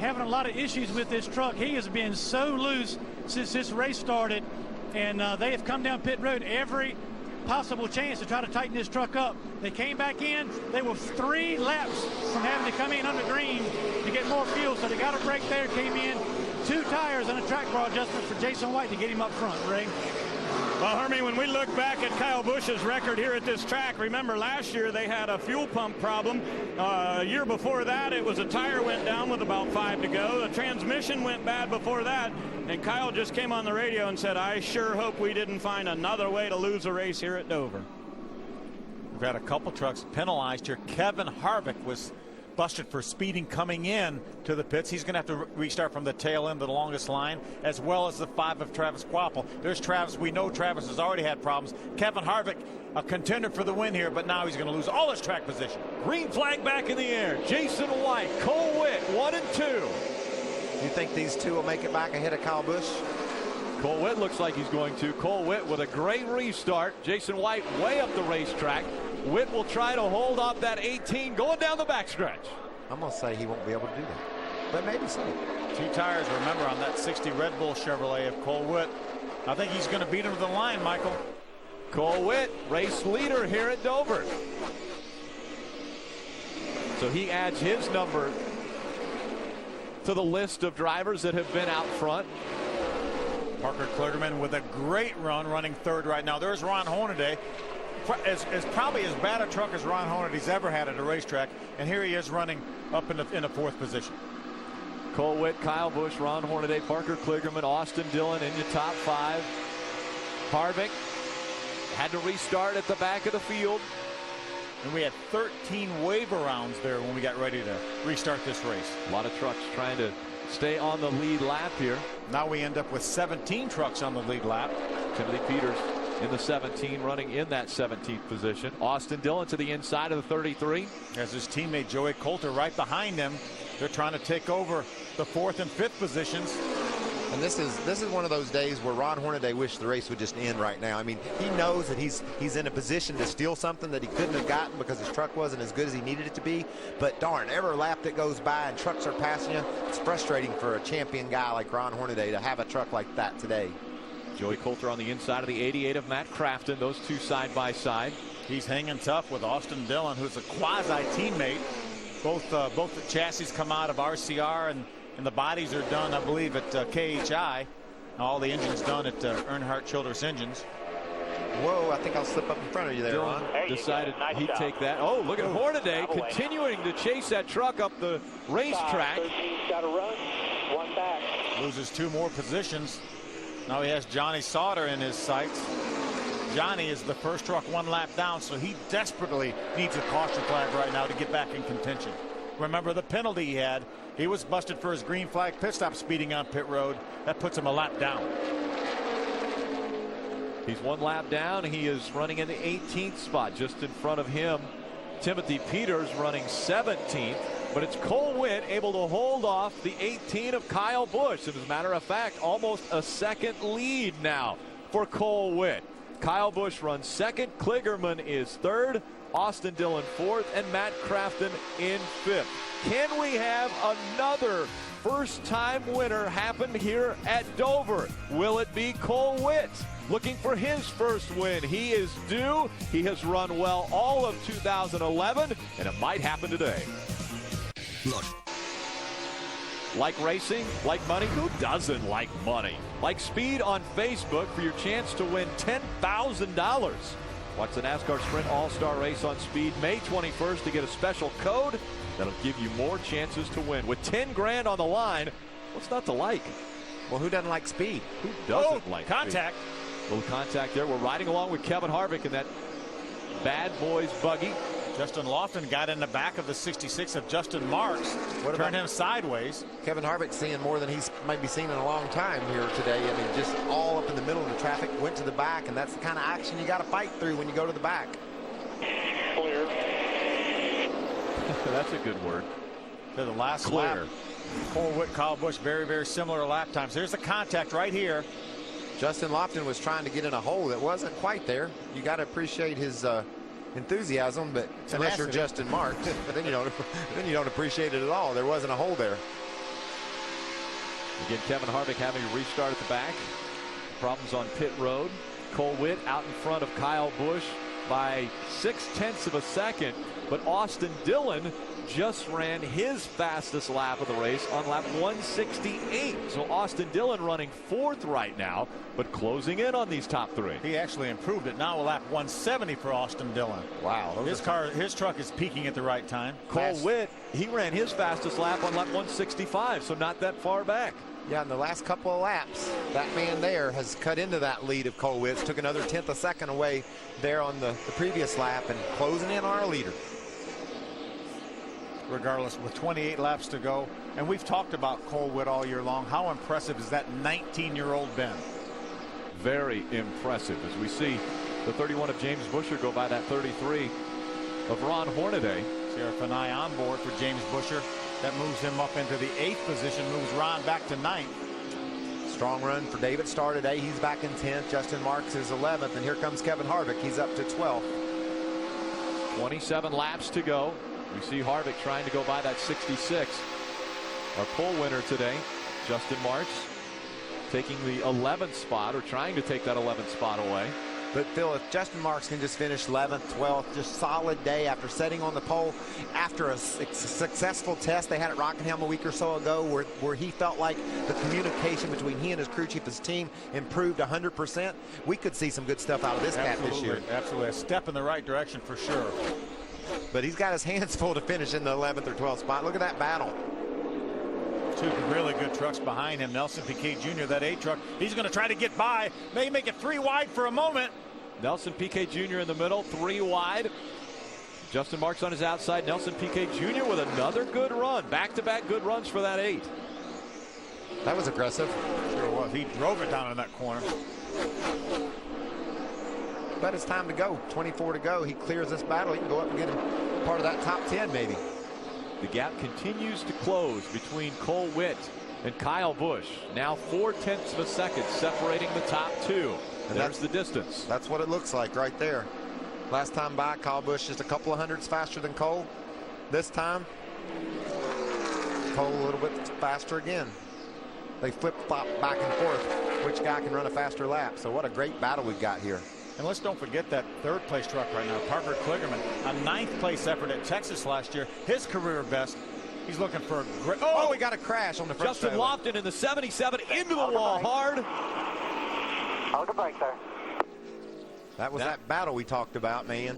having a lot of issues with this truck. He has been so loose since this race started, and they have come down pit road every possible chance to try to tighten this truck up. They came back in. They were 3 laps from having to come in under green to get more fuel, so they got a break there, came in, 2 tires and a track bar adjustment for Jason White to get him up front, Ray. Well, Hermie, when we look back at Kyle Busch's record here at this track, remember last year they had a fuel pump problem. A year before that, it was a tire went down with about 5 to go. The transmission went bad before that, and Kyle just came on the radio and said, I sure hope we didn't find another way to lose a race here at Dover. We've had a couple trucks penalized here. Kevin Harvick was busted for speeding coming in to the pits. He's going to have to restart from the tail end of the longest line, as well as the 5 of Travis Kvapil. There's Travis. We know Travis has already had problems. Kevin Harvick, a contender for the win here, but now he's going to lose all his track position. Green flag back in the air. Jason White, Cole Whitt, 1 and 2. You think these 2 will make it back ahead of Kyle Busch? Cole Whitt looks like he's going to. Cole Whitt with a great restart. Jason White way up the racetrack. Whitt will try to hold off that 18 going down the backstretch. I'm going to say he won't be able to do that, but maybe so. 2 tires, remember, on that 60 Red Bull Chevrolet of Cole Whitt. I think he's going to beat him to the line, Michael. Cole Whitt, race leader here at Dover. So he adds his number to the list of drivers that have been out front. Parker Kligerman with a great run, running third right now. There's Ron Hornaday. Is probably as bad a truck as Ron Hornaday's ever had at a racetrack, and here he is running up in the fourth position. Cole Witt, Kyle Busch, Ron Hornaday, Parker Kligerman, Austin Dillon in your top 5. Harvick had to restart at the back of the field. And we had 13 waiver rounds there when we got ready to restart this race. A lot of trucks trying to stay on the lead lap here. Now we end up with 17 trucks on the lead lap. Timothy Peters in the 17, running in that 17th position. Austin Dillon to the inside of the 33. As his teammate Joey Coulter right behind him. They're trying to take over the 4th and 5th positions. And this is one of those days where Ron Hornaday wished the race would just end right now. I mean, he knows that he's in a position to steal something that he couldn't have gotten because his truck wasn't as good as he needed it to be. But darn, every lap that goes by and trucks are passing you, it's frustrating for a champion guy like Ron Hornaday to have a truck like that today. Joey Coulter on the inside of the 88 of Matt Crafton. Those two side by side. He's hanging tough with Austin Dillon, who's a quasi teammate. Both the chassis come out of RCR and the bodies are done, I believe, at KHI. All the engines done at Earnhardt Childress Engines. Whoa, I think I'll slip up in front of you there, Ron. Decided he'd take that. Oh, look at Hornaday continuing to chase that truck up the racetrack. Got to run. One back. Loses 2 more positions. Now he has Johnny Sauter in his sights. Johnny is the first truck 1 lap down, so he desperately needs a caution flag right now to get back in contention. Remember the penalty he had. He was busted for his green flag pit stop speeding on pit road. That puts him a lap down. He's 1 lap down. He is running in the 18th spot. Just in front of him, Timothy Peters running 17th. But it's Cole Witt able to hold off the 18 of Kyle Busch. As a matter of fact, almost a second lead now for Cole Witt. Kyle Busch runs 2nd. Kligerman is 3rd. Austin Dillon 4th. And Matt Crafton in 5th. Can we have another first-time winner happen here at Dover? Will it be Cole Witt looking for his first win? He is due. He has run well all of 2011, and it might happen today. Look. Like racing, like money? Who doesn't like money? Like speed on Facebook for your chance to win $10,000. Watch the NASCAR Sprint All-Star Race on Speed May 21st to get a special code that'll give you more chances to win. With 10 grand on the line, what's not to like? Well, who doesn't like speed? Who doesn't like contact? Speed? Little contact there. We're riding along with Kevin Harvick in that Bad Boys buggy. Justin Lofton got in the back of the 66 of Justin Marks. Turned him sideways. Kevin Harvick seeing more than he's maybe seen in a long time here today. I mean, just all up in the middle of the traffic, went to the back, and that's the kind of action you got to fight through when you go to the back. Clear. That's a good word. To the last lap. Cole Witt, Kyle Busch, very, very similar lap times. Here's the contact right here. Justin Lofton was trying to get in a hole that wasn't quite there. You got to appreciate his enthusiasm, but unless you're Justin Marks, then you don't appreciate it at all. There wasn't a hole there. Again, Kevin Harvick having to restart at the back. Problems on pit road. Cole Witt out in front of Kyle Busch by 0.6 of a second, but Austin Dillon just ran his fastest lap of the race on lap 168. So Austin Dillon running 4th right now, but closing in on these top 3. He actually improved it. Now a lap 170 for Austin Dillon. Wow. His truck is peaking at the right time. Cole Witt, he ran his fastest lap on lap 165, so not that far back. Yeah, in the last couple of laps, that man there has cut into that lead of Cole Witt, took another 1/10 of a second away there on the previous lap, and closing in on our leader. Regardless, with 28 laps to go, and we've talked about Cole Witt all year long. How impressive is that 19-year-old been? Very impressive, as we see the 31 of James Buescher go by that 33 of Ron Hornaday. Sarah Fanai on board for James Buescher. That moves him up into the 8th position, moves Ron back to 9th. Strong run for David Starr today. He's back in 10th. Justin Marks is 11th, and here comes Kevin Harvick. He's up to 12th. 27 laps to go. We see Harvick trying to go by that 66. Our pole winner today, Justin Marks, taking the 11th spot, or trying to take that 11th spot away. But Phil, if Justin Marks can just finish 11th, 12th, just solid day after setting on the pole, after a successful test they had at Rockingham a week or so ago where he felt like the communication between he and his crew chief, his team, improved 100%, we could see some good stuff out of this cat this year. Absolutely, a step in the right direction for sure. But he's got his hands full to finish in the 11th or 12th spot. Look at that battle. Two really good trucks behind him. Nelson Piquet Jr., that 8 truck. He's going to try to get by. May make it 3 wide for a moment. Nelson Piquet Jr. in the middle, 3 wide. Justin Marks on his outside. Nelson Piquet Jr. with another good run. Back-to-back good runs for that 8. That was aggressive. Sure was. He drove it down in that corner. But it's time to go. 24 to go. He clears this battle. He can go up and get him part of that top 10 maybe. The gap continues to close between Cole Witt and Kyle Busch. Now 0.4 of a second separating the top 2. And there's the distance. That's what it looks like right there. Last time by, Kyle Busch just a couple of hundredths faster than Cole. This time, Cole a little bit faster again. They flip-flop back and forth. Which guy can run a faster lap? So what a great battle we've got here. And let's don't forget that 3rd place truck right now, Parker Kligerman, a 9th place effort at Texas last year, his career best. He's looking for a great. Oh, we got a crash on the first. Justin Lofton in the 77 into the wall hard. Hold the brake there. That was that battle we talked about, man.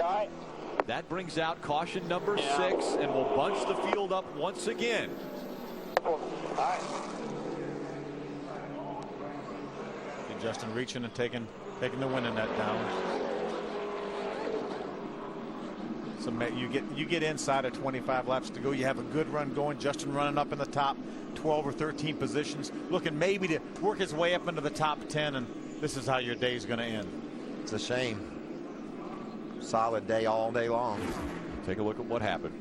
That brings out caution number 6 and will bunch the field up once again. And Justin reaching and taking the win in that down. So you get inside of 25 laps to go. You have a good run going. Justin running up in the top 12 or 13 positions, looking maybe to work his way up into the top 10, and this is how your day is going to end. It's a shame. Solid day all day long. Take a look at what happened.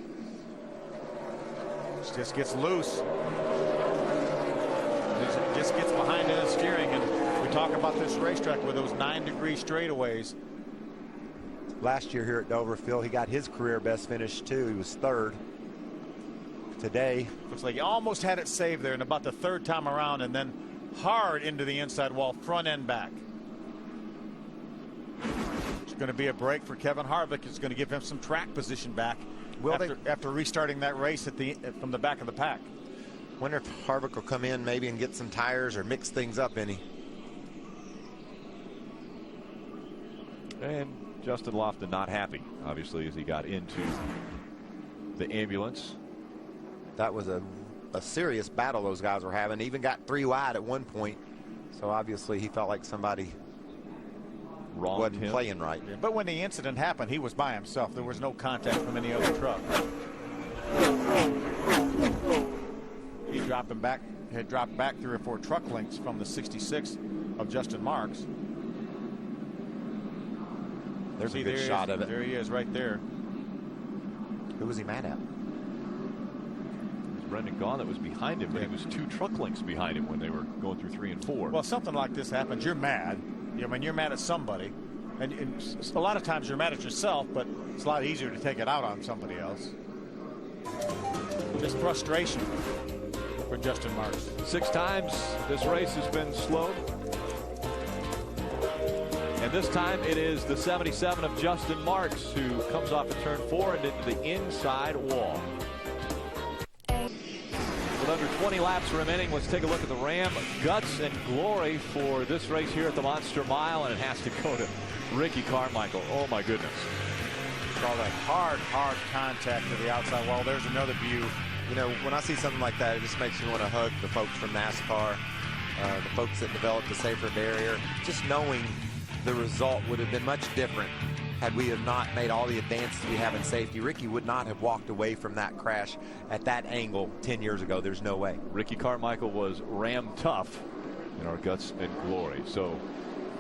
Just gets loose. Just gets behind in the steering, and we talk about this racetrack with those 9-degree straightaways. Last year here at Dover, Phil, he got his career best finish too. He was 3rd. Today, looks like he almost had it saved there in about the 3rd time around, and then hard into the inside wall, front and back. It's going to be a break for Kevin Harvick. It's going to give him some track position back after restarting that race from the back of the pack. Wonder if Harvick will come in maybe and get some tires or mix things up any. And Justin Lofton not happy, obviously, as he got into the ambulance. That was a serious battle those guys were having. Even got 3 wide at one point. So obviously he felt like somebody wasn't playing right. Yeah, but when the incident happened, he was by himself. There was no contact from any other truck. He had dropped back 3 or 4 truck lengths from the 66 of Justin Marks. There's a good shot of it. There he is right there. Who was he mad at? It was Brendan Gaughan that was behind him, but he was 2 truck lengths behind him when they were going through 3 and 4. Well, something like this happens, you're mad. I mean, you're mad at somebody. And a lot of times you're mad at yourself, but it's a lot easier to take it out on somebody else. Just frustration for Justin Marks. 6 times this race has been slowed. And this time it is the 77 of Justin Marks who comes off of turn 4 and into the inside wall. With under 20 laps remaining, let's take a look at the Ram guts and glory for this race here at the Monster Mile, and it has to go to Ricky Carmichael. Oh my goodness. Saw that hard contact to the outside wall. There's another view. You know, when I see something like that, it just makes me want to hug the folks from NASCAR, the folks that developed the safer barrier. Just knowing the result would have been much different had we have not made all the advances we have in safety. Ricky would not have walked away from that crash at that angle 10 years ago. There's no way. Ricky Carmichael was Ram tough in our guts and glory. So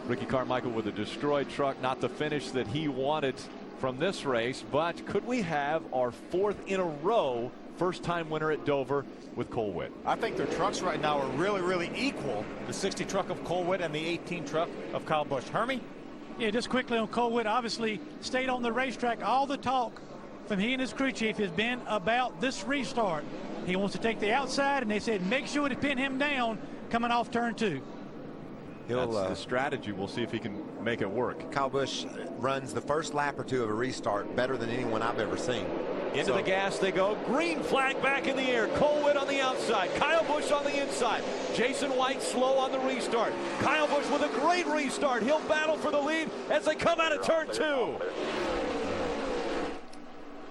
Ricky Carmichael with a destroyed truck, not the finish that he wanted from this race, but could we have our 4th in a row first-time winner at Dover with Cole Witt? I think their trucks right now are really equal. The 60 truck of Cole Witt and the 18 truck of Kyle Busch. Hermie? Yeah, just quickly on Cole Witt, obviously stayed on the racetrack. All the talk from he and his crew chief has been about this restart. He wants to take the outside, and they said make sure to pin him down coming off turn 2. He'll, That's the strategy. We'll see if he can make it work. Kyle Busch runs the first lap or two of a restart better than anyone I've ever seen. Into the gas they go. Green flag back in the air. Cole Whitt on the outside. Kyle Busch on the inside. Jason White slow on the restart. Kyle Busch with a great restart. He'll battle for the lead as they come out of turn 2.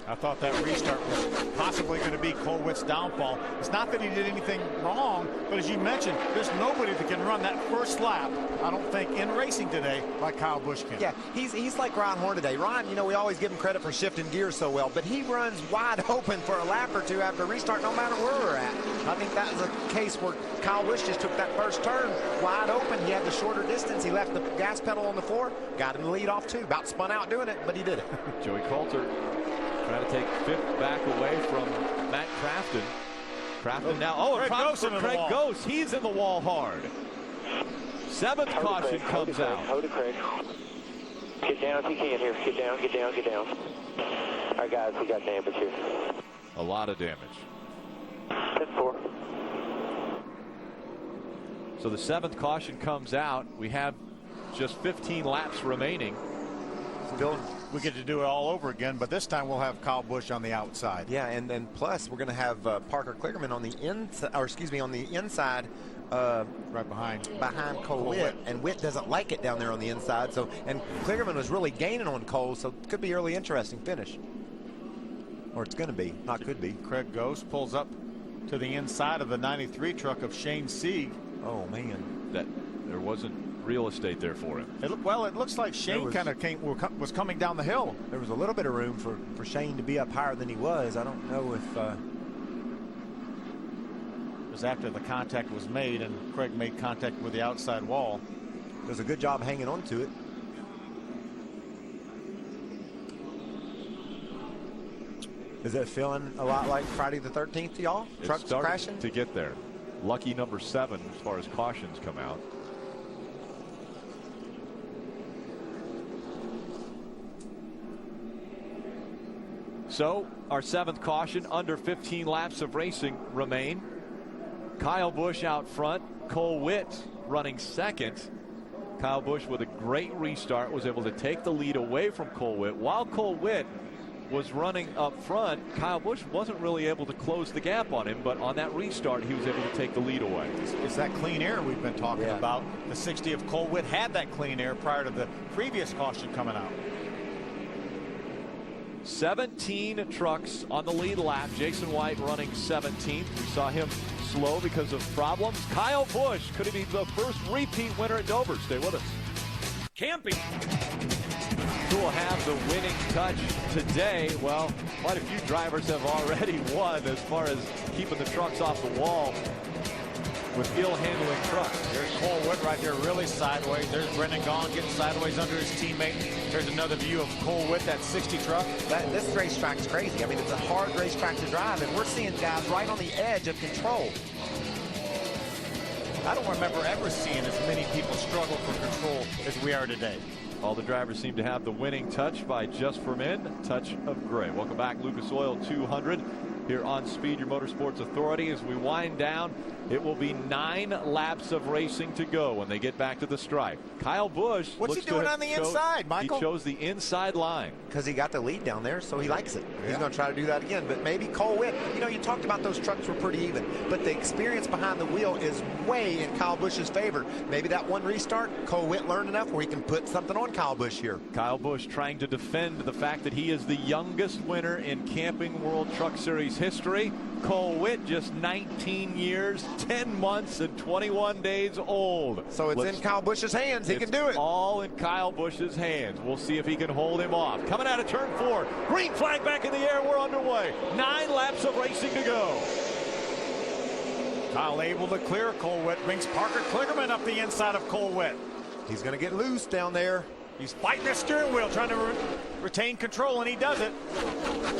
I thought that restart was possibly going to be Cole Whitt's downfall. It's not that he did anything wrong, but as you mentioned, there's nobody that can run that first lap, I don't think, in racing today like Kyle Busch can. Yeah, he's like Ron Hornaday. Ron, you know, we always give him credit for shifting gears so well, but he runs wide open for a lap or two after a restart no matter where we're at. I think that was a case where Kyle Busch just took that first turn wide open. He had the shorter distance. He left the gas pedal on the floor, got him the lead off too. About spun out doing it, but he did it. Joey Coulter trying to take 5th back away from Matt Crafton. Crafton now. Oh, a problem for Craig Ghost. He's in the wall hard. 7th caution comes out. Hold it, Craig. Get down if you can here. Get down, get down, get down. All right, guys, we got damage here. A lot of damage. 10-4. So the 7th caution comes out. We have just 15 laps remaining. Still, we get to do it all over again, but this time we'll have Kyle Busch on the outside. Yeah, and then plus we're going to have Parker Kligerman on the inside, or excuse me, on the inside, right behind Cole Whitt. And Whitt doesn't like it down there on the inside. So, and Kligerman was really gaining on Cole, so it could be early interesting finish. Or it's going to be, not could be. Craig Ghost pulls up to the inside of the 93 truck of Shane Sieg. Oh man, that there wasn't real estate there for him. It looks like Shane kind of was coming down the hill. There was a little bit of room for Shane to be up higher than he was. I don't know if it was after the contact was made and Craig made contact with the outside wall. Does a good job hanging on to it. Is it feeling a lot like Friday the 13th to y'all? Trucks crashing? To get there. Lucky number 7 as far as cautions come out. So our 7th caution, under 15 laps of racing remain. Kyle Busch out front. Cole Whitt running 2nd. Kyle Busch with a great restart was able to take the lead away from Cole Whitt. While Cole Whitt was running up front, Kyle Busch wasn't really able to close the gap on him, but on that restart he was able to take the lead away. It's that clean air we've been talking about. The 60 of Cole Whitt had that clean air prior to the previous caution coming out. 17 trucks on the lead lap. Jason White running 17th. We saw him slow because of problems. Kyle Busch, could he be the first repeat winner at Dover? Stay with us. Camping. Who will have the winning touch today? Well, quite a few drivers have already won as far as keeping the trucks off the wall with ill-handling trucks. There's Cole Whitt right there really sideways. There's Brendan Gaughan getting sideways under his teammate. There's another view of Cole Whitt, that 60 truck. This racetrack's crazy. I mean, it's a hard racetrack to drive, and we're seeing guys right on the edge of control. I don't remember ever seeing as many people struggle for control as we are today. All the drivers seem to have the winning touch by Just for Men, touch of gray. Welcome back, Lucas Oil 200 here on Speed, your Motorsports Authority. As we wind down, it will be 9 laps of racing to go when they get back to the stripe. Kyle Busch. What's he doing on the inside, Michael? He chose the inside line. Because he got the lead down there, so he likes it. Yeah. He's going to try to do that again. But maybe Cole Whitt, you know, you talked about those trucks were pretty even, but the experience behind the wheel is way in Kyle Busch's favor. Maybe that one restart, Cole Whitt learned enough where he can put something on Kyle Busch here. Kyle Busch trying to defend the fact that he is the youngest winner in Camping World Truck Series history. Cole Whitt just 19 years, 10 months, and 21 days old. So it's in Kyle Busch's hands. He can do it. All in Kyle Busch's hands. We'll see if he can hold him off. Coming out of turn 4. Green flag back in the air. We're underway. 9 laps of racing to go. Kyle able to clear. Cole Whitt brings Parker Kligerman up the inside of Cole Whitt. He's going to get loose down there. He's fighting the steering wheel, trying to retain control, and he does it.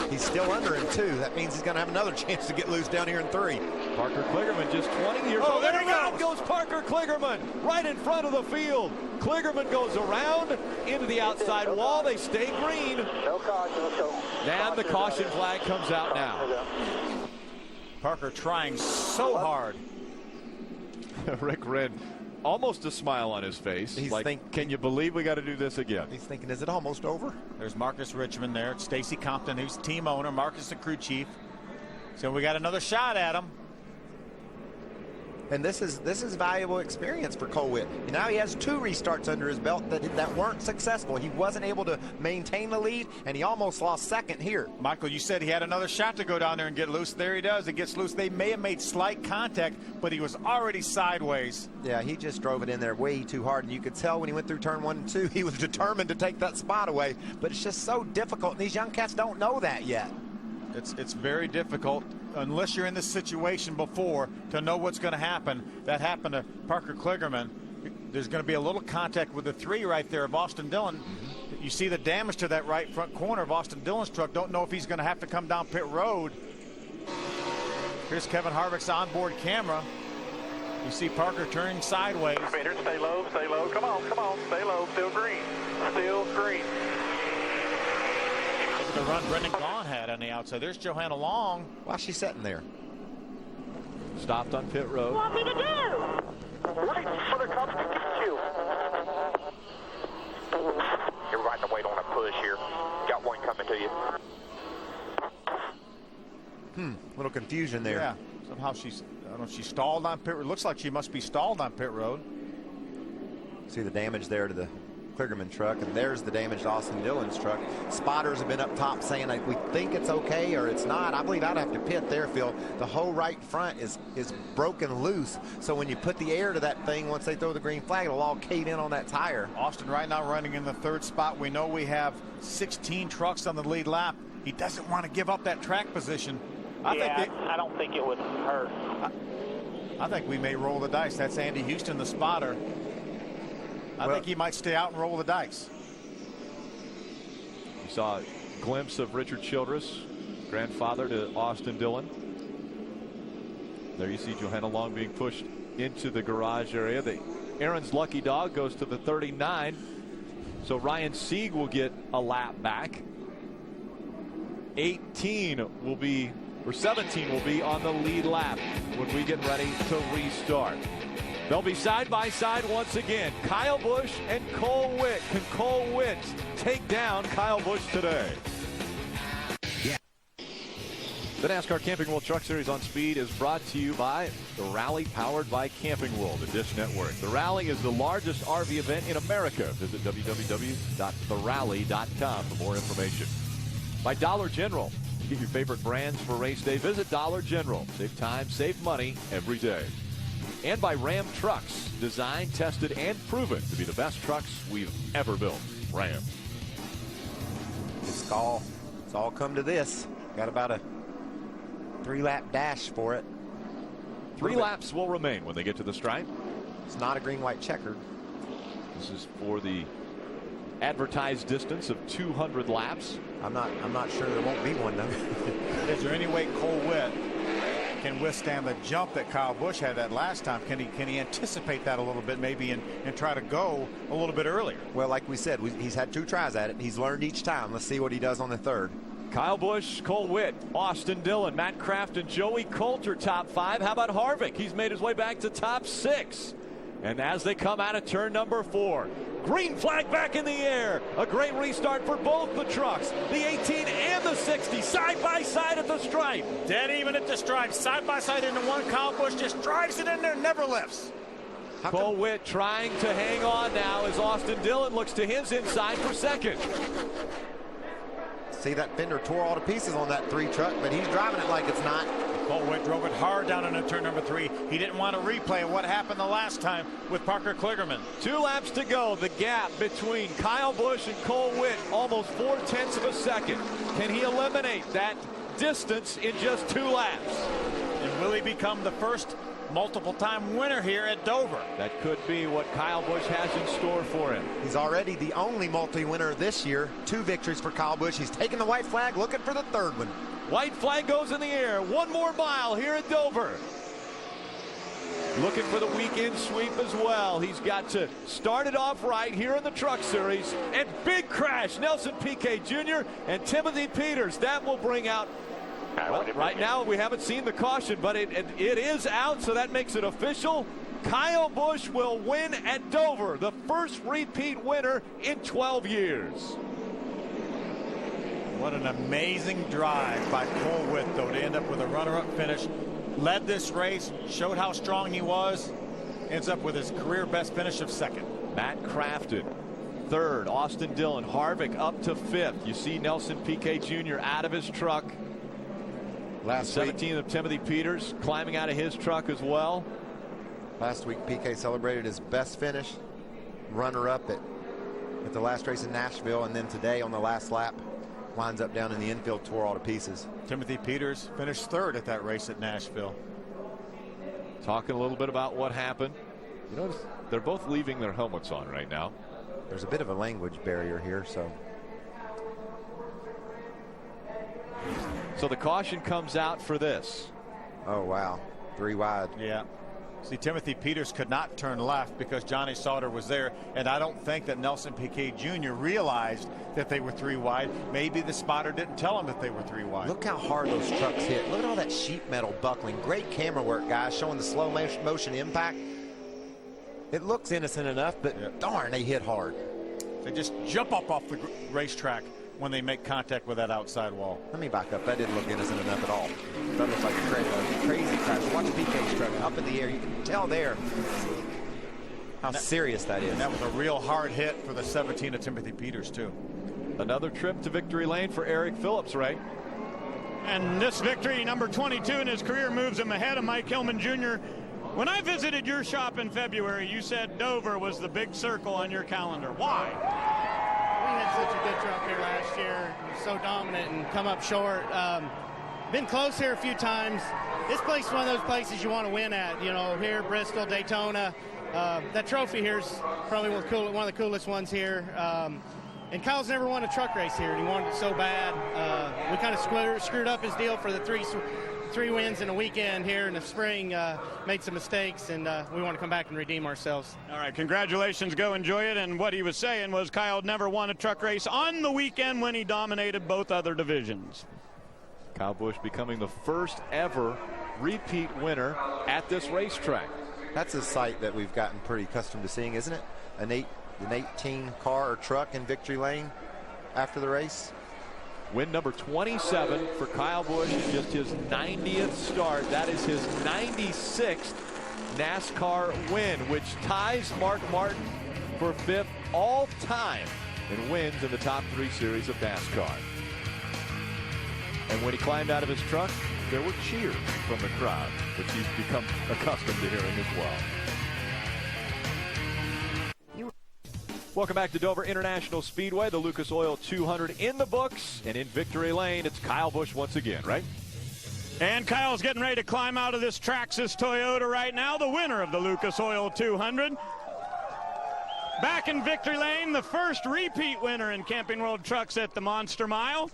He's still under him, too. That means he's going to have another chance to get loose down here in 3. Parker Kligerman just 20 years old. There he goes Parker Kligerman right in front of the field. Kligerman goes around into the outside wall. They stay green. No caution. Let's go. And the caution flag comes out now. Parker trying so hard. Rick Wren almost a smile on his face. He's like, can you believe we got to do this again? He's thinking, is it almost over? There's Marcus Richmond there. Stacy Compton, who's team owner. Marcus, the crew chief. So we got another shot at him. And this is valuable experience for Cole Witt. Now he has 2 restarts under his belt that weren't successful. He wasn't able to maintain the lead, and he almost lost second here. Michael, you said he had another shot to go down there and get loose. There he does. It gets loose. They may have made slight contact, but he was already sideways. Yeah, he just drove it in there way too hard, and you could tell when he went through turn 1 and 2, he was determined to take that spot away. But it's just so difficult, and these young cats don't know that yet. It's very difficult unless you're in this situation before to know what's going to happen. That happened to Parker Kligerman. There's going to be a little contact with the 3 right there of Austin Dillon. You see the damage to that right front corner of Austin Dillon's truck. Don't know if he's going to have to come down pit road. Here's Kevin Harvick's onboard camera. You see Parker turning sideways. Here, stay low, stay low. Come on, stay low. Still green, still green. The run Brendan Gaughan had on the outside. There's Johanna Long. Why's she sitting there? Stopped on pit road. What do you want me to do? Wait for the cops to get you. You're right to wait on a push here. Got one coming to you. Little confusion there. Yeah, somehow I don't know if she stalled on pit road. Looks like she must be stalled on pit road. See the damage there to the Kligerman truck, and there's the damage to Austin Dillon's truck. Spotters have been up top saying like, we think it's okay or it's not. I believe I'd have to pit there, Phil. The whole right front is broken loose, so when you put the air to that thing, once they throw the green flag, it'll all cave in on that tire. Austin right now running in the 3rd spot. We know we have 16 trucks on the lead lap. He doesn't want to give up that track position. I don't think it would hurt. I think we may roll the dice. That's Andy Houston, the spotter. I think he might stay out and roll the dice. You saw a glimpse of Richard Childress, grandfather to Austin Dillon. There you see Johanna Long being pushed into the garage area. Aaron's lucky dog goes to the 39. So Ryan Sieg will get a lap back. 17 will be on the lead lap when we get ready to restart. They'll be side by side once again. Kyle Busch and Cole Witt. Can Cole Witt take down Kyle Busch today? Yeah. The NASCAR Camping World Truck Series on Speed is brought to you by the Rally, powered by Camping World, the Dish Network. The Rally is the largest RV event in America. Visit www.therally.com for more information. By Dollar General. Get your favorite brands for race day. Visit Dollar General. Save time, save money every day. And by Ram Trucks, designed, tested, and proven to be the best trucks we've ever built. Ram. It's all come to this. Got about a 3-lap dash for it. 3 laps will remain when they get to the stripe. It's not a green-white checkered. This is for the advertised distance of 200 laps. I'm not sure there won't be one though. Is there any way Cole Witt can withstand the jump that Kyle Busch had that last time? Can he anticipate that a little bit maybe and try to go a little bit earlier? Well, like we said, he's had 2 tries at it. He's learned each time. Let's see what he does on the 3rd. Kyle Busch, Cole Witt, Austin Dillon, Matt Craft, and Joey Coulter top 5. How about Harvick? He's made his way back to top 6. And as they come out of turn number 4, green flag back in the air. A great restart for both the trucks. The 18 and the 60 side by side at the stripe. Dead even at the stripe. Side by side into one. Kyle Busch just drives it in there, never lifts. Cole Witt trying to hang on now as Austin Dillon looks to his inside for second. See, that fender tore all to pieces on that 3 truck, but he's driving it like it's not. Cole Witt drove it hard down into turn number 3. He didn't want to replay what happened the last time with Parker Kligerman. 2 laps to go. The gap between Kyle Busch and Cole Witt, almost 0.4 of a second. Can he eliminate that distance in just 2 laps? And will he become the first multiple-time winner here at Dover? That could be what Kyle Busch has in store for him. He's already the only multi-winner this year. 2 victories for Kyle Busch. He's taking the white flag, looking for the 3rd one. White flag goes in the air. 1 more mile here at Dover. Looking for the weekend sweep as well. He's got to start it off right here in the Truck Series. And big crash. Nelson Piquet Jr. and Timothy Peters. That will bring out. Well, right now we haven't seen the caution, but it is out, so that makes it official. Kyle Busch will win at Dover, the first repeat winner in 12 years. What an amazing drive by Cole Witt, though, to end up with a runner-up finish. Led this race, showed how strong he was, ends up with his career best finish of second. Matt Crafton, third. Austin Dillon. Harvick up to fifth. You see Nelson Piquet Jr. out of his truck. Last week, 17th of Timothy Peters climbing out of his truck as well. Last week, Piquet celebrated his best finish, runner-up at the last race in Nashville, and then today on the last lap, winds up down in the infield, tore all to pieces. Timothy Peters finished third at that race at Nashville. Talking a little bit about what happened. You notice they're both leaving their helmets on right now. There's a bit of a language barrier here, so the caution comes out for this. Oh, wow. 3 wide. Yeah. See, Timothy Peters could not turn left because Johnny Sauter was there, and I don't think that Nelson Piquet Jr. realized that they were 3 wide. Maybe the spotter didn't tell him that they were 3 wide. Look how hard those trucks hit. Look at all that sheet metal buckling. Great camera work, guys, showing the slow motion impact. It looks innocent enough, but darn, they hit hard. They just jump up off the racetrack when they make contact with that outside wall. Let me back up. That didn't look innocent enough at all. That looks like a crazy crash. Watch Piquet's truck up in the air. You can tell there how serious that is. And that was a real hard hit for the 17 of Timothy Peters, too. Another trip to victory lane for Eric Phillips, Ray. And this victory, number 22 in his career, moves him ahead of Mike Hillman Jr. When I visited your shop in February, you said Dover was the big circle on your calendar. Why? We had such a good truck here last year, so dominant and come up short. Been close here a few times. This place is one of those places you want to win at. You know, here, Bristol, Daytona. That trophy here is probably one of the coolest ones here. And Kyle's never won a truck race here, and he wanted it so bad. We kind of screwed up his deal for the three wins in a weekend here in the spring, made some mistakes, and we want to come back and redeem ourselves. All right, congratulations, go enjoy it. And what he was saying was Kyle never won a truck race on the weekend when he dominated both other divisions. Kyle Busch becoming the first ever repeat winner at this racetrack. That's a sight that we've gotten pretty accustomed to seeing, isn't it? An 18 car or truck in victory lane after the race. Win number 27 for Kyle Busch, just his 90th start. That is his 96th NASCAR win, which ties Mark Martin for 5th all time in wins in the top 3 series of NASCAR. And when he climbed out of his truck, there were cheers from the crowd, which he's become accustomed to hearing as well. Welcome back to Dover International Speedway, the Lucas Oil 200 in the books, and in victory lane, it's Kyle Busch once again, right? And Kyle's getting ready to climb out of this Traxxas Toyota right now, the winner of the Lucas Oil 200. Back in victory lane, the first repeat winner in Camping World Trucks at the Monster Mile.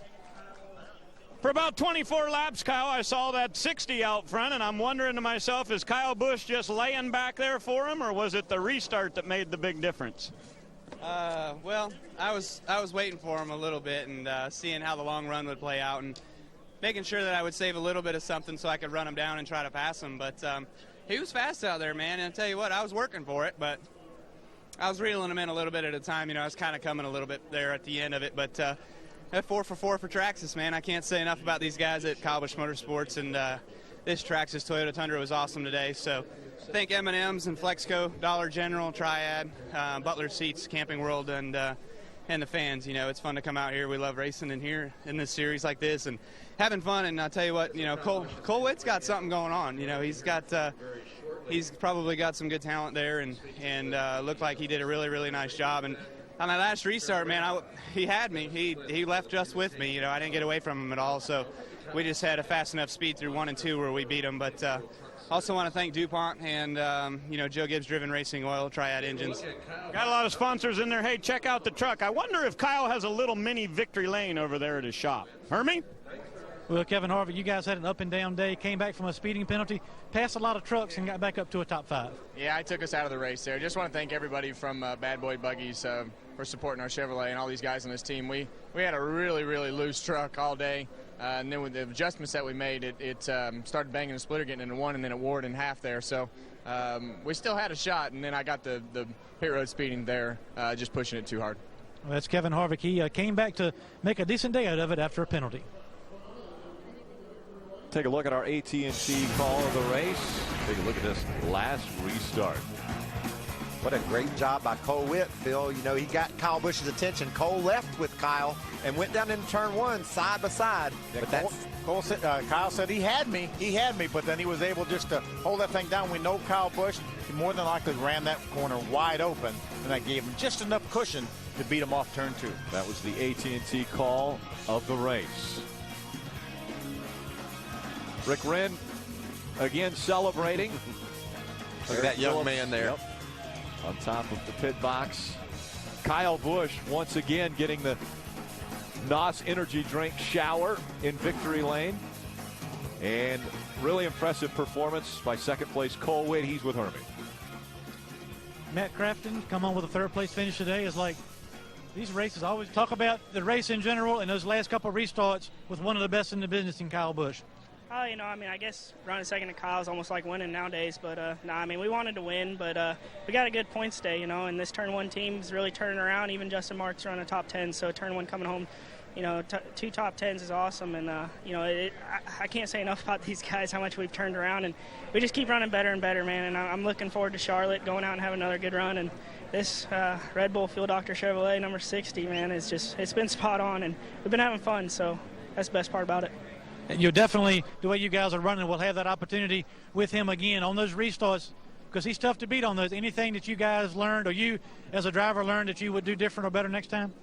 For about 24 laps, Kyle, I saw that 60 out front, and I'm wondering to myself, is Kyle Busch just laying back there for him, or was it the restart that made the big difference? Well, I was waiting for him a little bit and seeing how the long run would play out and making sure that I would save a little bit of something so I could run him down and try to pass him. But he was fast out there, man, and I'll tell you what, I was working for it, but I was reeling him in a little bit at a time. You know, I was kind of coming a little bit there at the end of it, but 4 for 4 for Traxxas, man. I can't say enough about these guys at Kyle Busch Motorsports, and this Traxxas Toyota Tundra was awesome today. So thank M&M's and Flexco, Dollar General, Triad, Butler Seats, Camping World, and the fans. You know, it's fun to come out here. We love racing in here in this series like this and having fun. And I'll tell you what, you know, Cole Witt's got something going on. You know, he's probably got some good talent there, and looked like he did a really, really nice job. And on my last restart, man, he had me. He left just with me. You know, I didn't get away from him at all. So we just had a fast enough speed through 1 and 2 where we beat him. But also want to thank DuPont and, you know, Joe Gibbs Driven Racing Oil, Triad Engines. Got a lot of sponsors in there. Hey, check out the truck. I wonder if Kyle has a little mini victory lane over there at his shop. Hermie? Well, Kevin Harvick, you guys had an up-and-down day, came back from a speeding penalty, passed a lot of trucks, and got back up to a top 5. Yeah, I took us out of the race there. Just want to thank everybody from Bad Boy Buggies for supporting our Chevrolet and all these guys on this team. We had a really, really loose truck all day. and then with the adjustments that we made, it started banging the splitter, getting into one, and then it wore it in half there. So we still had a shot, and then I got the pit road speeding there, just pushing it too hard. Well, that's Kevin Harvick. He came back to make a decent day out of it after a penalty. Take a look at our AT&T call of the race. Take a look at this last restart. What a great job by Cole Witt, Phil. You know, he got Kyle Busch's attention. Cole left with Kyle and went down into turn one side by side. Yeah, but Kyle said he had me, but then he was able just to hold that thing down. We know Kyle Busch, he more than likely ran that corner wide open, and that gave him just enough cushion to beat him off turn 2. That was the AT&T call of the race. Rick Wren again celebrating. Look at that young man there. Yep. On top of the pit box. Kyle Busch once again getting the NOS energy drink shower in victory lane. And really impressive performance by second place Cole Witt. He's with Hermie. Matt Crafton come on with a third place finish today. Is like these races always talk about the race in general and those last couple of restarts with one of the best in the business in Kyle Busch. Oh, you know, I mean, I guess running second to Kyle is almost like winning nowadays. But, no, I mean, we wanted to win, but we got a good points day, you know, and this turn one team is really turning around. Even Justin Marks running a top 10, so turn one coming home, you know, 2 top 10s is awesome. And, you know, I can't say enough about these guys, how much we've turned around. And we just keep running better and better, man. And I'm looking forward to Charlotte, going out and having another good run. And this Red Bull Fuel Doctor Chevrolet number 60, man, it's been spot on. And we've been having fun, so that's the best part about it. You're definitely, the way you guys are running, will have that opportunity with him again on those restarts because he's tough to beat on those. Anything that you guys learned or you as a driver learned that you would do different or better next time?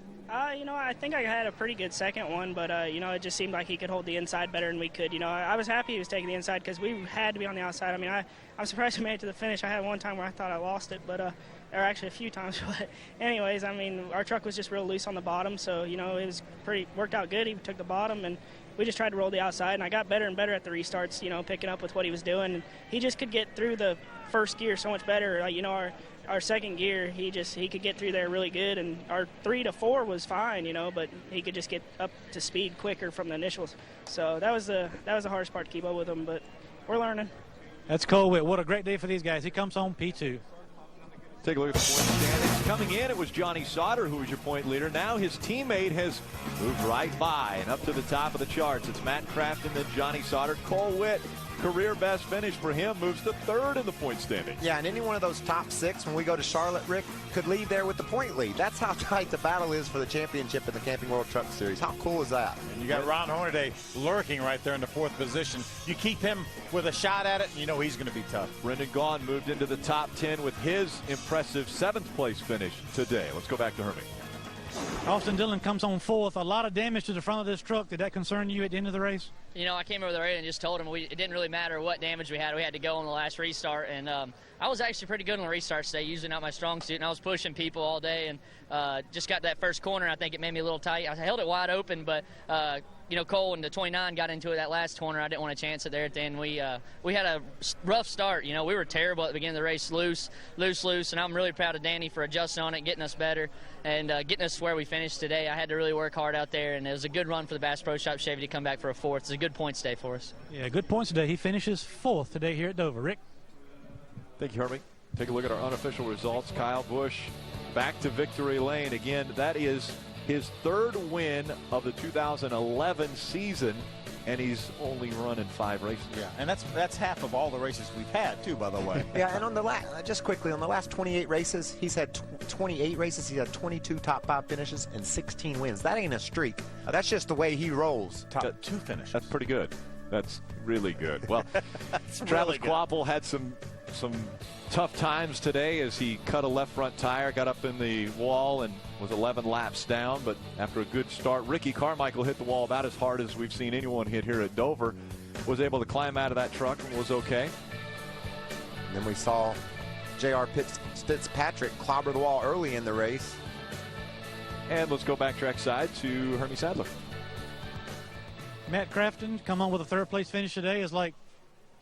You know, I think I had a pretty good second one, but, you know, it just seemed like he could hold the inside better than we could. You know, I was happy he was taking the inside because we had to be on the outside. I mean, I'm surprised we made it to the finish. I had one time where I thought I lost it, but or actually a few times. But anyways, I mean, our truck was just real loose on the bottom, so, you know, it was worked out good. He took the bottom, and we just tried to roll the outside, and I got better and better at the restarts, you know, picking up with what he was doing. And he just could get through the first gear so much better. You know, our second gear, he could get through there really good, and our 3 to 4 was fine, you know, but he could just get up to speed quicker from the initials. So that was the hardest part to keep up with him, but we're learning. That's Cole Witt. What a great day for these guys. He comes home P2. Take a look at the point standings. Coming in, it was Johnny Sauter who was your point leader. Now his teammate has moved right by and up to the top of the charts. It's Matt Crafton, then Johnny Sauter. Cole Witt, career best finish for him, moves to 3rd in the point standings. Yeah, and any one of those top 6 when we go to Charlotte, Rick, could lead there with the point lead. That's how tight the battle is for the championship in the Camping World Truck Series. How cool is that? And you got Ron Hornaday lurking right there in the 4th position. You keep him with a shot at it, and you know he's going to be tough. Brendan Gaughan moved into the top 10 with his impressive 7th place finish today. Let's go back to Hermie. Austin Dillon comes on 4th. A lot of damage to the front of this truck. Did that concern you at the end of the race? You know, I came over the radio and just told him it didn't really matter what damage we had. We had to go on the last restart. And I was actually pretty good on the restarts today, using out my strong suit. And I was pushing people all day and just got that first corner. I think it made me a little tight. I held it wide open, but, you know, Cole and the 29 got into it that last corner. I didn't want to chance it there at the end. We had a rough start. You know, we were terrible at the beginning of the race, loose. And I'm really proud of Danny for adjusting on it, getting us better, and getting us where we finished today. I had to really work hard out there, and it was a good run for the Bass Pro Shop Chevy to come back for a 4th. It's a good points day for us. Yeah, good points today. He finishes 4th today here at Dover. Rick? Thank you, Hermie. Take a look at our unofficial results. Kyle Busch back to victory lane. Again, that is his 3rd win of the 2011 season, and he's only run in 5 races. Yeah, and that's half of all the races we've had, too, by the way. Yeah, and on the just quickly, on the last 28 races, he's had 28 races. He's had 22 top 5 finishes and 16 wins. That ain't a streak. That's just the way he rolls. Top 2 finishes. That's pretty good. That's really good. Well, Travis Kvapil had some tough times today as he cut a left front tire, got up in the wall, and was 11 laps down. But after a good start, Ricky Carmichael hit the wall about as hard as we've seen anyone hit here at Dover. Was able to climb out of that truck and was okay. And then we saw J.R. Fitzpatrick clobber the wall early in the race. And let's go back trackside to Hermie Sadler. Matt Crafton come on with a 3rd place finish today. Is like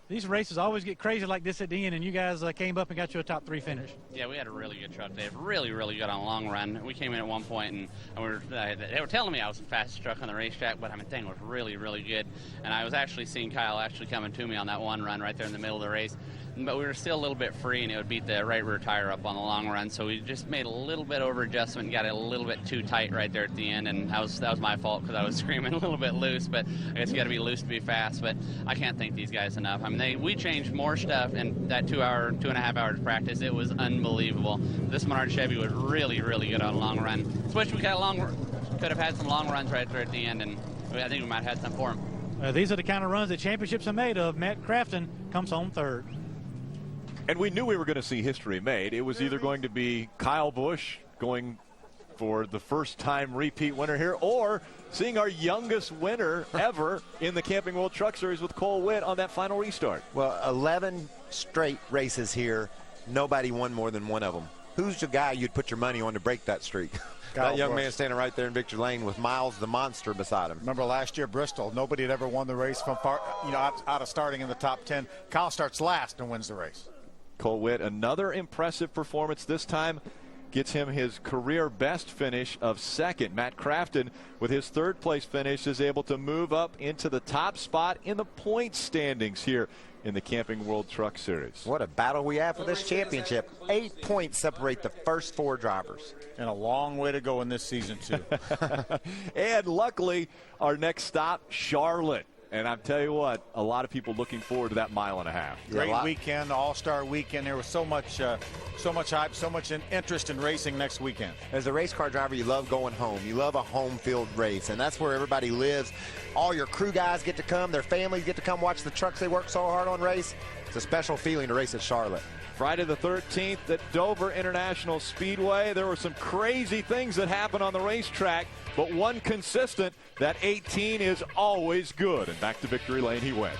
these races always get crazy like this at the end, and you guys came up and got you a top 3 finish. Yeah, we had a really good truck today. Really, really good on a long run. We came in at one point, and they were telling me I was the fastest truck on the racetrack, but I mean, the thing was really, really good. And I was actually seeing Kyle actually coming to me on that one run right there in the middle of the race. But we were still a little bit free, and it would beat the right rear tire up on the long run. So we just made a little bit over adjustment and got it a little bit too tight right there at the end. And that was my fault because I was screaming a little bit loose. But I guess you got to be loose to be fast. But I can't thank these guys enough. I mean, we changed more stuff in that 2.5 hours of practice. It was unbelievable. This Menard Chevy was really, really good on a long run. Wish we could have had some long runs right there at the end, and I think we might have had some for them. These are the kind of runs that championships are made of. Matt Crafton comes home 3rd. And we knew we were going to see history made. It was either going to be Kyle Busch going for the first-time repeat winner here, or seeing our youngest winner ever in the Camping World Truck Series with Cole Witt on that final restart. Well, 11 straight races here. Nobody won more than one of them. Who's the guy you'd put your money on to break that streak? That young man standing right there in Victory Lane with Miles the Monster beside him. Remember last year, Bristol, nobody had ever won the race from far, out of starting in the top 10. Kyle starts last and wins the race. Cole Witt, another impressive performance. This time gets him his career best finish of 2nd. Matt Crafton, with his 3rd place finish, is able to move up into the top spot in the point standings here in the Camping World Truck Series. What a battle we have for this championship. 8 points separate the first 4 drivers. And a long way to go in this season, too. And luckily, our next stop, Charlotte. And I'll tell you what, a lot of people looking forward to that 1.5 miles. Great weekend, all-star weekend. There was so much hype, so much interest in racing next weekend. As a race car driver, you love going home. You love a home field race, and that's where everybody lives. All your crew guys get to come. Their families get to come watch the trucks they work so hard on race. It's a special feeling to race at Charlotte. Friday the 13th at Dover International Speedway. There were some crazy things that happened on the racetrack, but one consistent, that 18 is always good. And back to Victory Lane he went.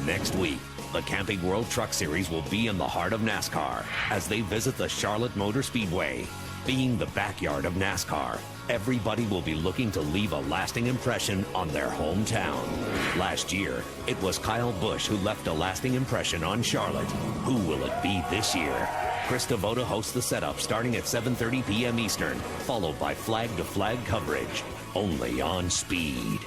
Next week, the Camping World Truck Series will be in the heart of NASCAR as they visit the Charlotte Motor Speedway. Being the backyard of NASCAR, everybody will be looking to leave a lasting impression on their hometown. Last year, it was Kyle Busch who left a lasting impression on Charlotte. Who will it be this year? Chris Devoto hosts the setup starting at 7:30 p.m. Eastern, followed by flag-to-flag coverage, only on Speed.